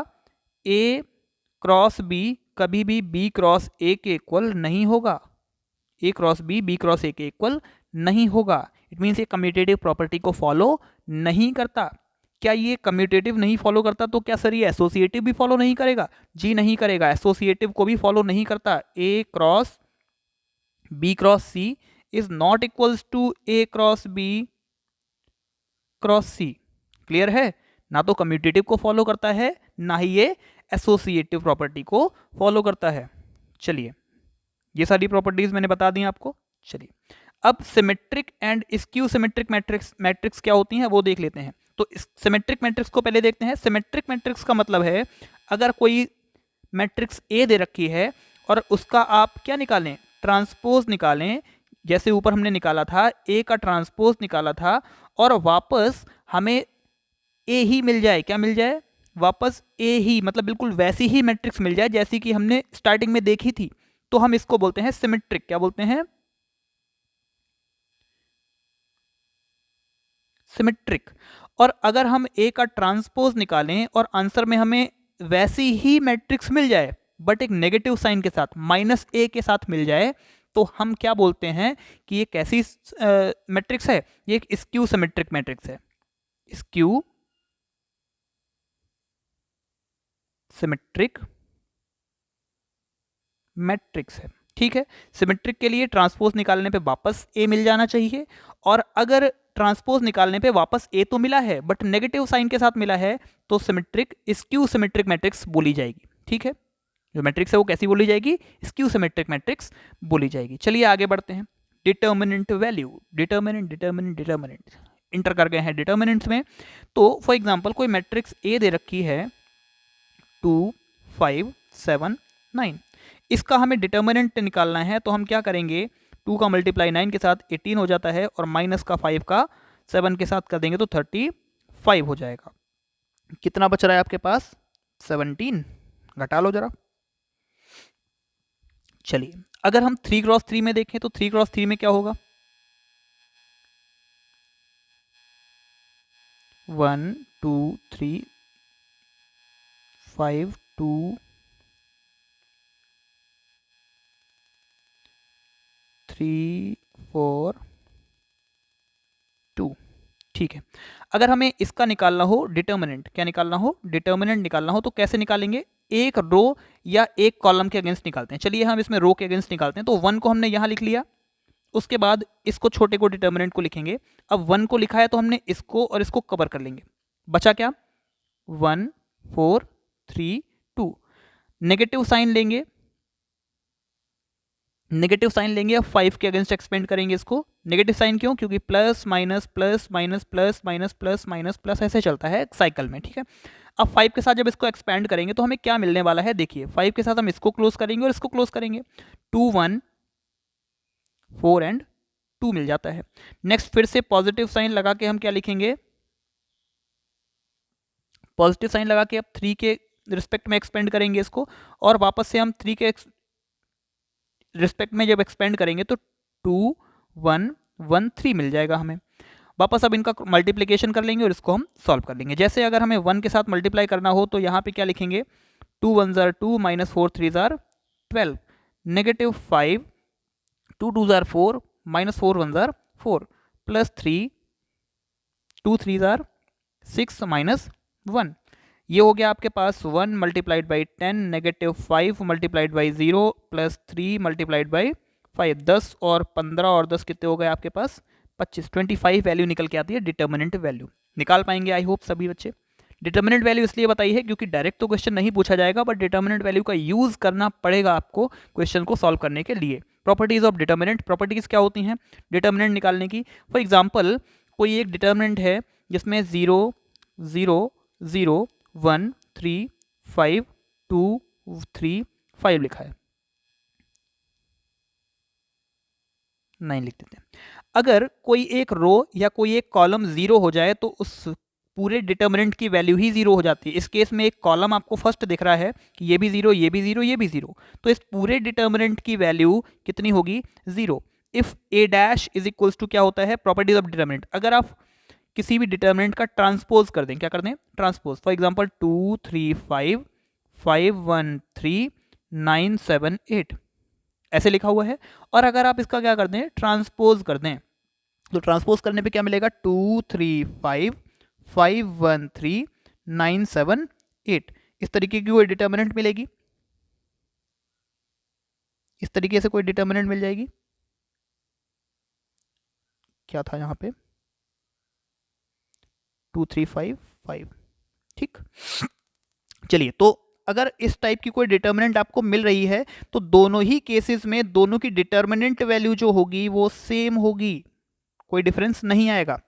a क्रॉस b कभी भी b क्रॉस a के इक्वल नहीं होगा। a cross b cross a के इक्वल नहीं होगा। इट मीन्स ये कम्यूटेटिव प्रॉपर्टी को फॉलो नहीं करता। क्या ये कम्यूटेटिव नहीं फॉलो करता तो क्या सर ये एसोसिएटिव भी फॉलो नहीं करेगा? जी नहीं करेगा, एसोसिएटिव को भी फॉलो नहीं करता। a cross b cross c is not equals to a cross b cross c। Clear है? ना तो कम्यूटेटिव को फॉलो करता है, ना ही ये एसोसिएटिव प्रॉपर्टी को फॉलो करता है। चलिए, ये सारी प्रॉपर्टीज मैंने बता दी आपको। चलिए, अब symmetric and skew symmetric matrix क्या होती हैं वो देख लेते हैं। तो सिमेट्रिक मैट्रिक्स को पहले देखते हैं। सिमेट्रिक मैट्रिक्स का मतलब है अगर कोई मैट्रिक्स ए दे रखी है और उसका आप क्या निकालें, ट्रांसपोज निकालें। जैसे ऊपर हमने निकाला था, ए का ट्रांसपोज निकाला था और वापस हमें ए ही मिल जाए। क्या मिल जाए? वापस ए ही, मतलब बिल्कुल वैसी ही मैट्रिक्स मिल जाए जैसी कि हमने स्टार्टिंग में देखी थी, तो हम इसको बोलते हैं सिमेट्रिक। क्या बोलते हैं? सिमेट्रिक। और अगर हम ए का ट्रांसपोज निकालें और आंसर में हमें वैसी ही मैट्रिक्स मिल जाए बट एक नेगेटिव साइन के साथ, माइनस ए के साथ मिल जाए, तो हम क्या बोलते हैं कि ये कैसी मैट्रिक्स है? ये एक स्क्यू सिमेट्रिक मैट्रिक्स है। स्क्यू सिमेट्रिक मैट्रिक्स है। ठीक है, सिमेट्रिक के लिए ट्रांसपोज निकालने पे वापस ए मिल जाना चाहिए, और अगर ट्रांसपोज निकालने पे वापस ए तो मिला है बट नेगेटिव साइन के साथ मिला है तो सिमेट्रिक स्क्यू सिमेट्रिक मैट्रिक्स बोली जाएगी। ठीक है, जो मैट्रिक्स है वो कैसी बोली जाएगी? स्क्यू सिमेट्रिक मैट्रिक्स बोली जाएगी। चलिए आगे बढ़ते हैं। Determinant value, determinant determinant determinant, inter कर गए हैं डिटर्मिनेंट्स में। तो फॉर एग्जांपल कोई मैट्रिक्स ए दे रखी है 2 5 7 9, इसका हमें डिटर्मिनेंट निकालना है, तो हम क्या करेंगे, 2 का मल्टीप्लाई 9 के साथ 18 हो जाता है और माइनस का 5 का 7 के साथ कर देंगे तो 35 हो जाएगा। कितना बच रहा है आपके पास, 17, घटा लो जरा। चलिए अगर हम 3x3 में देखें तो 3x3 में क्या होगा, 1 2 3 5 2 3 4 2, ठीक है। अगर हमें इसका निकालना हो डिटर्मिनेंट, क्या निकालना हो, डिटर्मिनेंट निकालना हो, तो कैसे निकालेंगे, एक रो या एक कॉलम के अगेंस्ट निकालते हैं। चलिए हम इसमें रो के अगेंस्ट निकालते हैं, तो 1 को हमने यहाँ लिख लिया, उसके बाद इसको छोटे को डिटर्मिनेंट को लिखेंगे। अब 1 को लिखा है तो हमने इसको और इसको कवर कर लेंगे, बचा क्या, 1 4 3 2, नेगेटिव साइन लेंगे, नेगेटिव साइन लेंगे, अब 5 के अगेंस्ट एक्सपेंड करेंगे इसको। नेगेटिव साइन क्यों, क्योंकि plus minus plus minus plus minus plus minus plus ऐसे चलता है साइकिल में, ठीक है। अब 5 के साथ जब इसको एक्सपेंड करेंगे तो हमें क्या मिलने वाला है, देखिए 5 के साथ हम इसको क्लोज करेंगे और इसको क्लोज करेंगे, 2 1 4 एंड 2 मिल जाता है। नेक्स्ट फिर से पॉजिटिव साइन लगा के हम क्या लिखेंगे, पॉजिटिव साइन लगा के अब 3 के रिस्पेक्ट में एक्सपेंड करेंगे इसको, और वापस से हम 3 के रिस्पेक्ट में जब एक्सपेंड करेंगे तो 2 1 1 3 मिल जाएगा हमें। वापस अब इनका मल्टीप्लिकेशन कर लेंगे और इसको हम सॉल्व कर लेंगे। जैसे अगर हमें 1 के साथ मल्टीप्लाई करना हो तो यहाँ पे क्या लिखेंगे, 2 1 jar 2 minus 4 3 jar 12, negative 5 2 2 jar 4 minus 4 1 jar 4 plus 3 2 3 jar 6 minus 1। ये हो गया आपके पास 1 multiplied by 10 negative 5 multiplied by 0 plus 3 multiplied by 5, 10 और 15 और 10 कितने हो गए आपके पास, 25, 25 वैल्यू निकल के आती है डिटर्मिनेंट वैल्यू। निकाल पाएंगे आई होप सभी बच्चे। डिटर्मिनेंट वैल्यू इसलिए बताई है क्योंकि डायरेक्ट तो क्वेश्चन नहीं पूछा जाएगा, बट डिटर्मिनेंट वैल्यू का यूज करना पड़ेगा आपको क्वेश्चन को सॉल्व करने के लिए। प्रॉपर्टीज ऑफ डिटर्मिनेंट, प्रॉपर्टीज क्या होती हैं डिटर्मिनेंट निकालने की, फॉर एग्जाम्पल कोई एक डिटर्मिनेंट है जिसमें 0 0 0 1 3 5 2 3 5 लिखा है, 9 लिख देते हैं। अगर कोई एक रो या कोई एक कॉलम 0 हो जाए तो उस पूरे डिटर्मिनेंट की वैल्यू ही 0 हो जाती है। इस केस में एक कॉलम आपको फर्स्ट दिख रहा है कि ये भी 0 ये भी 0 ये भी 0, तो इस पूरे डिटर्मिनेंट की वैल्यू कितनी होगी, 0। If A dash is equals to क्या होता है, प्रॉपर्टीज ऑफ डिटर्मिनेंट, अगर आप किसी भी डिटर्मिनेंट का ट्रांसपोज कर दें, क्या कर दें, ट्रांसपोज, फॉर एग्जांपल 2 3 5 5 1 3 9 7 8 ऐसे लिखा हुआ है, और अगर आप इसका क्या कर दें, ट्रांसपोज कर दें, तो ट्रांसपोज करने पे क्या मिलेगा, 2 3 5 5 1 3 9 7 8, इस तरीके की कोई डिटर्मिनेंट मिलेगी, इस तरीके से कोई डिटर्मिनेंट मिल जाएगी। क्या था यहाँ पे, 2 3 5 5, ठीक। चलिए तो अगर इस टाइप की कोई डिटर्मिनेंट आपको मिल रही है तो दोनों ही केसेस में दोनों की डिटर्मिनेंट वैल्यू जो होगी वो सेम होगी, कोई डिफरेंस नहीं आएगा।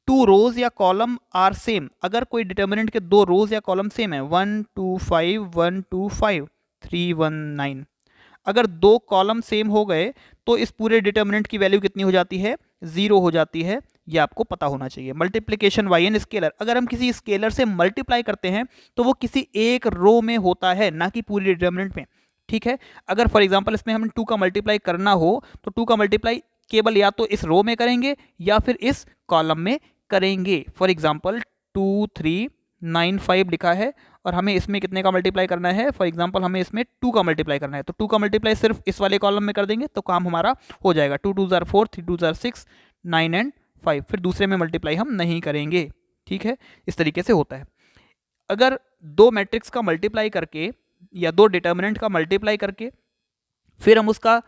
2 रोज या कॉलम आर सेम, अगर कोई डिटर्मिनेंट के 2 रोज या कॉलम सेम है, 1 2 5 1 2 5 3 1 9, अगर 2 कॉलम सेम हो गए तो इस पूरे डिटर्मिनेंट की वैल्यू कितनी हो जाती है, 0 हो जाती है, ये आपको पता होना चाहिए। मल्टीप्लिकेशन वाई एन स्केलर, अगर हम किसी स्केलर से मल्टीप्लाई करते हैं तो वो किसी एक रो में होता है, ना कि पूरी डिटर्मिनेंट में, ठीक है। अगर फॉर एग्जांपल इसमें हमें 2 का मल्टीप्लाई करना हो तो 2 का मल्टीप्लाई केवल या तो इस रो में करेंगे या फिर इस कॉलम में करेंगे। फॉर एग्जांपल 2 3 9 5 लिखा है और हमें इसमें कितने का मल्टीप्लाई करना है, फॉर एग्जांपल हमें इसमें 2 का मल्टीप्लाई करना है, तो 2 का मल्टीप्लाई सिर्फ इस वाले कॉलम में कर देंगे तो काम हमारा हो जाएगा। 2 2 जार 4 3 2 जार 6 9 एंड 5, फिर दूसरे में मल्टीप्लाई हम नहीं करेंगे, ठीक है। इस तरीके से होता है। अगर 2 मैट्रिक्स का मल्टीप्लाई करके या 2 डिटर्मिनेंट का मल्टीप्लाई करके फिर हम उसका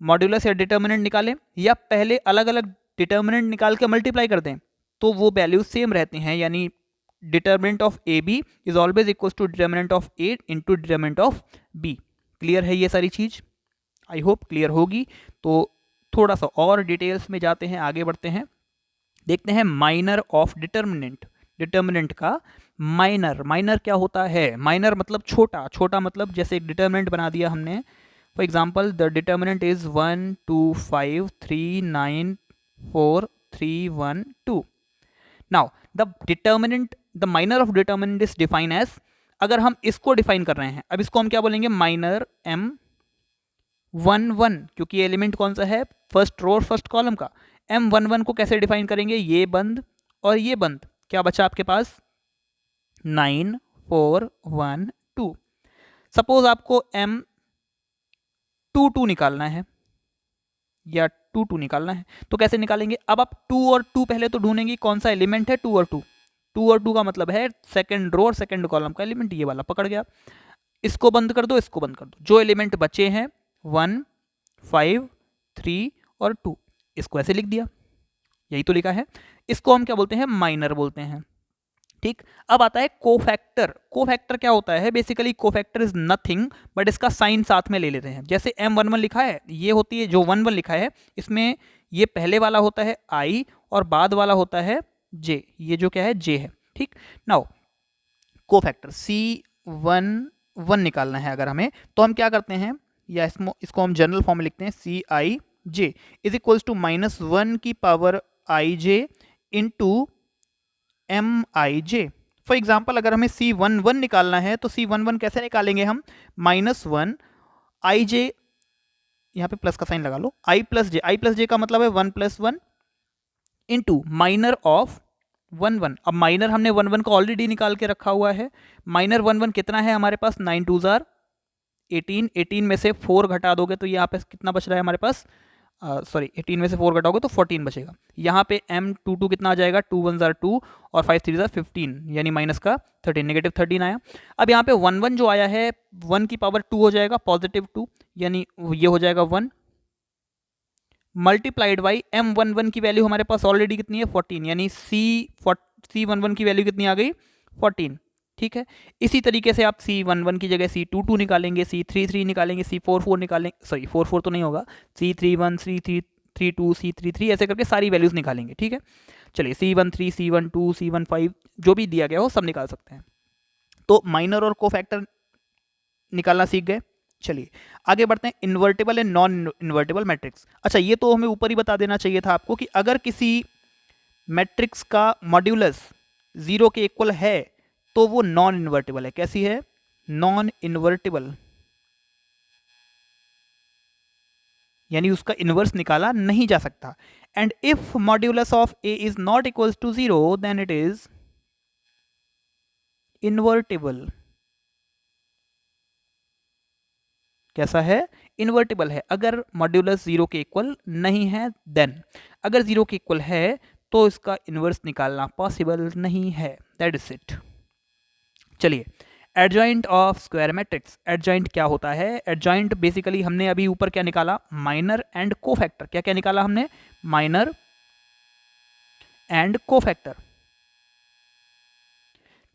मॉड्यूलस या डिटर्मिनेंट निकालें, या पहले अलग अलग डिटर्मिनेंट निकाल के मल्टीप्लाई कर दें, तो वो वैल्यू सेम रहती हैं, यानी determinant of A B is always equal to determinant of A into determinant of B. Clear है ये सारी चीज, आई होप क्लियर होगी। तो थोड़ा सा और डिटेल्स में जाते हैं, आगे बढ़ते हैं। देखते हैं माइनर ऑफ डिटर्मिनेंट। डिटर्मिनेंट का माइनर, माइनर क्या होता है? माइनर मतलब छोटा, छोटा मतलब जैसे एक डिटर्मिनेंट बना दिया हमने, for example the determinant is 1 2 5 3 9 4 3 1 2। Now the determinant, the minor of determinant is define as, अगर हम इसको डिफाइन कर रहे हैं, अब इसको हम क्या बोलेंगे? माइनर m 1 1, क्योंकि ये एलिमेंट कौन सा है? फर्स्ट रो और फर्स्ट कॉलम का। m 1 1 को कैसे डिफाइन करेंगे? ये बंद और ये बंद, क्या बचा आपके पास? 9 4 1 2। सपोज आपको m 2 2 निकालना है या 2 2 निकालना है, तो कैसे निकालेंगे? अब आप 2 और 2 पहले तो ढूंढेंगे कौन सा एलिमेंट है 2 और 2। 2 और 2 का मतलब है सेकंड रो और सेकंड कॉलम का एलिमेंट, ये वाला पकड़ गया। इसको बंद कर दो, इसको बंद कर दो, जो एलिमेंट बचे हैं 1 5 3 और 2, इसको ऐसे लिख दिया, यही तो लिखा है। इसको हम क्या बोलते हैं? माइनर बोलते हैं। ठीक, अब आता है कोफैक्टर। कोफैक्टर क्या होता है? Basically cofactor is nothing but इसका साइन साथ में ले लेते हैं। जैसे m11 लिखा है, ये होती है जो 1 1 लिखा है, इसमें ये पहले वाला होता है i और बाद वाला होता है j, ये जो क्या है? j है। ठीक, नाउ कोफैक्टर C11 निकालना है अगर हमें, तो हम क्या करते हैं, या इसको हम जनरल फॉर्म में लिखते हैं Cij इज इक्वल्स टू -1 की power ij into Mij। For example अगर हमें C11 निकालना है तो C11 कैसे निकालेंगे हम? -1 ij, यहाँ पे प्लस का साइन लगा लो, i प्लस जे का मतलब है 1 + 1 इंटू माइनर ऑफ 1 1। अब माइनर हमने 1 1 को ऑलरेडी निकाल के रखा हुआ है। माइनर 1 1 कितना है हमारे पास? 9 2 18, 18 में से 4 घटा दोगे तो यहाँ पे कितना बच रहा है हमारे पास? सॉरी 18 में से 4 घटाओगे तो 14 बचेगा। यहाँ पे m22 कितना आ जाएगा? 2 1 2 और 5 3 15, यानी माइनस का 13, नेगेटिव 13 आया। अब यहाँ पे 1 1 जो आया है 1 की पावर 2 हो जाएगा, +2, यानी ये हो जाएगा 1 मल्टीप्लाइड बाई m11 की वैल्यू हमारे पास ऑलरेडी कितनी है? 14, यानी C11 की वैल्यू कितनी आ गई? 14। ठीक है, इसी तरीके से आप C11 की जगह C22 निकालेंगे, C33 निकालेंगे, C44 निकालेंगे, सॉरी 44 तो नहीं होगा, C31 C32 C33 ऐसे करके सारी वैल्यूज निकालेंगे। ठीक है, चलिए C13 C12 C15 जो भी दिया गया हो सब निकाल सकते हैं। तो माइनर और कोफैक्टर निकालना सीख गए। चलिए आगे बढ़ते हैं, invertible and non invertible matrix. अच्छा, ये तो हमें ऊपर ही बता देना चाहिए था आपको कि अगर किसी मैट्रिक्स का मॉड्यूलस 0 के इक्वल है तो वो नॉन इन्वर्टिबल है। कैसी है? नॉन इन्वर्टिबल, यानी उसका इनवर्स निकाला नहीं जा सकता। And if modulus of A is not equals to 0 then it is invertible. कैसा है? इन्वर्टिबल है। अगर मॉड्यूलस 0 के इक्वल नहीं है देन, अगर 0 के इक्वल है तो इसका इनवर्स निकालना पॉसिबल नहीं है। That is it. चलिए, adjoint of square matrix. Adjoint क्या होता है? एडजॉइंट बेसिकली हमने अभी ऊपर क्या निकाला? Minor and cofactor. क्या क्या निकाला हमने? माइनर एंड कोफैक्टर,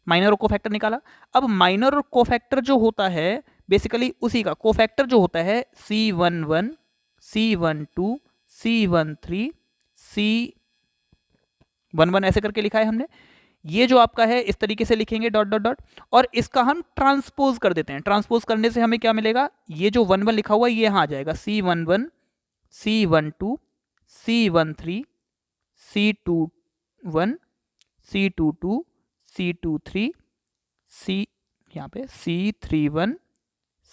माइनर और कोफैक्टर निकाला। अब माइनर और कोफैक्टर जो होता है बेसिकली उसी का कोफैक्टर जो होता है C11 C12 C13 C11 ऐसे करके लिखा है हमने। ये जो आपका है इस तरीके से लिखेंगे डॉट डॉट डॉट, और इसका हम ट्रांसपोज कर देते हैं। ट्रांसपोज करने से हमें क्या मिलेगा? ये जो 1 1 लिखा हुआ है ये यहाँ आ जाएगा, C11 C12 C13 C21 C22 C23 C, यहाँ पे C31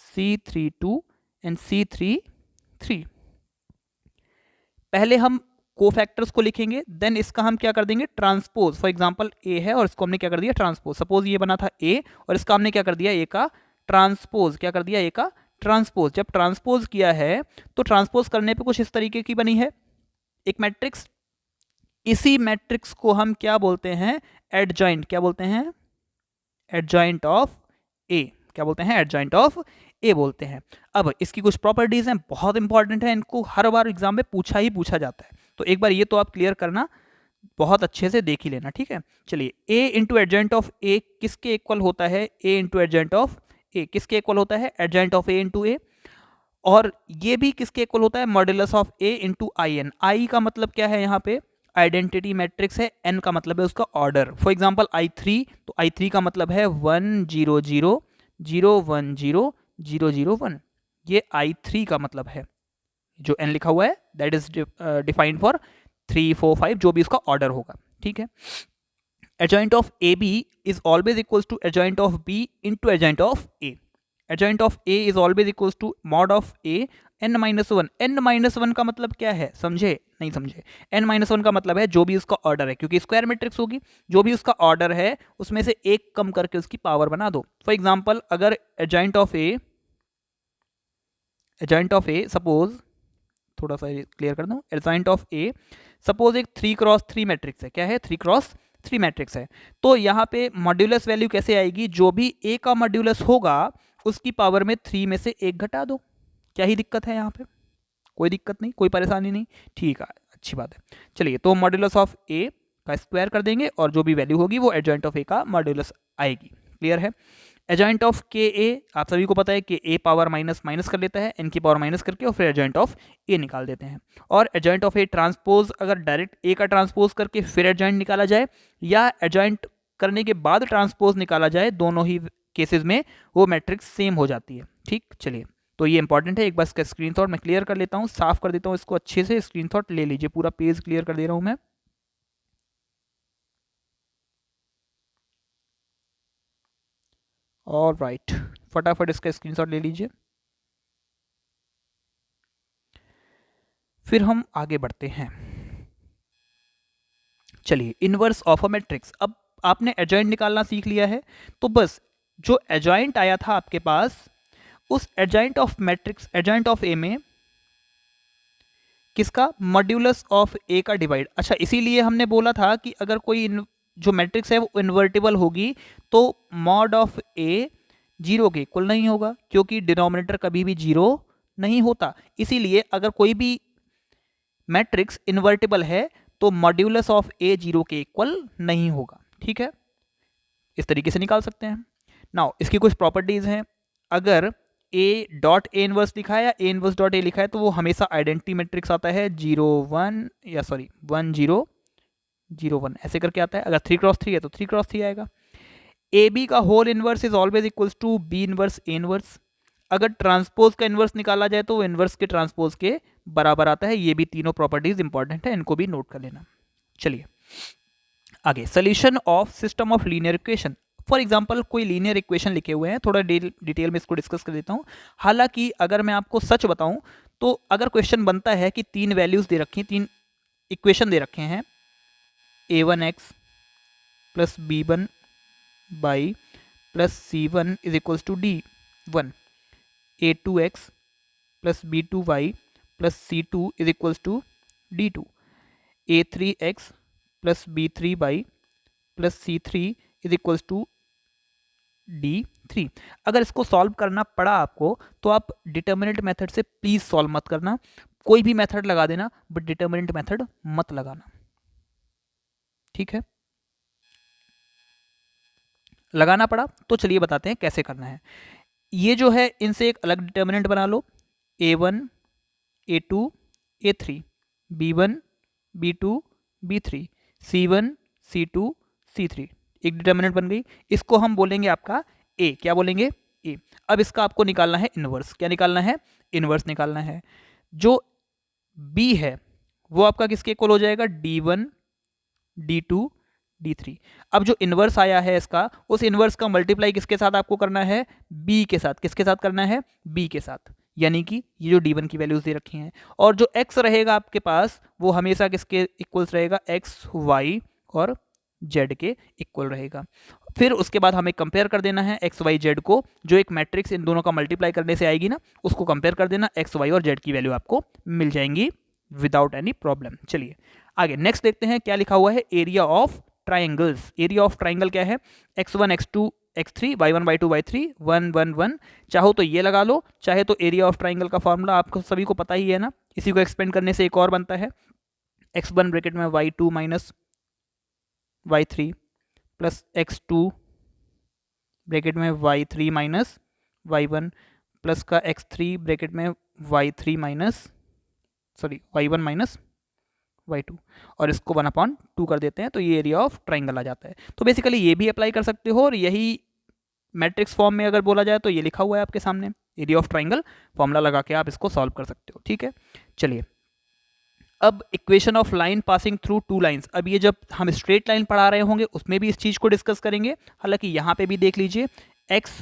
C32 एंड C33। पहले हम कोफैक्टर्स को लिखेंगे, देन इसका हम क्या कर देंगे? ट्रांसपोज। फॉर एग्जांपल ए है और इसको हमने क्या कर दिया? ट्रांसपोज। सपोज ये बना था ए और इसका हमने क्या कर दिया? ए का ट्रांसपोज। क्या कर दिया? ए का ट्रांसपोज। जब ट्रांसपोज किया है तो ट्रांसपोज करने पे कुछ इस तरीके की बनी है एक मैट्रिक्स। इसी मैट्रिक्स को हम क्या बोलते हैं? एडजॉइंट। क्या बोलते हैं? एडजॉइंट ऑफ ए। क्या बोलते हैं? एडजॉइंट ऑफ ए बोलते हैं। अब इसकी कुछ प्रॉपर्टीज हैं, बहुत इंपॉर्टेंट है, इनको हर बार एग्जाम में पूछा ही पूछा जाता है, तो एक बार ये तो आप क्लियर करना, बहुत अच्छे से देख ही लेना। ठीक है, चलिए, A into adjoint of A किसके इक्वल होता है? A into adjoint of A किसके इक्वल होता है? Adjoint of A into A. और ये भी किसके इक्वल होता है? Modulus of A into I N. I का मतलब क्या है यहाँ पे? आइडेंटिटी मैट्रिक्स है, n का मतलब है उसका ऑर्डर। फॉर एग्जांपल I3, तो I3 का मतलब है 1 0 0 0 1 0 0 0 1, ये I3 का मतलब है। जो n लिखा हुआ है दैट इज डिफाइंड फॉर 3 4 5, जो भी उसका ऑर्डर होगा, ठीक है। adjoint of AB is always equals to adjoint of B into adjoint of A. adjoint of A is always equals to mod of A n minus 1। n minus 1 का मतलब क्या है, समझे नहीं समझे? n minus 1 का मतलब है जो भी उसका ऑर्डर है, क्योंकि स्क्वायर मैट्रिक्स होगी, जो भी उसका ऑर्डर है उसमें से एक कम करके उसकी पावर बना दो। फॉर एग्जाम्पल अगर adjoint of A सपोज, थोड़ा सा क्लियर कर दूं, adjoint of A सपोज एक 3x3 मैट्रिक्स है, क्या है 3x3 मैट्रिक्स है, तो यहाँ पे मॉड्यूलस वैल्यू कैसे आएगी, जो भी A का मॉड्यूलस होगा उसकी पावर में 3 में से 1 घटा दो। क्या ही दिक्कत है यहाँ पे, कोई दिक्कत नहीं, कोई परेशानी नहीं, ठीक है, अच्छी बात है। चलिए, तो मॉड्यूलस ऑफ A का स्क्वायर कर देंगे और जो भी वैल्यू होगी वो एडजॉइंट ऑफ A का मॉड्यूलस आएगी। क्लियर है। एडजॉइंट ऑफ के ए, आप सभी को पता है कि ए पावर माइनस माइनस कर लेता है, एन की पावर माइनस करके, और फिर एडजॉइंट ऑफ ए निकाल देते हैं। और एडजॉइंट ऑफ ए ट्रांसपोज, अगर डायरेक्ट ए का ट्रांसपोज करके फिर एडजॉइंट निकाला जाए, या एडजॉइंट करने के बाद ट्रांसपोज निकाला जाए, दोनों ही केसेस में वो मैट्रिक्स सेम हो जाती है। ठीक, चलिए, तो ये इंपॉर्टेंट है, एक बार इसका स्क्रीनशॉट मैं क्लियर कर लेता हूँ, साफ कर देता हूँ इसको अच्छे से, स्क्रीनशॉट ले लीजिए, पूरा पेज क्लियर कर दे रहा हूँ मैं। ऑल राइट, फटाफट इसका स्क्रीनशॉट ले लीजिए, फिर हम आगे बढ़ते हैं। चलिए, इनवर्स ऑफ अ मैट्रिक्स, अब आपने एडजॉइंट निकालना सीख लिया है, तो बस जो एडजॉइंट आया था आपके पास, उस adjoint of matrix, adjoint of A में किसका, मॉड्यूलस ऑफ ए का डिवाइड। अच्छा, इसीलिए हमने बोला था कि अगर कोई जो मैट्रिक्स है वो इन्वर्टिबल होगी तो मॉड ऑफ ए जीरो के इक्वल नहीं होगा, क्योंकि डिनोमिनेटर कभी भी जीरो नहीं होता। इसीलिए अगर कोई भी मैट्रिक्स इन्वर्टिबल है तो मॉड्यूलस ऑफ ए जीरो के इक्वल नहीं होगा। ठीक है, इस तरीके से निकाल सकते हैं। नाउ इसकी कुछ प्रॉपर्टीज हैं, अगर ए डॉट ए इनवर्स लिखा है या ए इनवर्स डॉट ए लिखा है तो वो हमेशा आइडेंटिटी मैट्रिक्स आता है, 0 1 या सॉरी 1 0 0 1 ऐसे करके आता है। अगर 3x3 है तो 3x3 आएगा। ए बी का whole inverse is always equals to B inverse A inverse. अगर ट्रांसपोज का इनवर्स निकाला जाए तो वो इनवर्स के ट्रांसपोज के बराबर आता है। ये भी तीनों प्रॉपर्टीज इंपॉर्टेंट है, इनको भी नोट कर लेना। चलिए आगे, solution of system of linear equation. For example कोई लीनियर इक्वेशन लिखे हुए हैं, थोड़ा डिटेल में इसको डिस्कस कर देता हूँ। हालांकि अगर मैं आपको सच बताऊं तो अगर क्वेश्चन बनता है कि तीन वैल्यूज दे रखी, तीन इक्वेशन दे रखे हैं, a1x plus b1 by plus c1 is equals to d1, a2x plus b2y plus c2 is equals to d2, a3x plus b3y plus c3 is equals to d3। अगर इसको सॉल्व करना पड़ा आपको तो आप डिटर्मिनेंट मेथड से please solve मत करना, कोई भी मेथड लगा देना बट डिटर्मिनेंट मेथड मत लगाना। ठीक है, लगाना पड़ा तो चलिए बताते हैं कैसे करना है। ये जो है इनसे एक अलग डिटर्मिनेंट बना लो, a1 a2 a3, b1 b2 b3, c1 c2 c3, एक डिटर्मिनेंट बन गई। इसको हम बोलेंगे आपका a, क्या बोलेंगे a। अब इसका आपको निकालना है इनवर्स, क्या निकालना है, इनवर्स निकालना है। जो b है वो आपका किसके इक्वल हो जाएगा, d1 d2 d3। अब जो इनवर्स आया है इसका, उस इनवर्स का मल्टीप्लाई किसके साथ आपको करना है, b के साथ। किसके साथ करना है, b के साथ, यानी कि ये जो d1 की वैल्यूज दे रखी हैं, और जो x रहेगा आपके पास वो हमेशा किसके इक्वल्स रहेगा, x y और z के इक्वल रहेगा। फिर उसके बाद हमें कंपेयर कर देना है x y z को, जो एक मैट्रिक्स इन दोनों का मल्टीप्लाई करने से आएगी ना, उसको कंपेयर कर देना, x y और z की वैल्यू आपको मिल जाएंगी विदाउट एनी प्रॉब्लम। चलिए आगे नेक्स्ट देखते हैं क्या लिखा हुआ है, area of triangles. Area of triangle क्या है, x1 x2 x3 y1 y2 y3 1 1 1। चाहो तो ये लगा लो, चाहे तो एरिया ऑफ ट्राइंगल का फॉर्मूला आपको सभी को पता ही है ना। इसी को एक्सपेंड करने से एक और बनता है, x1 ब्रैकेट में y2 minus y3 plus x2 bracket में y3 माइनस y1 प्लस का x3 ब्रैकेट में y3 minus y1 minus y2 और इसको 1/2 कर देते हैं तो ये एरिया ऑफ ट्राइंगल आ जाता है। तो बेसिकली ये भी अप्लाई कर सकते हो और यही मैट्रिक्स फॉर्म में अगर बोला जाए तो ये लिखा हुआ है आपके सामने, एरिया ऑफ ट्राइंगल फॉर्मूला लगा के आप इसको सॉल्व कर सकते हो। ठीक है, चलिए अब equation of line passing through two lines, अब ये जब हम स्ट्रेट लाइन पढ़ा रहे होंगे उसमें भी इस चीज़ को डिस्कस करेंगे। हालांकि यहाँ पे भी देख लीजिए एक्स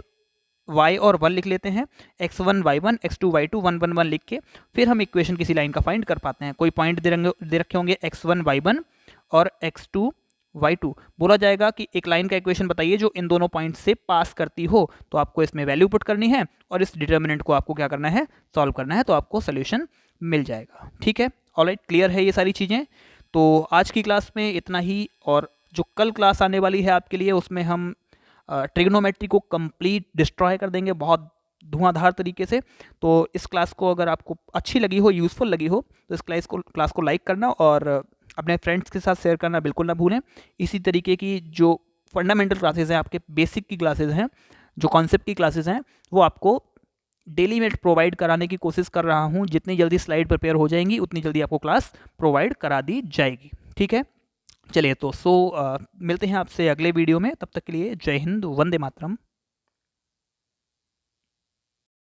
y और 1 लिख लेते हैं, x1 y1 x2 y2 1 1 1 लिख के फिर हम इक्वेशन किसी लाइन का फाइंड कर पाते हैं। कोई पॉइंट दे रखे होंगे x1 y1 और x2 y2, बोला जाएगा कि एक लाइन का इक्वेशन बताइए जो इन दोनों पॉइंट से पास करती हो, तो आपको इसमें वैल्यू पुट करनी है और इस डिटर्मिनेंट को आपको क्या करना है, सॉल्व करना है, तो आपको सोल्यूशन मिल जाएगा। ठीक है, ऑलराइट, क्लियर है ये सारी चीज़ें। तो आज की क्लास में इतना ही, और जो कल क्लास आने वाली है आपके लिए उसमें हम ट्रिग्नोमेट्री को कंप्लीट डिस्ट्रॉय कर देंगे बहुत धुआंधार तरीके से। तो इस क्लास को अगर आपको अच्छी लगी हो, यूज़फुल लगी हो, तो इस क्लास को लाइक करना और अपने फ्रेंड्स के साथ शेयर करना बिल्कुल ना भूलें। इसी तरीके की जो फंडामेंटल क्लासेस हैं, आपके बेसिक की क्लासेस हैं, जो कॉन्सेप्ट की क्लासेस हैं, वो आपको डेली में प्रोवाइड कराने की कोशिश कर रहा हूँ। जितनी जल्दी स्लाइड प्रिपेयर हो जाएंगी उतनी जल्दी आपको क्लास प्रोवाइड करा दी जाएगी। ठीक है, चलिए तो मिलते हैं आपसे अगले वीडियो में। तब तक के लिए जय हिंद, वंदे मातरम।